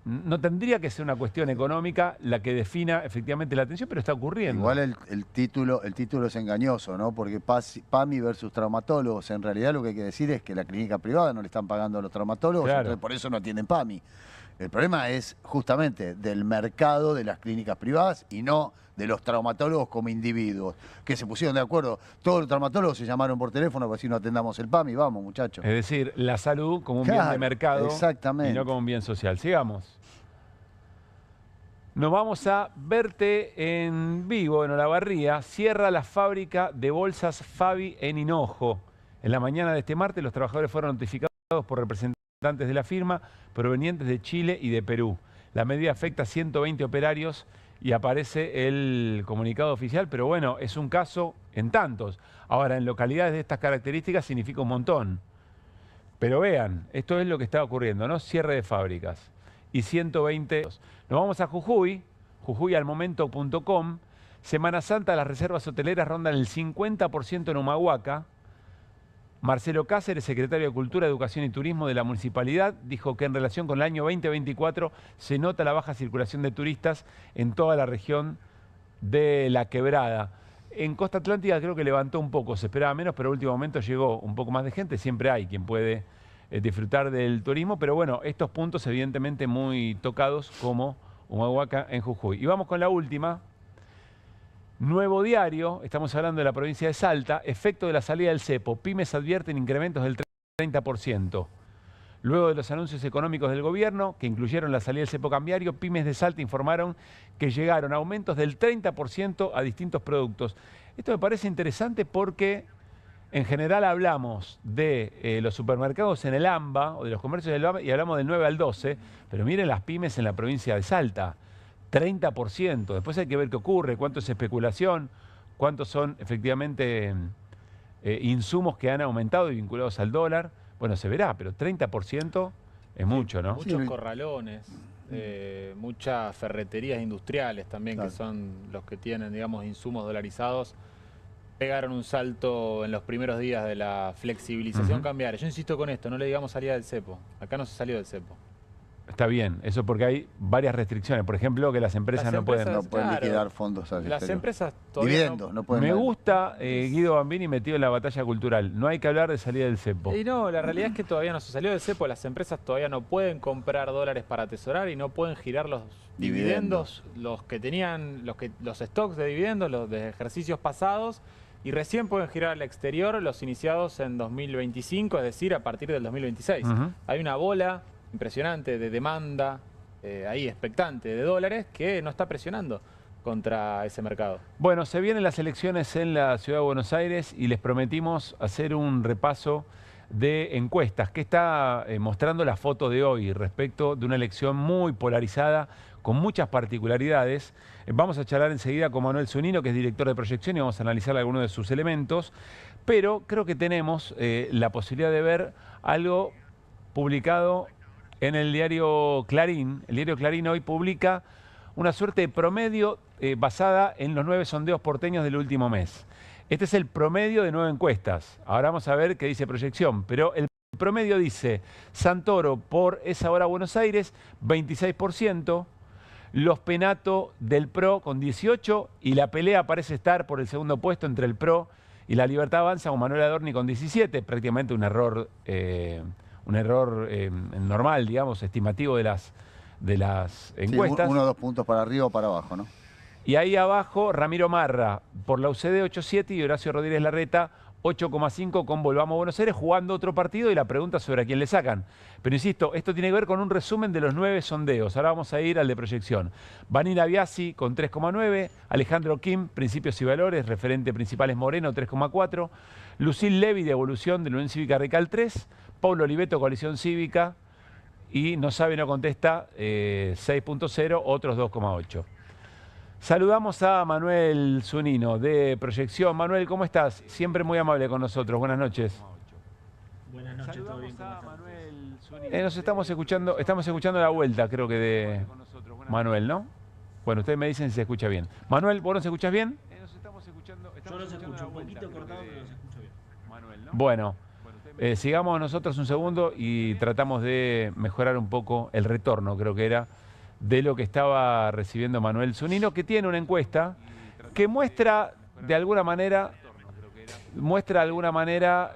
No tendría que ser una cuestión económica la que defina efectivamente la atención, pero está ocurriendo. Igual el título es engañoso, ¿no? Porque PAMI versus traumatólogos, en realidad lo que hay que decir es que la clínica privada no le están pagando a los traumatólogos, Claro. Entonces por eso no atienden PAMI. El problema es justamente del mercado de las clínicas privadas y no de los traumatólogos como individuos, que se pusieron de acuerdo. Todos los traumatólogos se llamaron por teléfono para decir no atendamos el PAMI, vamos muchachos. Es decir, la salud como un bien de mercado y no como un bien social. Sigamos. Nos vamos a Verte en Vivo, en Olavarría. Cierra la fábrica de bolsas Fabi en Hinojo. En la mañana de este martes los trabajadores fueron notificados por representantes de la firma provenientes de Chile y de Perú. La medida afecta a 120 operarios y aparece el comunicado oficial, pero bueno, es un caso en tantos. Ahora, en localidades de estas características significa un montón. Pero vean, esto es lo que está ocurriendo, ¿no? Cierre de fábricas. Y 120. Nos vamos a Jujuy, jujuyalmomento.com. Semana Santa, las reservas hoteleras rondan el 50% en Humahuaca. Marcelo Cáceres, secretario de Cultura, Educación y Turismo de la Municipalidad, dijo que en relación con el año 2024 se nota la baja circulación de turistas en toda la región de La Quebrada. En Costa Atlántica creo que levantó un poco, se esperaba menos, pero en último momento llegó un poco más de gente. Siempre hay quien puede disfrutar del turismo, pero bueno, estos puntos evidentemente muy tocados como Humahuaca en Jujuy. Y vamos con la última. Nuevo Diario, estamos hablando de la provincia de Salta, efecto de la salida del cepo. Pymes advierten incrementos del 30%. Luego de los anuncios económicos del gobierno, que incluyeron la salida del cepo cambiario, pymes de Salta informaron que llegaron a aumentos del 30% a distintos productos. Esto me parece interesante porque en general hablamos de los supermercados en el AMBA, o de los comercios del AMBA, y hablamos del 9 al 12, pero miren las pymes en la provincia de Salta, 30%. Después hay que ver qué ocurre, cuánto es especulación, cuántos son efectivamente insumos que han aumentado y vinculados al dólar. Bueno, se verá, pero 30% es mucho, ¿no? Muchos corralones, muchas ferreterías industriales también, que son los que tienen, digamos, insumos dolarizados, pegaron un salto en los primeros días de la flexibilización cambiaria. Yo insisto con esto, no le digamos salida del cepo. Acá no se salió del cepo. Está bien, eso porque hay varias restricciones. Por ejemplo, que las empresas no pueden liquidar fondos al Las exterior. empresas todavía Dividendos, no pueden Me dar. gusta Guido Bambini metido en la batalla cultural. No hay que hablar de salida del cepo. Y no, la realidad es que todavía no se salió del cepo. Las empresas todavía no pueden comprar dólares para atesorar y no pueden girar los dividendos, los que tenían, los stocks de dividendos, los de ejercicios pasados, y recién pueden girar al exterior los iniciados en 2025, es decir, a partir del 2026. Hay una bola impresionante de demanda, ahí expectante, de dólares, que no está presionando contra ese mercado. Bueno, se vienen las elecciones en la Ciudad de Buenos Aires y les prometimos hacer un repaso de encuestas que está mostrando la foto de hoy respecto de una elección muy polarizada, con muchas particularidades. Vamos a charlar enseguida con Manuel Zunino, que es director de proyección, y vamos a analizar algunos de sus elementos, pero creo que tenemos la posibilidad de ver algo publicado en el diario Clarín. El diario Clarín hoy publica una suerte de promedio basada en los 9 sondeos porteños del último mes. Este es el promedio de 9 encuestas. Ahora vamos a ver qué dice proyección, pero el promedio dice Santoro por esa hora Buenos Aires, 26%, Los Penato del PRO con 18%, y la pelea parece estar por el segundo puesto entre el PRO y la Libertad Avanza con Manuel Adorni con 17%, prácticamente un error normal, digamos, estimativo de las encuestas. Sí, 1 o 2 puntos para arriba o para abajo, ¿no? Y ahí abajo, Ramiro Marra por la UCD 8,7 y Horacio Rodríguez Larreta 8,5 con Volvamos a Buenos Aires, jugando otro partido, y la pregunta sobre a quién le sacan. Pero insisto, esto tiene que ver con un resumen de los 9 sondeos. Ahora vamos a ir al de proyección. Vanina Biasi con 3,9, Alejandro Kim, Principios y Valores, referente principal es Moreno, 3,4, Lucil Levy de Evolución de la Unión Cívica Radical 3, Pablo Oliveto, Coalición Cívica, y No Sabe, No Contesta, 6,0, otros 2,8. Saludamos a Manuel Zunino de Proyección. Manuel, ¿cómo estás? Siempre muy amable con nosotros. Buenas noches. Buenas noches, todo bien. Nos estamos escuchando la vuelta, creo que de Manuel, ¿no? Bueno, ustedes me dicen si se escucha bien. Manuel, ¿vos nos escuchás bien? Yo los escucho un poquito cortado, pero los escucho bien. Bueno, sigamos nosotros un segundo y tratamos de mejorar un poco el retorno, creo que era, de lo que estaba recibiendo Manuel Zunino, que tiene una encuesta que muestra de alguna manera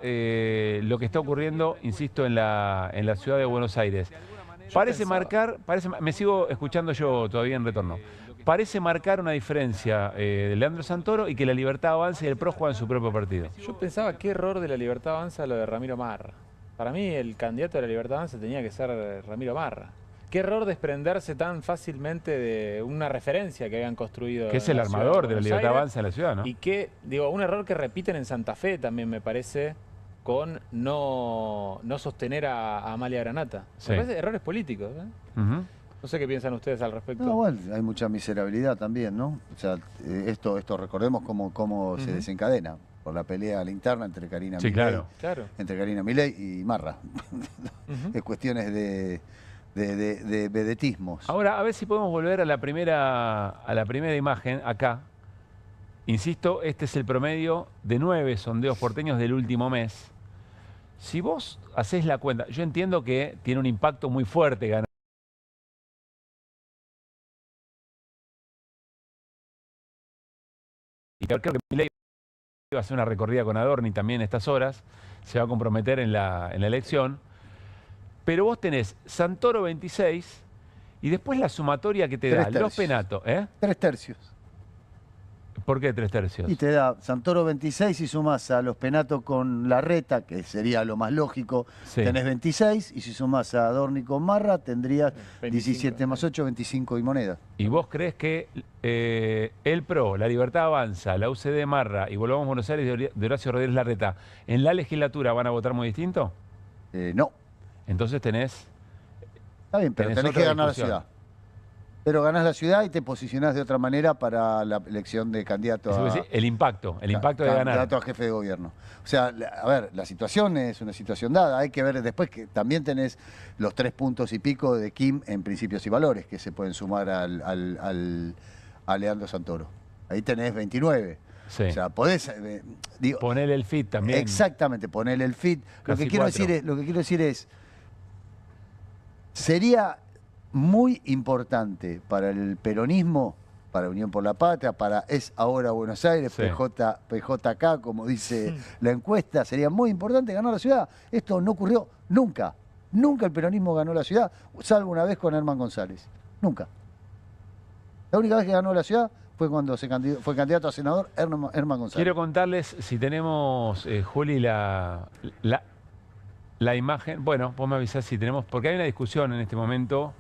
lo que está ocurriendo, insisto, en la ciudad de Buenos Aires. Me sigo escuchando yo todavía en retorno. Parece marcar una diferencia de Leandro Santoro y que la Libertad Avanza y el PRO juegan su propio partido. Yo pensaba, qué error de la Libertad Avanza lo de Ramiro Marra. Para mí el candidato de la Libertad Avanza tenía que ser Ramiro Marra. Qué error desprenderse tan fácilmente de una referencia que habían construido. Que es el armador de la Libertad Avanza en la ciudad, ¿no? Y que, digo, un error que repiten en Santa Fe también me parece, con no sostener a Amalia Granata. Sí. Me parece errores políticos, ¿eh? No sé qué piensan ustedes al respecto. No, bueno, hay mucha miserabilidad también, ¿no? O sea, esto recordemos cómo se desencadena por la pelea a la interna entre Karina Milei, entre Karina Milei y Marra. Es cuestiones de vedetismos. Ahora, a ver si podemos volver a la primera imagen, acá. Insisto, este es el promedio de 9 sondeos porteños del último mes. Si vos hacés la cuenta, yo entiendo que tiene un impacto muy fuerte ganar. Y creo que Milei va a hacer una recorrida con Adorni también en estas horas, se va a comprometer en la elección. Pero vos tenés Santoro 26 y después la sumatoria que te da Los Penato. 3 tercios. ¿Por qué 3/3? Y te da Santoro 26 y sumás a los Penato con Larreta, que sería lo más lógico, Sí. tenés 26, y si sumás a Adorni con Marra, tendrías 17 más 8, 25 y moneda. ¿Y vos crees que el PRO, La Libertad Avanza, la UCD Marra y Volvamos a Buenos Aires de Horacio Rodríguez Larreta, en la legislatura van a votar muy distinto? No. Entonces tenés... Está bien, pero tenés otra que ganar discusión. la ciudad. Pero ganás la ciudad y te posicionás de otra manera para la elección de candidato Eso a... quiere decir, el impacto de ganar. Candidato a jefe de gobierno. O sea, a ver, la situación es una situación dada. Hay que ver después que también tenés los 3 puntos y pico de Kim en principios y valores que se pueden sumar a Leandro Santoro. Ahí tenés 29. Sí. O sea, podés... Ponerle el fit también. Exactamente, ponerle el fit. Casi Lo que quiero decir es, sería muy importante para el peronismo, para Unión por la Patria, para Es Ahora Buenos Aires, Sí. PJK, como dice la encuesta, sería muy importante ganar la ciudad. Esto no ocurrió nunca. Nunca el peronismo ganó la ciudad, salvo una vez con Herman González. Nunca. La única vez que ganó la ciudad fue cuando fue candidato a senador Herman González. Quiero contarles, si tenemos, Juli, la imagen. Bueno, vos me avisás si tenemos, porque hay una discusión en este momento.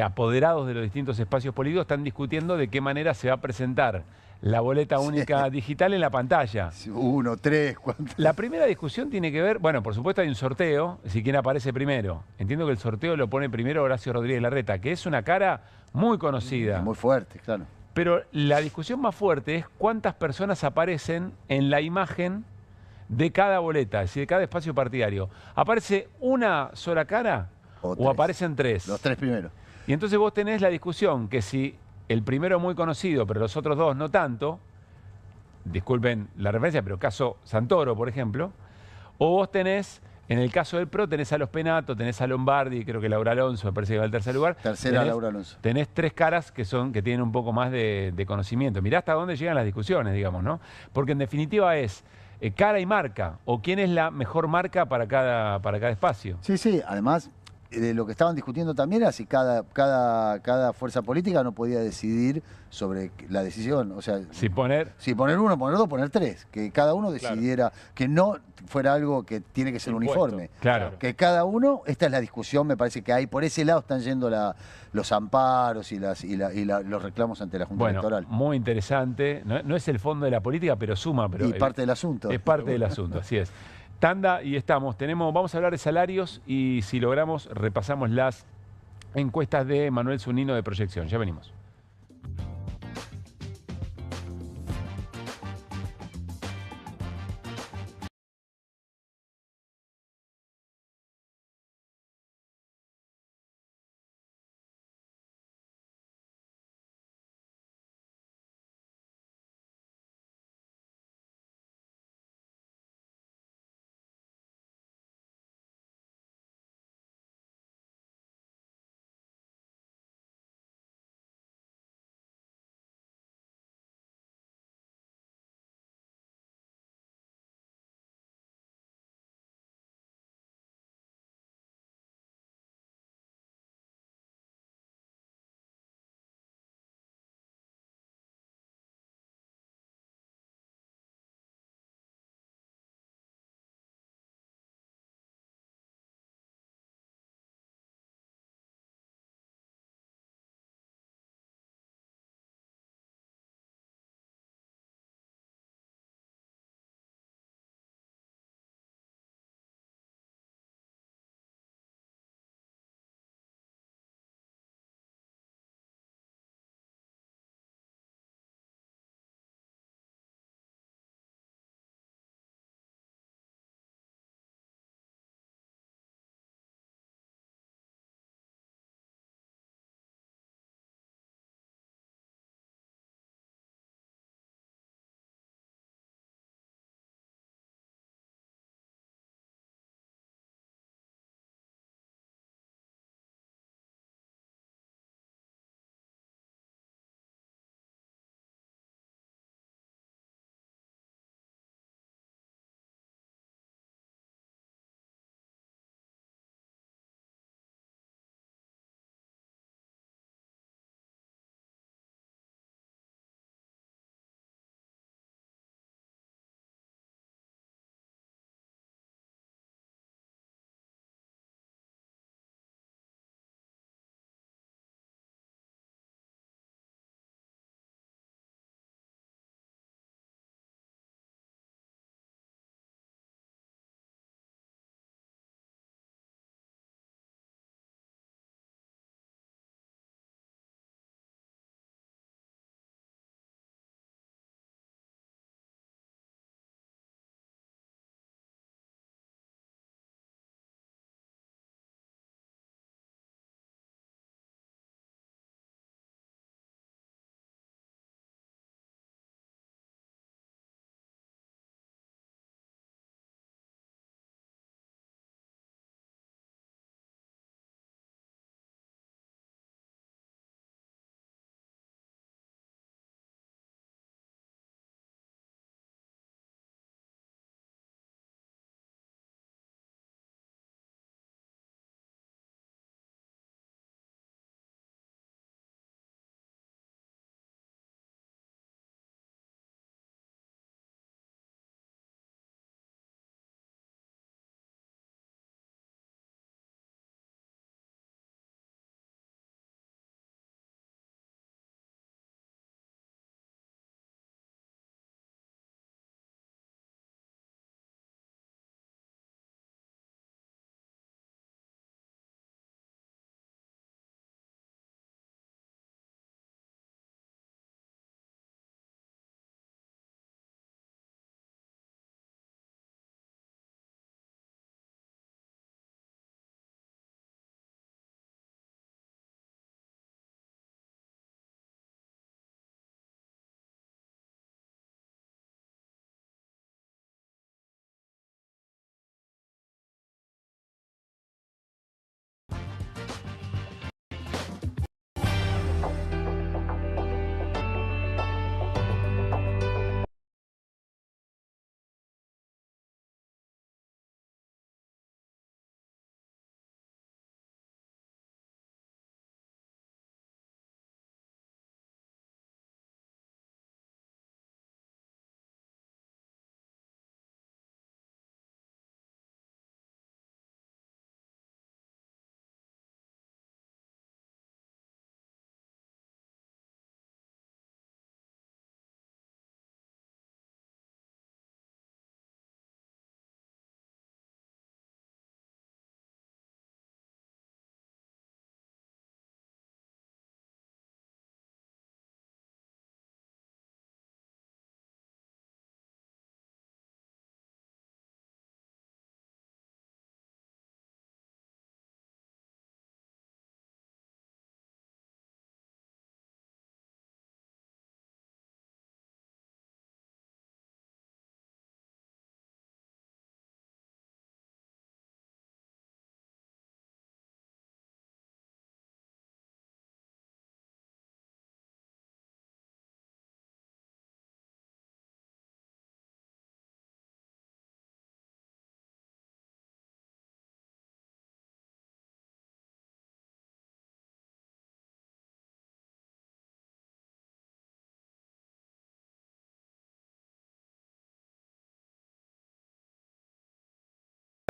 Apoderados de los distintos espacios políticos están discutiendo de qué manera se va a presentar la boleta única digital en la pantalla. 1, 3, 4. La primera discusión tiene que ver, bueno, por supuesto hay un sorteo, si quién aparece primero. Entiendo que el sorteo lo pone primero Horacio Rodríguez Larreta, que es una cara muy conocida. Muy fuerte, claro. Pero la discusión más fuerte es cuántas personas aparecen en la imagen de cada boleta, es decir, de cada espacio partidario. ¿Aparece una sola cara o aparecen 3? Los 3 primeros. Y entonces vos tenés la discusión que si el primero es muy conocido, pero los otros 2 no tanto, disculpen la referencia, pero caso Santoro, por ejemplo, o vos tenés, en el caso del PRO, tenés a los Penato, tenés a Lombardi, creo que Laura Alonso, me parece que va al tercer lugar. Tercera Laura Alonso. Tenés 3 caras que tienen un poco más de conocimiento. Mirá hasta dónde llegan las discusiones, digamos, ¿no? Porque en definitiva es cara y marca, o quién es la mejor marca para cada espacio. Sí, sí, además de lo que estaban discutiendo también era si cada fuerza política no podía decidir sobre la decisión. O sea, si poner 1, poner 2, poner 3. Que cada uno decidiera, que no fuera algo que tiene que ser uniforme. Claro. Que cada uno, esta es la discusión, me parece que hay, por ese lado están yendo los amparos y los reclamos ante la Junta Electoral. Muy interesante. No es el fondo de la política, pero suma. Pero Y parte del asunto. Es parte del asunto, así es. Tanda y estamos. Vamos a hablar de salarios y si logramos repasamos las encuestas de Manuel Zunino de Proyección. Ya venimos.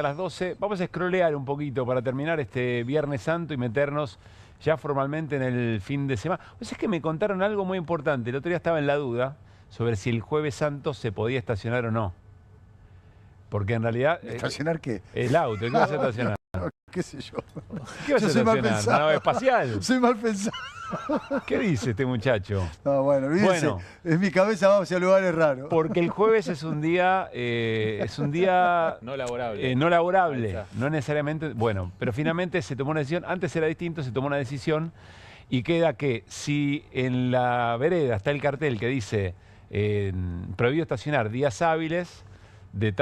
a las 12. Vamos a scrollear un poquito para terminar este Viernes Santo y meternos ya formalmente en el fin de semana. O sea, es que me contaron algo muy importante. El otro día estaba en la duda sobre si el Jueves Santo se podía estacionar o no. Porque en realidad... ¿Estacionar qué? El auto. ¿Qué vas a estacionar? ¿Qué sé yo? ¿Qué vas a soy mal estacionar? pensado. ¿Una nave espacial? Soy mal pensado. ¿Qué dice este muchacho? No, bueno, olvídese. Bueno. En mi cabeza va hacia lugares raros. Porque el jueves es un día No laborable. no laborable, no necesariamente, bueno, pero finalmente se tomó una decisión, antes era distinto, se tomó una decisión y queda que si en la vereda está el cartel que dice prohibido estacionar días hábiles de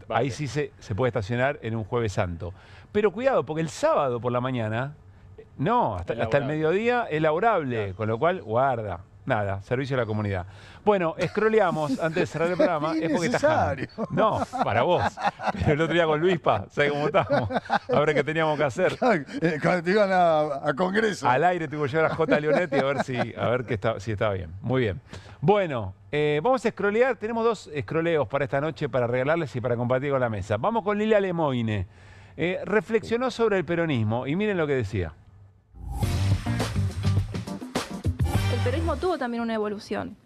ahí sí se puede estacionar en un Jueves Santo. Pero cuidado, porque el sábado por la mañana, no, hasta el mediodía es laborable, claro. Con lo cual, guarda. Nada, servicio a la comunidad. Bueno, scrolleamos antes de cerrar el programa. Es porque está. No, para vos. Pero el otro día con Luispa, ¿sabes cómo estamos? A ver qué teníamos que hacer. Cuando te iban a Congreso. Al aire tuvo que llevar a J. Leonetti a ver si estaba bien. Muy bien. Bueno, vamos a scrollear. Tenemos 2 scrolleos para esta noche para regalarles y para compartir con la mesa. Vamos con Lilia Lemoine. Reflexionó sobre el peronismo y miren lo que decía. El peronismo tuvo también una evolución.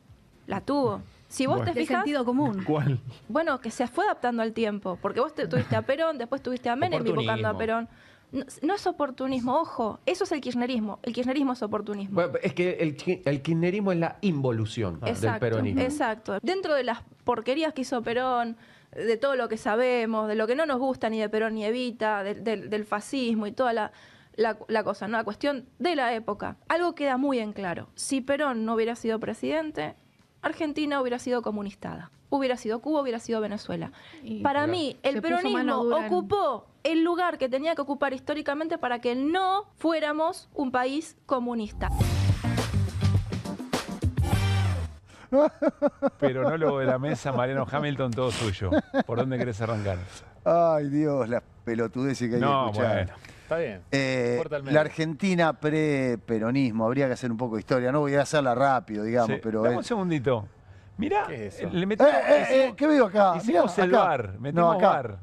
La tuvo. Si vos te fijas... De sentido común. ¿Cuál? Bueno, que se fue adaptando al tiempo. Porque vos tuviste a Perón, después tuviste a Menem invocando a Perón. No es oportunismo, ojo. Eso es el kirchnerismo. El kirchnerismo es oportunismo. Bueno, es que el kirchnerismo es la involución del peronismo. Exacto. Dentro de las porquerías que hizo Perón, de todo lo que sabemos, de lo que no nos gusta ni de Perón ni Evita, del fascismo y toda la cosa, ¿no? La cuestión de la época. Algo queda muy en claro. Si Perón no hubiera sido presidente, Argentina hubiera sido comunistada. Hubiera sido Cuba, hubiera sido Venezuela. Para mí, el peronismo ocupó el lugar que tenía que ocupar históricamente para que no fuéramos un país comunista. Pero no lo de la mesa, Mariano Hamilton, todo suyo. ¿Por dónde querés arrancar? Ay, Dios, las pelotudeces que hay que escuchar. Bueno. Está bien. La Argentina pre-peronismo, habría que hacer un poco de historia. No voy a hacerla rápido, digamos, Sí. pero... Dame un segundito. Mirá, ¿Qué es eso? le metimos, ¿qué veo acá? hicimos Mirá, el acá. bar, metimos acá. bar.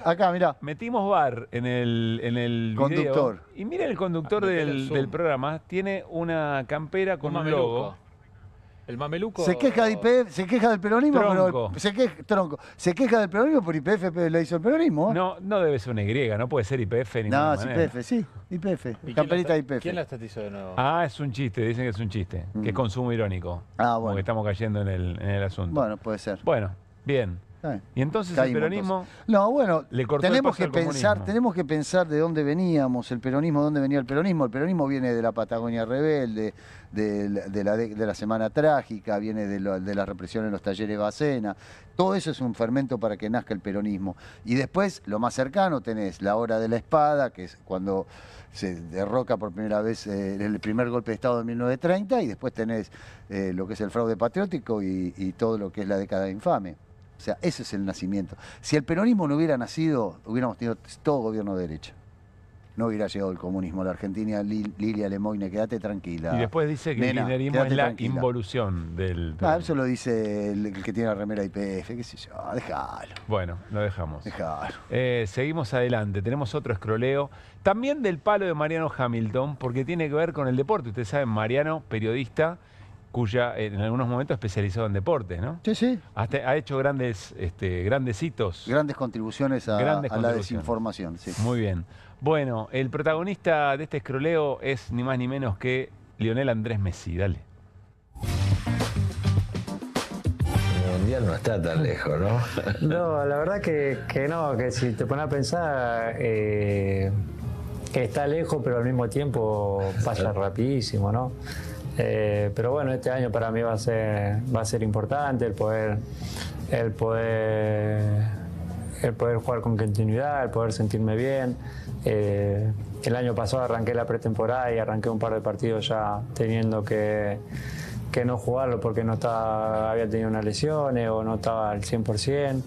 Acá, mirá. Metimos bar en el Conductor. video. Y mira el conductor del programa, tiene una campera con un logo. El mameluco. Se queja de YPF, se queja del peronismo, Tronco. pero se queja del peronismo por YPF le hizo el peronismo. ¿Eh? No debe ser una Y, no puede ser YPF ni ninguna No, es manera. YPF, sí, YPF. ¿Y Camperita de YPF. ¿Quién la estatizó de nuevo? Ah, es un chiste, dicen que es un chiste, que es consumo irónico. Ah, Como bueno. que estamos cayendo en el asunto. Bueno, puede ser. Bueno, bien. Y entonces Caímos, el peronismo No, bueno, le cortó el tenemos paso que al comunismo. tenemos que pensar de dónde veníamos, el peronismo, dónde venía el peronismo. El peronismo viene de la Patagonia rebelde, de la Semana Trágica, viene de la represión en los talleres Bacena. Todo eso es un fermento para que nazca el peronismo. Y después, lo más cercano, tenés la hora de la espada, que es cuando se derroca por primera vez el primer golpe de Estado de 1930, y después tenés lo que es el fraude patriótico y todo lo que es la década infame. O sea, ese es el nacimiento. Si el peronismo no hubiera nacido, hubiéramos tenido todo gobierno de derecha. No hubiera llegado el comunismo a la Argentina. Lilia Lemoine, quédate tranquila. Y después dice que el kirchnerismo es la involución del peronismo. Eso lo dice el que tiene la remera YPF, qué sé yo, déjalo. Bueno, lo dejamos. Déjalo. Seguimos adelante, tenemos otro escroleo. También del palo de Mariano Hamilton, porque tiene que ver con el deporte. Ustedes saben, Mariano, periodista, cuya en algunos momentos especializado en deportes, ¿no? Sí, sí. Ha hecho grandes hitos. Grandes contribuciones a la desinformación, sí. Muy bien. Bueno, el protagonista de este escroleo es ni más ni menos que Lionel Andrés Messi. Dale. El Mundial no está tan lejos, ¿no? No, la verdad que no, que si te pones a pensar, que está lejos, pero al mismo tiempo pasa rapidísimo, ¿no? Pero bueno, este año para mí va a ser importante el poder jugar con continuidad, el poder sentirme bien. El año pasado arranqué la pretemporada y arranqué un par de partidos ya teniendo que no jugarlo porque había tenido unas lesiones o no estaba al 100%.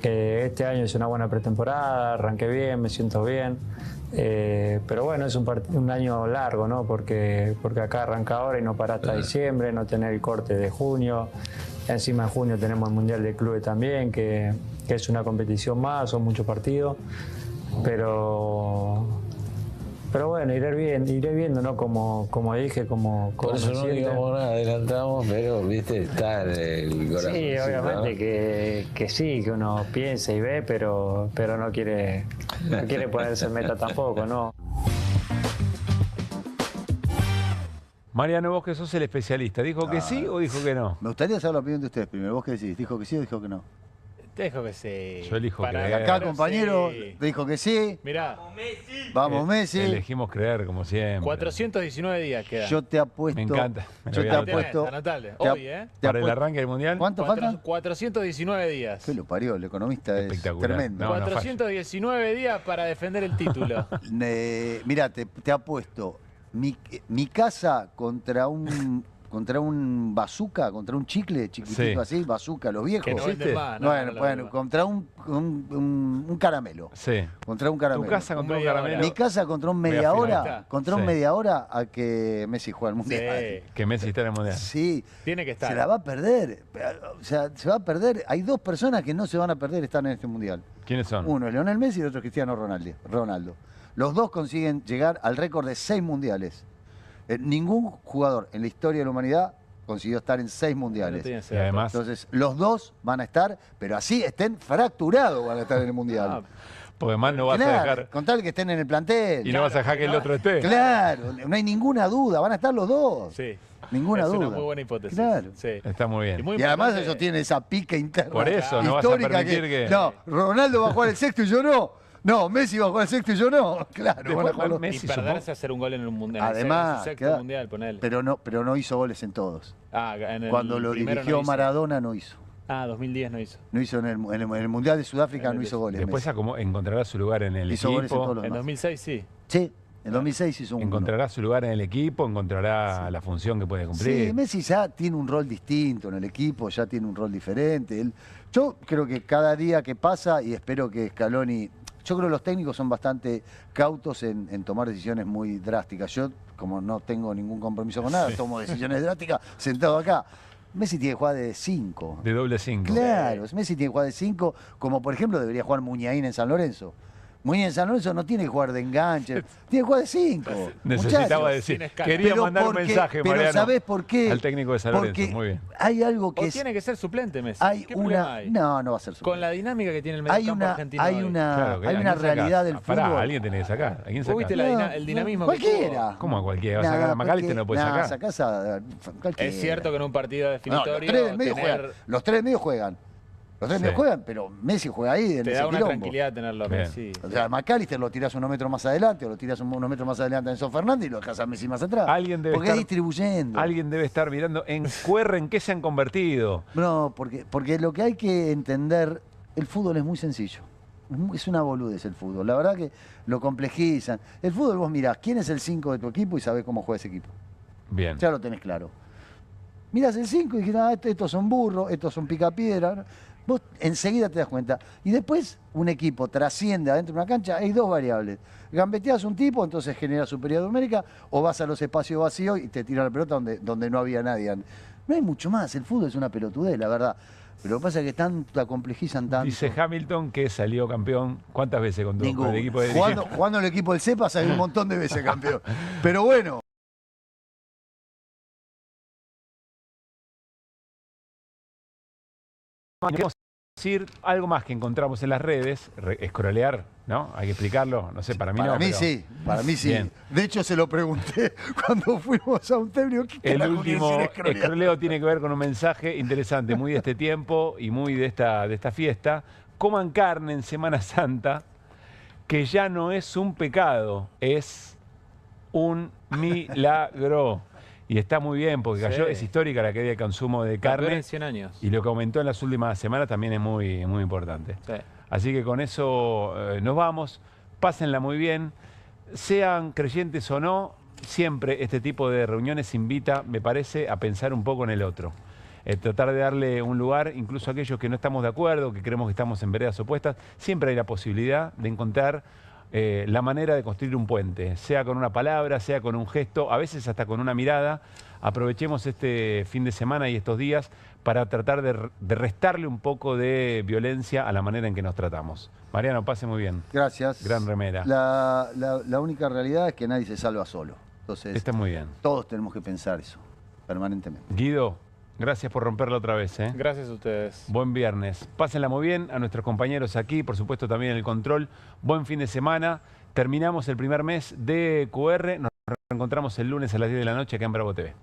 Este año hice una buena pretemporada, arranqué bien, me siento bien. Pero bueno, es un año largo, ¿no? Porque acá arranca ahora y no para hasta diciembre, no tener el corte de junio. Encima en junio tenemos el Mundial de Clubes también, que es una competición más, son muchos partidos. Pero bueno, iré viendo, ¿no? Como dije, como por eso no digamos nada, adelantamos, pero viste, está en el corazón. Sí, obviamente, ¿no? que sí, que uno piensa y ve, pero no quiere ponerse en meta tampoco, ¿no? Mariano, vos que sos el especialista, ¿dijo que sí o dijo que no? Me gustaría saber la opinión de ustedes primero. ¿Vos qué decís? ¿Dijo que sí o dijo que no? Te dijo que sí. Yo elijo creer. Acá, compañero, sí. dijo que sí. Mirá. Vamos, Messi. Elegimos creer, como siempre. 419 días quedan. Yo te apuesto. Me encanta. Yo te apuesto. Anotale. Hoy, ¿eh? Para el arranque del Mundial. ¿Cuánto faltan? 419 días. ¿Qué lo parió? El economista es espectacular. tremendo. No, 419 días para defender el título. Mirá, te apuesto. Mi casa contra un bazooka, contra un chicle chiquitito Sí. así, bazooka, los viejos. Que no venden más, no, bueno, no, bueno, no. contra un caramelo. Sí. Contra un caramelo. Tu casa contra un media caramelo. Mi casa contra un Media media final. hora, contra un Sí. media hora a que Messi juegue al Mundial. Sí. Que Messi está en el Mundial. Sí. Tiene que estar. Se la va a perder. O sea, se va a perder. Hay dos personas que no se van a perder, están en este Mundial. ¿Quiénes son? Uno es Lionel Messi y el otro es Cristiano Ronaldo. Los dos consiguen llegar al récord de 6 mundiales. Ningún jugador en la historia de la humanidad consiguió estar en 6 mundiales. Y además, Entonces, los dos van a estar, pero así estén fracturados, van a estar en el Mundial. porque más no vas a Claro, dejar. con tal que estén en el plantel. Y no vas a dejar que el otro esté. Claro, no hay ninguna duda, van a estar los dos. Sí. Ninguna es duda. una muy buena hipótesis. Claro. Sí. Está muy bien. Y además eso tiene esa pica interna. Por eso, no vas a histórica permitir que- No, Ronaldo va a jugar el sexto y yo no. No, Messi va a jugar el sexto y yo no. Claro, Después, van a jugar los- Messi, Y perderse a hacer un gol en un mundial. Además, en su sexto queda- mundial, ponele. pero no hizo goles en todos. En el Cuando lo primero dirigió no hizo. Maradona no hizo. 2010 no hizo. No hizo en el Mundial de Sudáfrica, no hizo goles. Después Messi. encontrará su lugar en el Hizo goles en equipo. todos los En demás. 2006 sí. Sí, en 2006 hizo un Encontrará su lugar en el equipo, encontrará la función que puede cumplir. Sí, Messi ya tiene un rol distinto en el equipo, ya tiene un rol diferente. Yo creo que cada día que pasa, y espero que Scaloni... Yo creo que los técnicos son bastante cautos en tomar decisiones muy drásticas. Yo, como no tengo ningún compromiso con nada, tomo decisiones drásticas sentado acá. Messi tiene que jugar de 5. De doble 5. Claro, Messi tiene que jugar de 5, como por ejemplo debería jugar Muñain en San Lorenzo. Muñain en San Lorenzo no tiene que jugar de enganche, tiene que jugar de 5. Necesitaba decir, quería mandar un mensaje, pero Mariano, ¿sabés por qué? al técnico de San Lorenzo. Porque Muy bien. hay algo que O es... tiene que ser suplente Messi. Hay ¿Qué problema una... hay? No, no va a ser suplente. Con la dinámica que tiene el Hay mediocampo una, argentino hay hoy. una, Claro, hay ¿a una quién sacás? realidad del Pará, fútbol. alguien tiene que sacar. ¿A quién ¿Vos sacás? viste el dinamismo que Cualquiera. tuvo? ¿Cómo a cualquiera? ¿Vas a sacar a McAllister? No puede sacar. Sacás a cualquiera. Es cierto que en un partido No, definitorio los tres del medio tener- juegan. Los tres del medio juegan. Los tres del medio juegan, pero Messi juega ahí en te ese da una quilombo. tranquilidad tenerlo a Bien. Messi. O sea, McAllister lo tirás unos metros más adelante o lo tirás unos metros más adelante a Enzo Fernández y lo dejás a Messi más atrás. Alguien debe porque estar es distribuyendo. Alguien debe estar mirando en QR en qué se han convertido. No, porque lo que hay que entender, el fútbol es muy sencillo. Es una boludez el fútbol. La verdad que lo complejizan. El fútbol vos mirás quién es el 5 de tu equipo y sabés cómo juega ese equipo. Bien. Ya lo tenés claro. Mirás el 5 y dijiste, estos son burros, estos son picapiedra. Vos enseguida te das cuenta. Y después un equipo trasciende adentro de una cancha, hay dos variables. Gambeteas un tipo, entonces genera superioridad numérica, o vas a los espacios vacíos y te tiras la pelota donde no había nadie. No hay mucho más, el fútbol es una pelotudez, la verdad. Pero lo que pasa es que la complejizan tanto. Dice Hamilton que salió campeón. ¿Cuántas veces con Ninguno. el equipo de Jugando el equipo del CEPA salió un montón de veces campeón. Pero bueno. Vamos a decir algo más que encontramos en las redes, escrolear, ¿no? Hay que explicarlo, no sé, para mí Para no. mí pero- sí, para mí sí. Bien. De hecho se lo pregunté cuando fuimos a un tebrio. ¿Qué El carajo último quiere decir escrolear? escroleo tiene que ver con un mensaje interesante, muy de este tiempo y muy de esta fiesta. Coman carne en Semana Santa, que ya no es un pecado, es un milagro. Y está muy bien, porque cayó, Sí. es histórica la caída de consumo de Campeón carne. en 100 años. Y lo que aumentó en las últimas semanas también es muy, muy importante. Sí. Así que con eso nos vamos. Pásenla muy bien. Sean creyentes o no, siempre este tipo de reuniones invita, me parece, a pensar un poco en el otro. Tratar de darle un lugar, incluso a aquellos que no estamos de acuerdo, que creemos que estamos en veredas opuestas, siempre hay la posibilidad de encontrar la manera de construir un puente, sea con una palabra, sea con un gesto, a veces hasta con una mirada, aprovechemos este fin de semana y estos días para tratar de restarle un poco de violencia a la manera en que nos tratamos. Mariano, pase muy bien. Gracias. Gran remera. La única realidad es que nadie se salva solo. Entonces, está muy bien. Todos tenemos que pensar eso, permanentemente. Guido, gracias por romperla otra vez. Gracias a ustedes. Buen viernes. Pásenla muy bien a nuestros compañeros aquí, por supuesto también en el control. Buen fin de semana. Terminamos el primer mes de QR. Nos reencontramos el lunes a las 10 de la noche acá en Bravo TV.